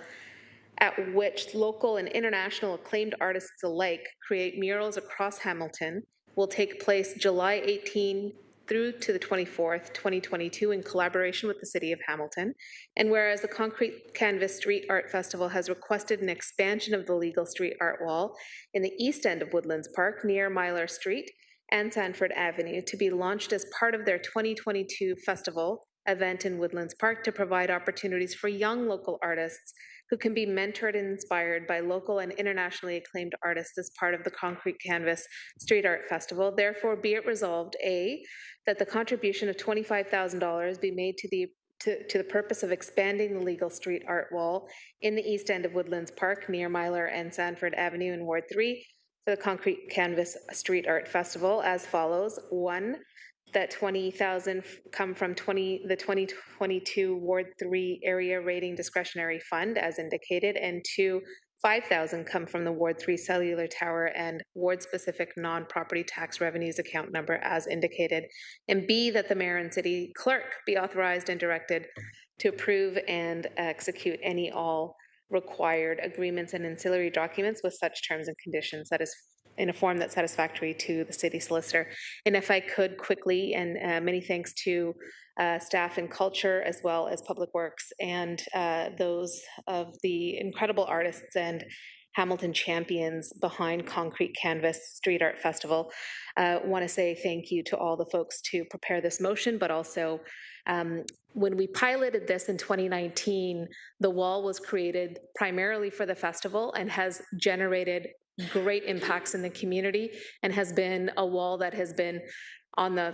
at which local and international acclaimed artists alike create murals across Hamilton, will take place July 18 through to the 24th, 2022, in collaboration with the City of Hamilton. And whereas the Concrete Canvas Street Art Festival has requested an expansion of the legal street art wall in the east end of Woodlands Park near Myler Street and Sanford Avenue to be launched as part of their 2022 festival event in Woodlands Park to provide opportunities for young local artists who can be mentored and inspired by local and internationally acclaimed artists as part of the Concrete Canvas Street Art Festival. Therefore, be it resolved, A, that the contribution of $25,000 be made to the purpose of expanding the legal street art wall in the east end of Woodlands Park near Myler and Sanford Avenue in Ward 3 for the Concrete Canvas Street Art Festival as follows. 1, that $20,000 come from the 2022 Ward 3 Area Rating Discretionary Fund as indicated, and 2, $5,000 come from the Ward 3 Cellular Tower and Ward-specific non-property tax revenues account number as indicated, and B, that the mayor and city clerk be authorized and directed to approve and execute any all required agreements and ancillary documents with such terms and conditions that is in a form that's satisfactory to the city solicitor. And if I could quickly, and many thanks to staff and culture as well as public works and those of the incredible artists and Hamilton champions behind Concrete Canvas Street Art Festival. Want to say thank you to all the folks to prepare this motion, but also when we piloted this in 2019, the wall was created primarily for the festival and has generated great impacts in the community and has been a wall that has been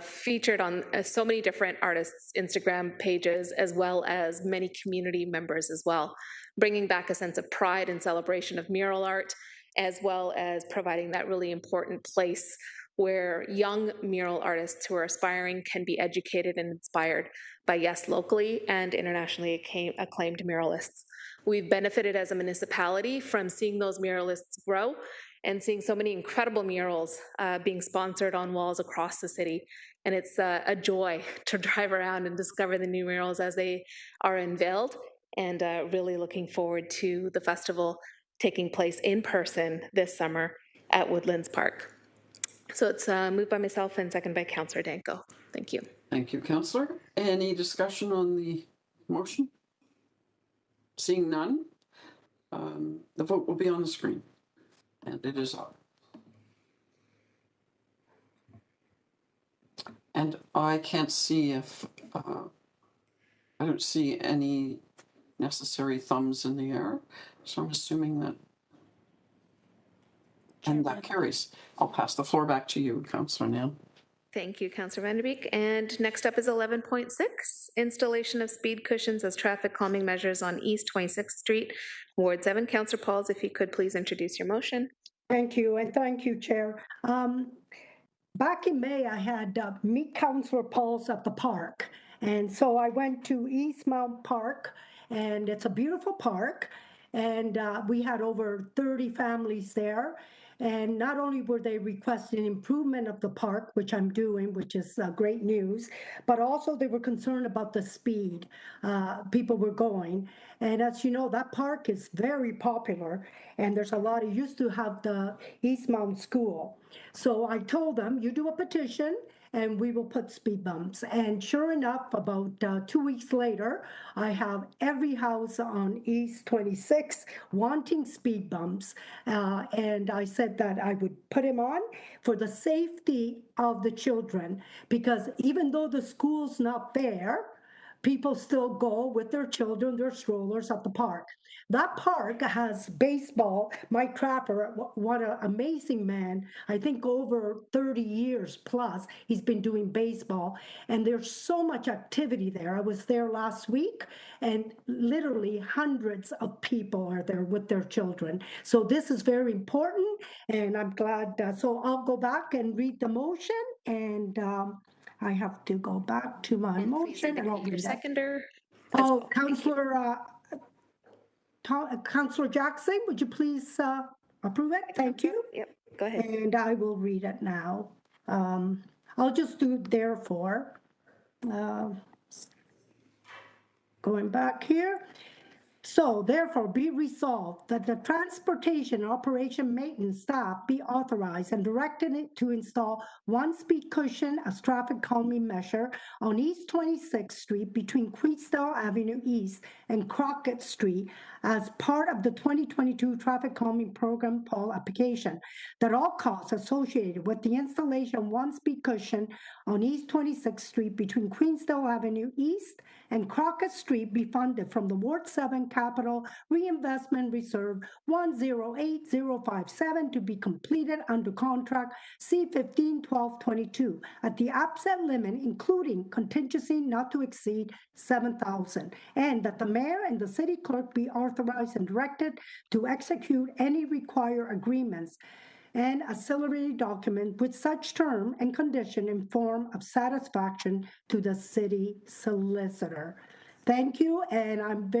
featured on so many different artists' Instagram pages, as well as many community members as well, bringing back a sense of pride and celebration of mural art, as well as providing that really important place where young mural artists who are aspiring can be educated and inspired by, yes, locally and internationally acclaimed muralists. We've benefited as a municipality from seeing those muralists grow and seeing so many incredible murals being sponsored on walls across the city. And it's a joy to drive around and discover the new murals as they are unveiled, and really looking forward to the festival taking place in person this summer at Woodlands Park. So it's moved by myself and second by Councillor Danko. Thank you. Thank you, Councillor. Any discussion on the motion? Seeing none, the vote will be on the screen, and it is up. And I can't see if, I don't see any necessary thumbs in the air, so I'm assuming that, and that carries. I'll pass the floor back to you, Councillor Nairn. Thank you, Councillor Van Der Beek. And next up is 11.6, installation of speed cushions as traffic calming measures on East 26th Street, Ward 7. Councillor Pauls, if you could please introduce your motion. Thank you, and thank you, Chair. Back in May, I had meet Councillor Pauls at the park. And so I went to Eastmount Park, and it's a beautiful park. And we had over 30 families there. And not only were they requesting improvement of the park, which I'm doing, which is great news, but also they were concerned about the speed people were going. And as you know, that park is very popular, and there's a lot of, used to have the Eastmount School. So I told them, you do a petition, and we will put speed bumps. And sure enough, about 2 weeks later, I have every house on East 26 wanting speed bumps. And I said that I would put them on for the safety of the children, because even though the school's not there, people still go with their children, their strollers at the park. That park has baseball. Mike Trapper, what an amazing man. I think over 30 years plus, he's been doing baseball. And there's so much activity there. I was there last week, and literally hundreds of people are there with their children. So this is very important, and I'm glad. So I'll go back and read the motion, and I have to go back to my motion, and I'll your seconder. Oh, Councillor Jackson, would you please approve it? Thank you. Yep, go ahead. And I will read it now. I'll just do therefore. Going back here. So therefore be resolved that the transportation operation maintenance staff be authorized and directed to install one speed cushion as traffic calming measure on East 26th Street between Queensdale Avenue East and Crockett Street as part of the 2022 traffic calming program poll application, that all costs associated with the installation of one speed cushion on East 26th Street between Queensdale Avenue East and Crockett Street be funded from the Ward 7 Capital Reinvestment Reserve 108057 to be completed under contract C151222 at the upset limit, including contingency not to exceed $7,000, and that the mayor and the city clerk be authorized and directed to execute any required agreements and ancillary document with such term and condition in form of satisfaction to the city solicitor. Thank you, and I'm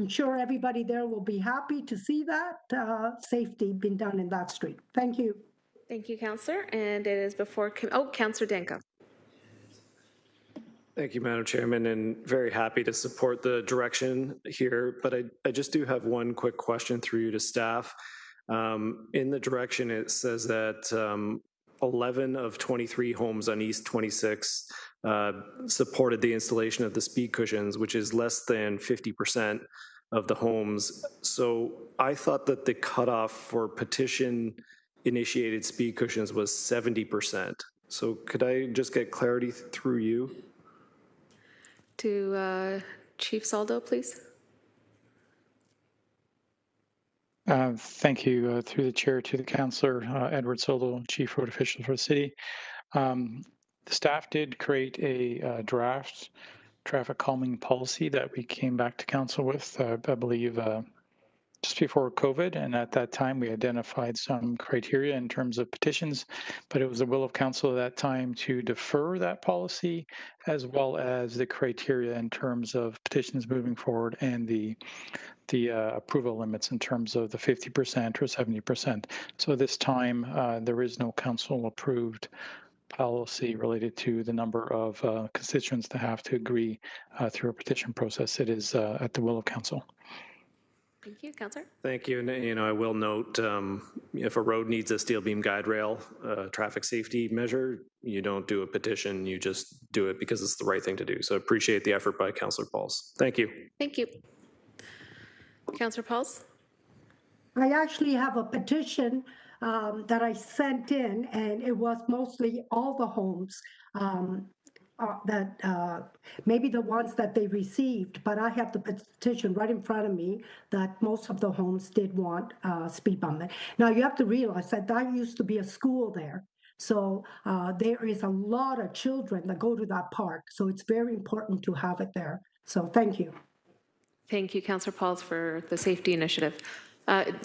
sure everybody there will be happy to see that safety being done in that street. Thank you. Thank you, Councillor. And it is before, Councillor Danko. Thank you, Madam Chairman, and very happy to support the direction here, but I just do have one quick question through you to staff. In the direction, it says that 11 of 23 homes on East 26 supported the installation of the speed cushions, which is less than 50% of the homes. So I thought that the cutoff for petition-initiated speed cushions was 70%. So could I just get clarity through you? To Chief Saldo, please. Thank you. Through the chair to the councillor, Edward Soldo, Chief Road Official for the city. The staff did create a draft traffic calming policy that we came back to council with, I believe, just before COVID, and at that time we identified some criteria in terms of petitions, but it was the will of council at that time to defer that policy, as well as the criteria in terms of petitions moving forward and the approval limits in terms of the 50% or 70%. So this time there is no council approved policy related to the number of constituents that have to agree through a petition process. It is at the will of council. Thank you, Councillor. Thank you. And I will note, if a road needs a steel beam guide rail traffic safety measure, you don't do a petition, you just do it because it's the right thing to do. So I appreciate the effort by Councillor Pauls. Thank you. Thank you. Councillor Pauls? I actually have a petition that I sent in, and it was mostly all the homes that maybe the ones that they received, but I have the petition right in front of me that most of the homes did want speed bump. Now you have to realize that used to be a school there. So there is a lot of children that go to that park. So it's very important to have it there. So thank you. Thank you, Councillor Pauls, for the safety initiative.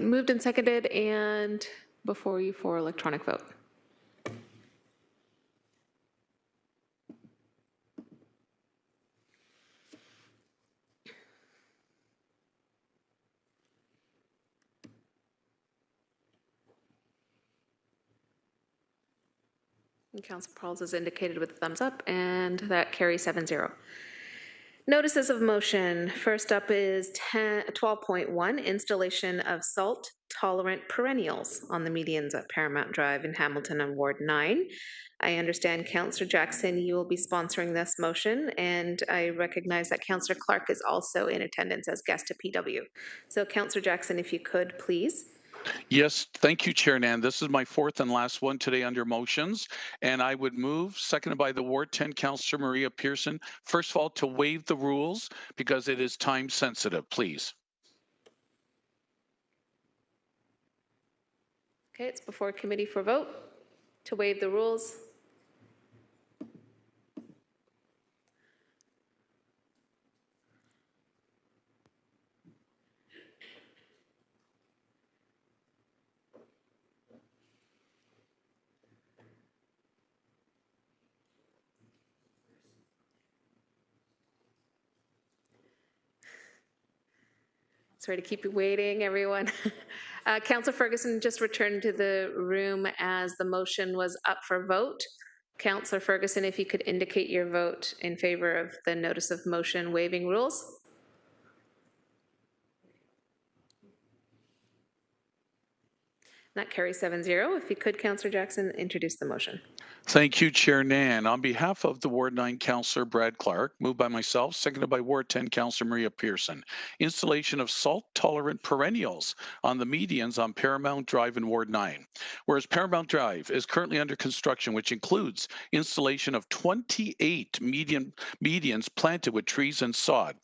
Moved and seconded, and before you for electronic vote. And Councillor Pauls is indicated with a thumbs up, and that carries 7-0. Notices of motion. First up is 12.1, installation of salt-tolerant perennials on the medians at Paramount Drive in Hamilton on Ward 9. I understand, Councillor Jackson, you will be sponsoring this motion, and I recognize that Councillor Clark is also in attendance as guest to PW. So, Councillor Jackson, if you could, please. Yes, thank you, Chair Nan. This is my fourth and last one today under motions, and I would move, seconded by the Ward 10 Councillor Maria Pearson, first of all, to waive the rules because it is time sensitive, please. Okay, it's before committee for vote to waive the rules. Sorry to keep you waiting, everyone. Councillor Ferguson just returned to the room as the motion was up for vote. Councillor Ferguson, if you could indicate your vote in favor of the notice of motion waiving rules. That carries 7-0. If you could, Councillor Jackson, introduce the motion. Thank you, Chair Nan. On behalf of the Ward 9 Councillor Brad Clark, moved by myself, seconded by Ward 10 Councillor Maria Pearson. Installation of salt-tolerant perennials on the medians on Paramount Drive in Ward 9. Whereas Paramount Drive is currently under construction, which includes installation of 28 medians planted with trees and sod.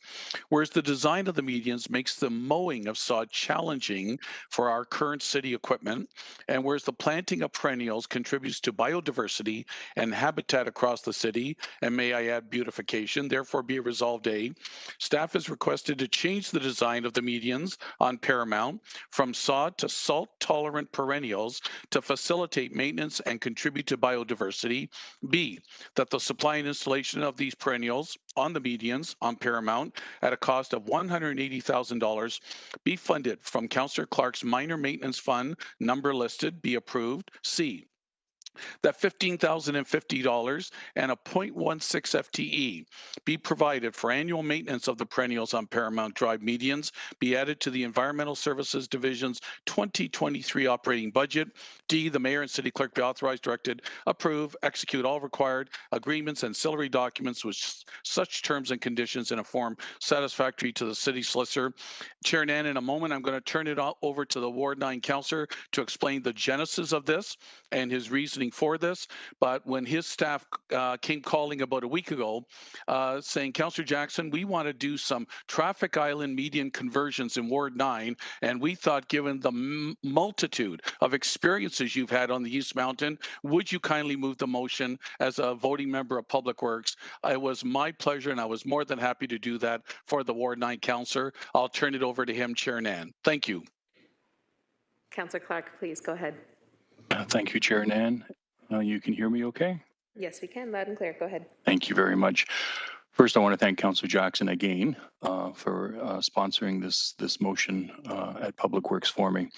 Whereas the design of the medians makes the mowing of sod challenging for our current city equipment, and whereas the planting of perennials contributes to biodiversity and habitat across the city, and may I add beautification, therefore be resolved A, staff is requested to change the design of the medians on Paramount from sod to salt-tolerant perennials to facilitate maintenance and contribute to biodiversity. B, that the supply and installation of these perennials on the medians on Paramount at a cost of $180,000 be funded from Councillor Clark's minor maintenance fund number listed be approved. C, that $15,050 and a 0.16 FTE be provided for annual maintenance of the perennials on Paramount Drive medians be added to the Environmental Services Division's 2023 operating budget. D, the Mayor and City Clerk be authorized, directed, approve, execute all required agreements and ancillary documents with such terms and conditions in a form satisfactory to the City Solicitor. Chair Nan, in a moment, I'm going to turn it over to the Ward 9 Councillor to explain the genesis of this and his reasoning for this. But when his staff came calling about a week ago saying, Councillor Jackson, we want to do some traffic island median conversions in Ward 9, and we thought, given the multitude of experiences you've had on the East Mountain, would you kindly move the motion as a voting member of Public Works? It was my pleasure, and I was more than happy to do that for the Ward 9 Councillor. I'll turn it over to him, Chair Nan. Thank you. Councillor Clark, please go ahead. Thank you, Chair Nan. You can hear me okay? Yes, we can. Loud and clear. Go ahead. Thank you very much. First, I want to thank Councillor Jackson again for sponsoring this motion at Public Works for me.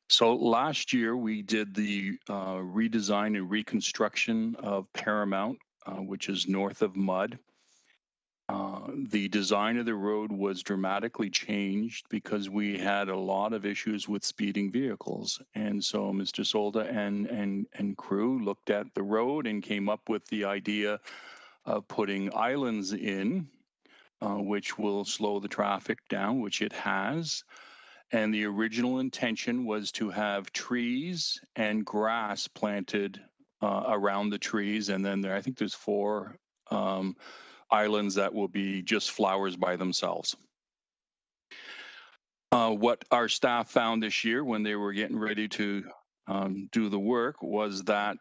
So last year, we did the redesign and reconstruction of Paramount, which is north of Mud. The design of the road was dramatically changed because we had a lot of issues with speeding vehicles. And so Mr. Solda and crew looked at the road and came up with the idea of putting islands in, which will slow the traffic down, which it has. And the original intention was to have trees and grass planted around the trees. And then I think there's 4 islands that will be just flowers by themselves. What our staff found this year when they were getting ready to do the work was that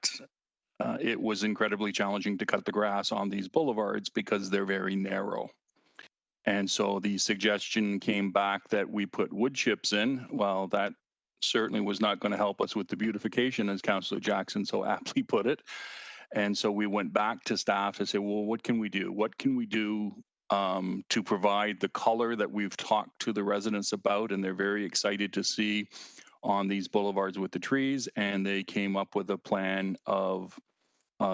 it was incredibly challenging to cut the grass on these boulevards because they're very narrow. And so the suggestion came back that we put wood chips in. Well, that certainly was not going to help us with the beautification, as Councillor Jackson so aptly put it. And so we went back to staff and said, well, what can we do? What can we do to provide the color that we've talked to the residents about, and they're very excited to see on these boulevards with the trees. And they came up with a plan of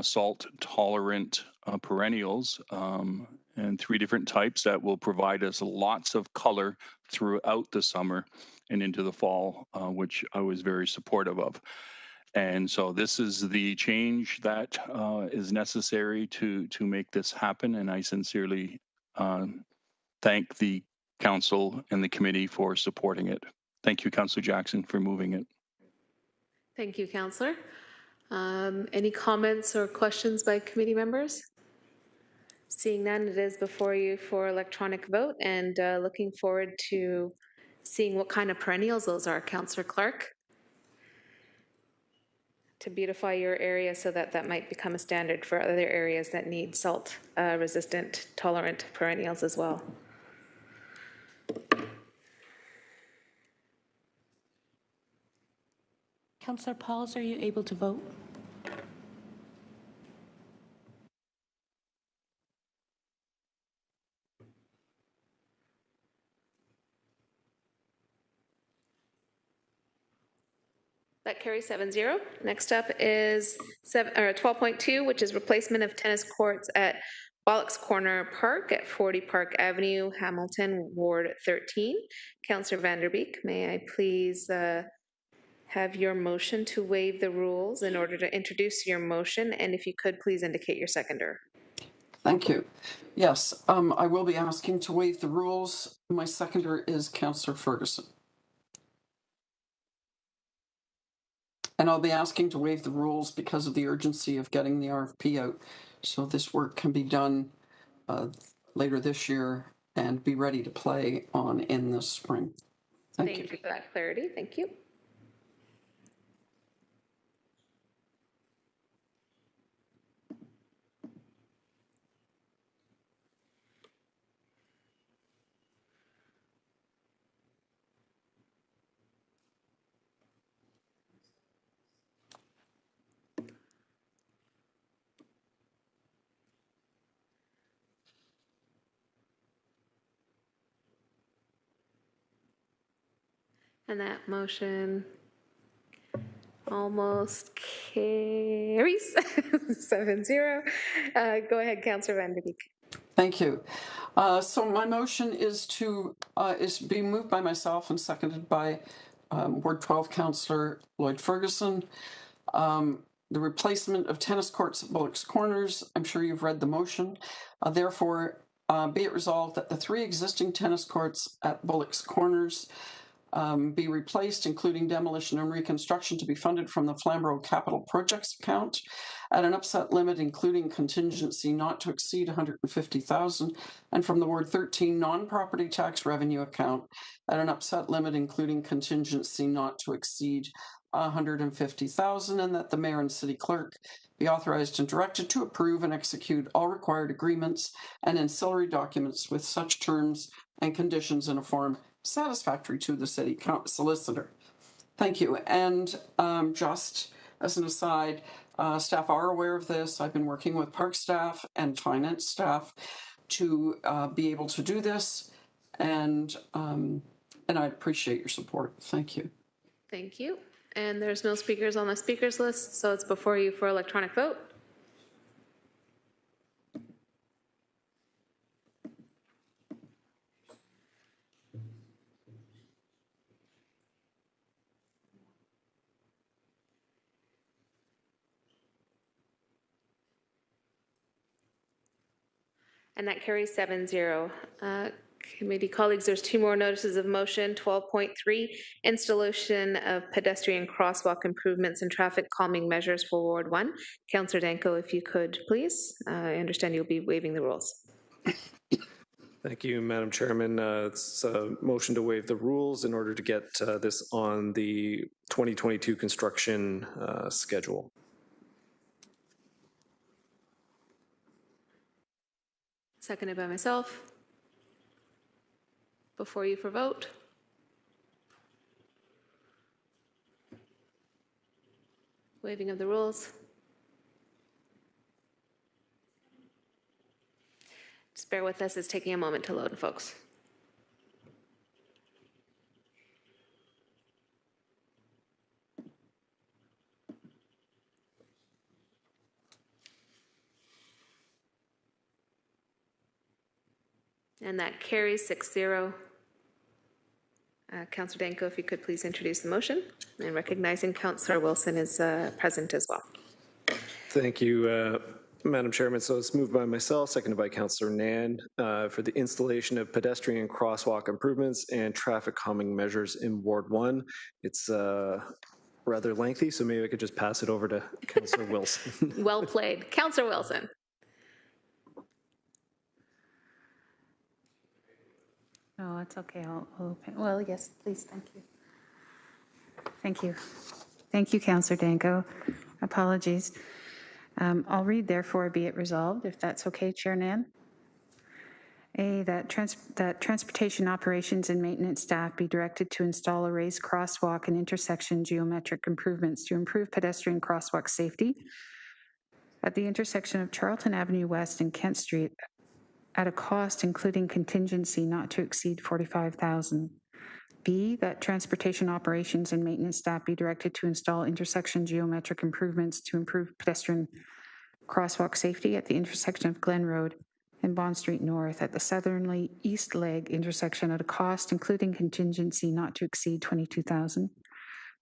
salt-tolerant perennials and 3 different types that will provide us lots of color throughout the summer and into the fall, which I was very supportive of. And so this is the change that is necessary to make this happen. And I sincerely thank the council and the committee for supporting it. Thank you, Councillor Jackson, for moving it. Thank you, Councillor. Any comments or questions by committee members? Seeing none, it is before you for electronic vote, and looking forward to seeing what kind of perennials those are, Councillor Clark, to beautify your area so that that might become a standard for other areas that need salt resistant, tolerant perennials as well. Councillor Pauls, are you able to vote? That carries 7-0. Next up is 12.2, which is replacement of tennis courts at Bollock's Corner Park at 40 Park Avenue, Hamilton, Ward 13. Councillor Vanderbeek, may I please have your motion to waive the rules in order to introduce your motion, and if you could, please indicate your seconder. Thank you. Yes, I will be asking to waive the rules. My seconder is Councillor Ferguson. And I'll be asking to waive the rules because of the urgency of getting the RFP out. So this work can be done later this year and be ready to play on in the spring. Thank you. Thank you for that clarity. Thank you. And that motion almost carries 7-0. Go ahead, Councillor Van Der Beek. Thank you. So my motion is being moved by myself and seconded by Ward 12 Councillor Lloyd Ferguson. The replacement of tennis courts at Bullock's Corners. I'm sure you've read the motion. Therefore, be it resolved that the 3 existing tennis courts at Bullock's Corners be replaced, including demolition and reconstruction, to be funded from the Flamborough Capital Projects account at an upset limit, including contingency not to exceed $150,000, and from the Ward 13 non-property tax revenue account at an upset limit, including contingency not to exceed $150,000, and that the mayor and city clerk be authorized and directed to approve and execute all required agreements and ancillary documents with such terms and conditions in a form satisfactory to the city solicitor. Thank you. And just as an aside, staff are aware of this. I've been working with park staff and finance staff to be able to do this, and I appreciate your support. Thank you. Thank you. And there's no speakers on the speakers list, so it's before you for electronic vote. And that carries 7-0. Committee colleagues, there's 2 more notices of motion. 12.3, installation of pedestrian crosswalk improvements and traffic calming measures for Ward 1. Councillor Danko, if you could, please. I understand you'll be waiving the rules. Thank you, Madam Chairman. It's a motion to waive the rules in order to get this on the 2022 construction schedule. Seconded by myself. Before you for vote. Waiving of the rules. Just bear with us, it's taking a moment to load, folks. And that carries 6-0. Councillor Danko, if you could please introduce the motion, and recognizing Councillor Wilson is present as well. Thank you, Madam Chairman. So it's moved by myself, seconded by Councillor Nan, for the installation of pedestrian crosswalk improvements and traffic calming measures in Ward 1. It's rather lengthy, so maybe I could just pass it over to Councillor Wilson. Well played. Councillor Wilson. Oh, it's okay. I'll open. Well, yes, please. Thank you. Thank you. Thank you, Councillor Danko. Apologies. I'll read, therefore, be it resolved, if that's okay, Chair Nan. A, that transportation operations and maintenance staff be directed to install a raised crosswalk and intersection geometric improvements to improve pedestrian crosswalk safety at the intersection of Charlton Avenue West and Kent Street at a cost including contingency not to exceed $45,000. B, that transportation operations and maintenance staff be directed to install intersection geometric improvements to improve pedestrian crosswalk safety at the intersection of Glen Road and Bond Street North at the southerly east leg intersection at a cost including contingency not to exceed $22,000.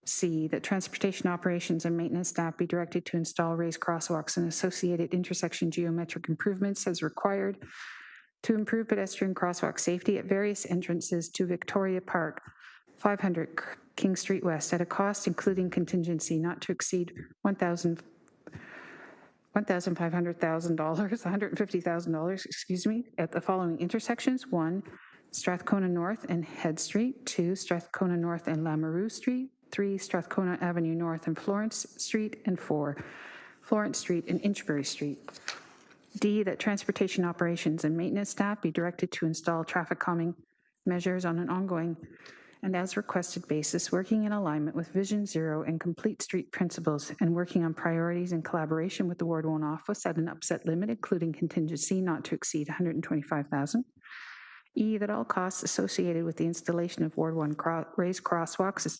C, that transportation operations and maintenance staff be directed to install raised crosswalks and associated intersection geometric improvements as required to improve pedestrian crosswalk safety at various entrances to Victoria Park, 500 King Street West, at a cost including contingency not to exceed $150,000, excuse me, at the following intersections: 1, Strathcona North and Head Street; 2, Strathcona North and Lamoureux Street; 3, Strathcona Avenue North and Florence Street; and 4, Florence Street and Inchbury Street. D, that transportation operations and maintenance staff be directed to install traffic calming measures on an ongoing and as requested basis, working in alignment with Vision Zero and Complete Street principles, and working on priorities in collaboration with the Ward 1 office at an upset limit, including contingency not to exceed $125,000. E, that all costs associated with the installation of Ward 1 raised crosswalks,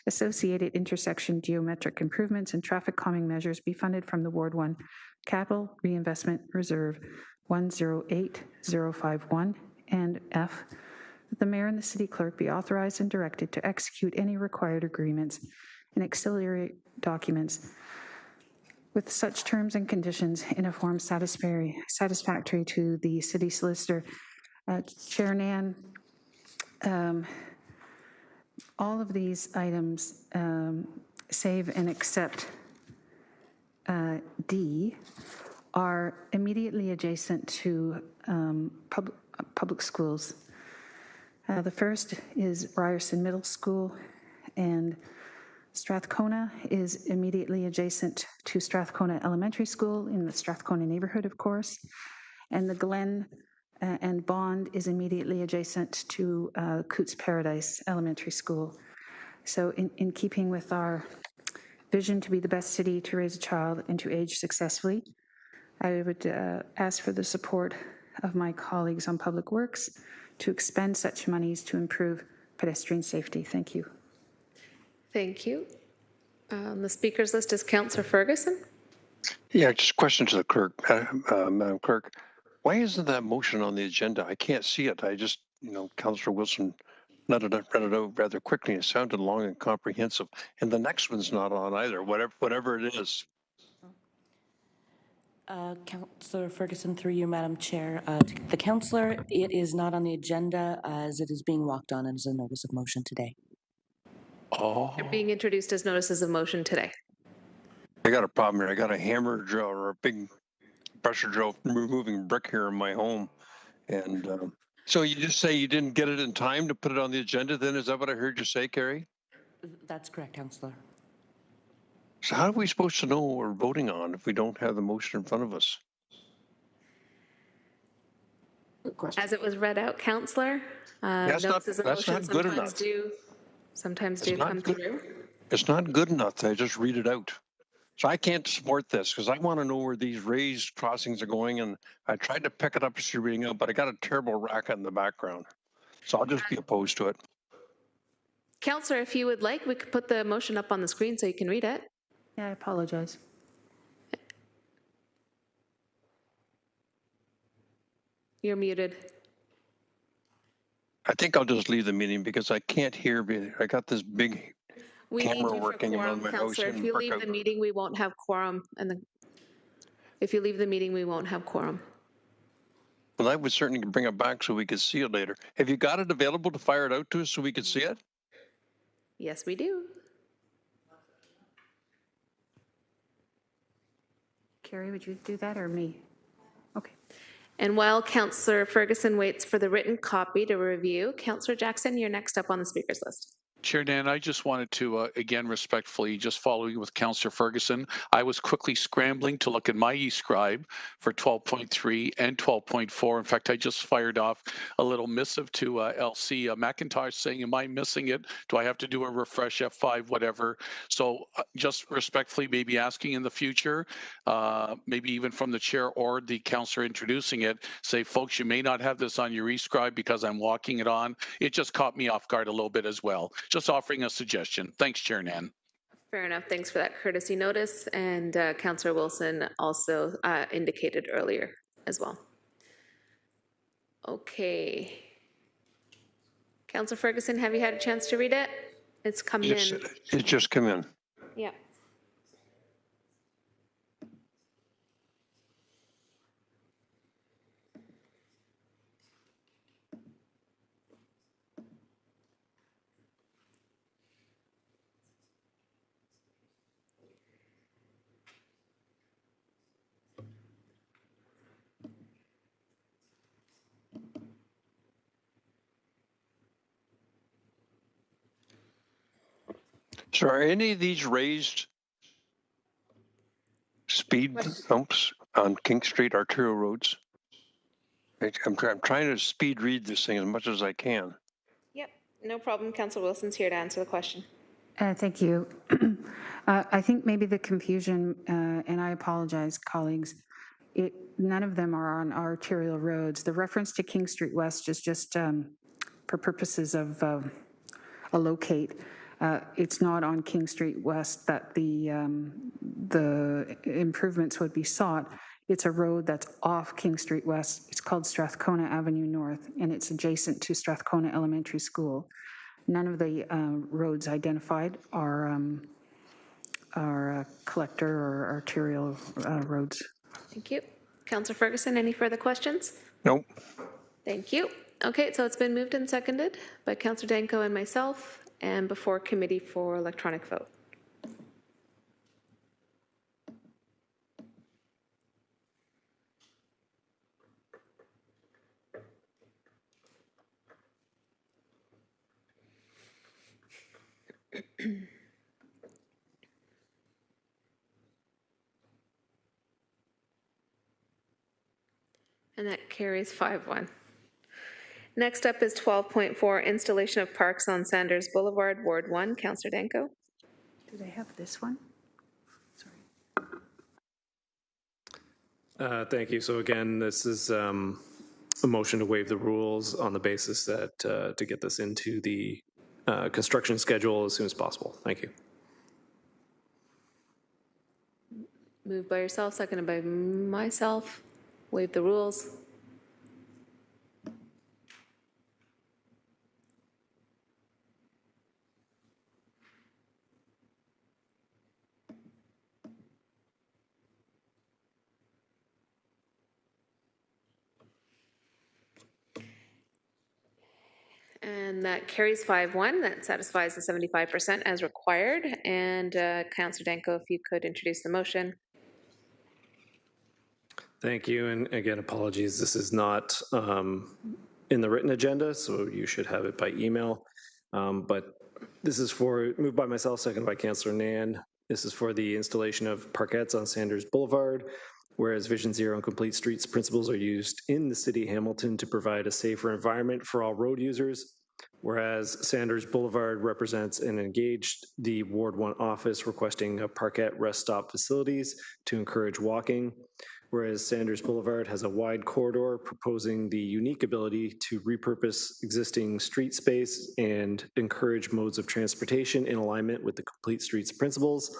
associated intersection geometric improvements, and traffic calming measures be funded from the Ward 1 Capital Reinvestment Reserve 108051, and F, that the mayor and the city clerk be authorized and directed to execute any required agreements and auxiliary documents with such terms and conditions in a form satisfactory to the city solicitor. Chair Nan, all of these items, save and except D, are immediately adjacent to public schools. The first is Ryerson Middle School, and Strathcona is immediately adjacent to Strathcona Elementary School in the Strathcona neighborhood, of course, and the Glen and Bond is immediately adjacent to Coots Paradise Elementary School. So in keeping with our vision to be the best city to raise a child and to age successfully, I would ask for the support of my colleagues on Public Works to expend such monies to improve pedestrian safety. Thank you. Thank you. The speakers list is Councillor Ferguson. Yeah, just a question to the clerk, Madam Clerk. Why isn't that motion on the agenda? I can't see it. I just, Councillor Wilson read it out rather quickly. It sounded long and comprehensive. And the next one's not on either, whatever it is. Councillor Ferguson, through you, Madam Chair. The councillor, it is not on the agenda as it is being walked on as a notice of motion today. Oh. They're being introduced as notices of motion today. I got a problem here. I got a hammer drill or a big pressure drill removing brick here in my home. And so you just say you didn't get it in time to put it on the agenda then? Is that what I heard you say, Carrie? That's correct, Councillor. So how are we supposed to know what we're voting on if we don't have the motion in front of us? As it was read out, Councillor, notices of motion sometimes do come through. It's not good enough that I just read it out. So I can't support this because I want to know where these raised crossings are going, and I tried to pick it up as you're reading out, but I got a terrible racket in the background. So I'll just be opposed to it. Councillor, if you would like, we could put the motion up on the screen so you can read it. Yeah, I apologize. You're muted. I think I'll just leave the meeting because I can't hear. I got this big camera working around my house. If you leave the meeting, we won't have quorum. If you leave the meeting, we won't have quorum. Well, I would certainly bring it back so we could see it later. Have you got it available to fire it out to us so we could see it? Yes, we do. Carrie, would you do that or me? Okay. And while Councillor Ferguson waits for the written copy to review, Councillor Jackson, you're next up on the speakers list. Chair Dan, I just wanted to, again, respectfully, just following with Councillor Ferguson, I was quickly scrambling to look at my e-scribe for 12.3 and 12.4. In fact, I just fired off a little missive to LC McIntosh saying, am I missing it? Do I have to do a refresh F5, whatever? So just respectfully, maybe asking in the future, maybe even from the chair or the councillor introducing it, say, folks, you may not have this on your e-scribe because I'm walking it on. It just caught me off guard a little bit as well. Just offering a suggestion. Thanks, Chair Nan. Fair enough. Thanks for that courtesy notice. And Councillor Wilson also indicated earlier as well. Okay. Councillor Ferguson, have you had a chance to read it? It's come in. It's just come in. Yeah. So are any of these raised speed bumps on King Street arterial roads? I'm trying to speed read this thing as much as I can. Yep, no problem. Councillor Wilson's here to answer the question. Thank you. I think maybe the confusion, and I apologize, colleagues, none of them are on arterial roads. The reference to King Street West is just for purposes of a locate. It's not on King Street West that the improvements would be sought. It's a road that's off King Street West. It's called Strathcona Avenue North, and it's adjacent to Strathcona Elementary School. None of the roads identified are collector or arterial roads. Thank you. Councillor Ferguson, any further questions? Nope. Thank you. Okay, so it's been moved and seconded by Councillor Danko and myself, and before committee for electronic vote. And that carries 5-1. Next up is 12.4, installation of parks on Sanders Boulevard, Ward 1. Councillor Danko. Do they have this one? Thank you. So again, this is a motion to waive the rules on the basis that to get this into the construction schedule as soon as possible. Thank you. Moved by yourself, seconded by myself. Waive the rules. And that carries 5-1. That satisfies the 75% as required. And Councillor Danko, if you could introduce the motion. Thank you. And again, apologies. This is not in the written agenda, so you should have it by email. But this is moved by myself, seconded by Councillor Nan. This is for the installation of parkettes on Sanders Boulevard, whereas Vision Zero and Complete Streets principles are used in the city of Hamilton to provide a safer environment for all road users. Whereas Sanders Boulevard represents and engaged the Ward 1 office requesting a parkette rest stop facilities to encourage walking. Whereas Sanders Boulevard has a wide corridor proposing the unique ability to repurpose existing street space and encourage modes of transportation in alignment with the Complete Streets principles.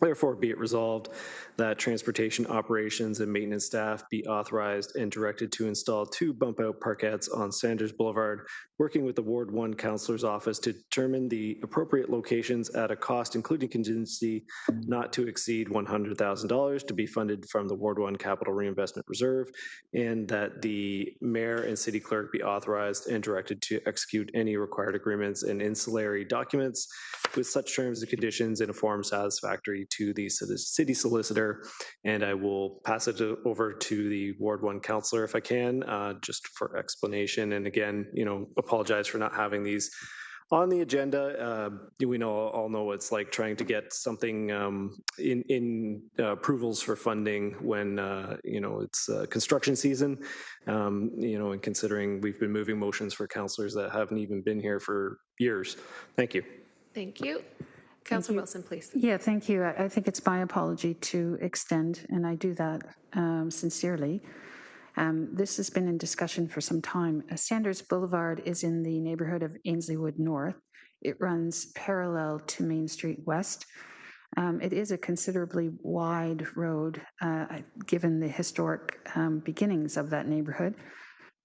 Therefore, be it resolved that transportation operations and maintenance staff be authorized and directed to install 2 bump-out parkettes on Sanders Boulevard, working with the Ward 1 Councillor's Office to determine the appropriate locations at a cost, including contingency, not to exceed $100,000 to be funded from the Ward 1 Capital Reinvestment Reserve, and that the Mayor and City Clerk be authorized and directed to execute any required agreements and ancillary documents with such terms and conditions in a form satisfactory to the city solicitor. And I will pass it over to the Ward 1 councillor if I can, just for explanation. And again, apologize for not having these on the agenda. We all know it's like trying to get something in approvals for funding when it's construction season. And considering we've been moving motions for councillors that haven't even been here for years. Thank you. Thank you. Councillor Wilson, please. Yeah, thank you. I think it's my apology to extend, and I do that sincerely. This has been in discussion for some time. Sanders Boulevard is in the neighborhood of Ainsleywood North. It runs parallel to Main Street West. It is a considerably wide road, given the historic beginnings of that neighborhood,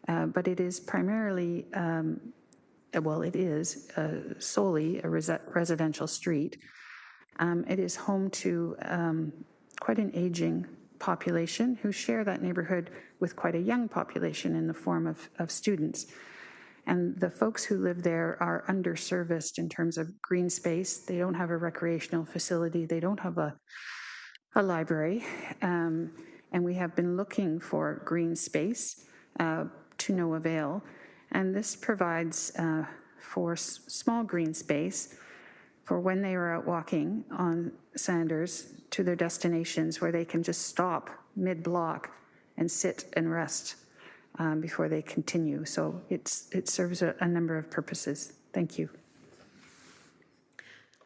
but it is primarily well, it is solely a residential street. It is home to quite an aging population who share that neighborhood with quite a young population in the form of students. And the folks who live there are underserviced in terms of green space. They don't have a recreational facility. They don't have a library. And we have been looking for green space to no avail. And this provides for small green space for when they are out walking on Sanders to their destinations, where they can just stop mid-block and sit and rest before they continue. So it serves a number of purposes. Thank you.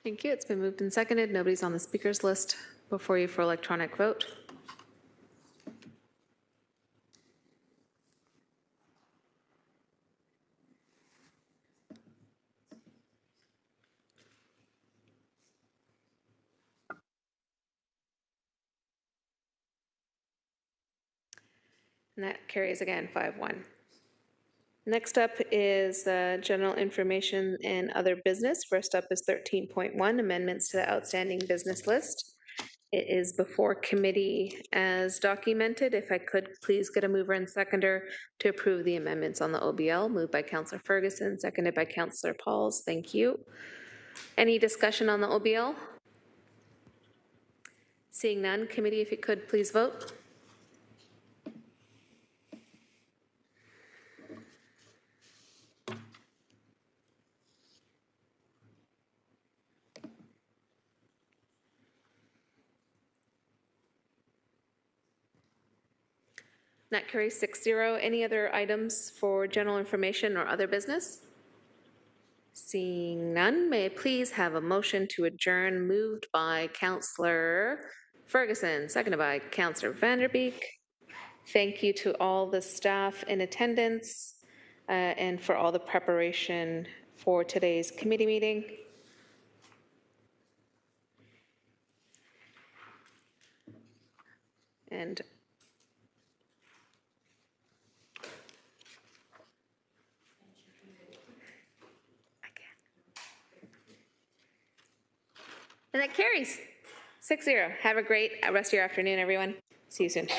Thank you. It's been moved and seconded. Nobody's on the speakers list before you for electronic vote. And that carries again 5-1. Next up is general information and other business. First up is 13.1, amendments to the outstanding business list. It is before committee as documented. If I could please get a mover and seconder to approve the amendments on the OBL. Moved by Councillor Ferguson, seconded by Councillor Pauls. Thank you. Any discussion on the OBL? Seeing none, committee, if you could please vote. That carries 6-0. Any other items for general information or other business? Seeing none, may I please have a motion to adjourn, moved by Councillor Ferguson, seconded by Councillor Vanderbeek. Thank you to all the staff in attendance and for all the preparation for today's committee meeting. And that carries 6-0. Have a great rest of your afternoon, everyone. See you soon.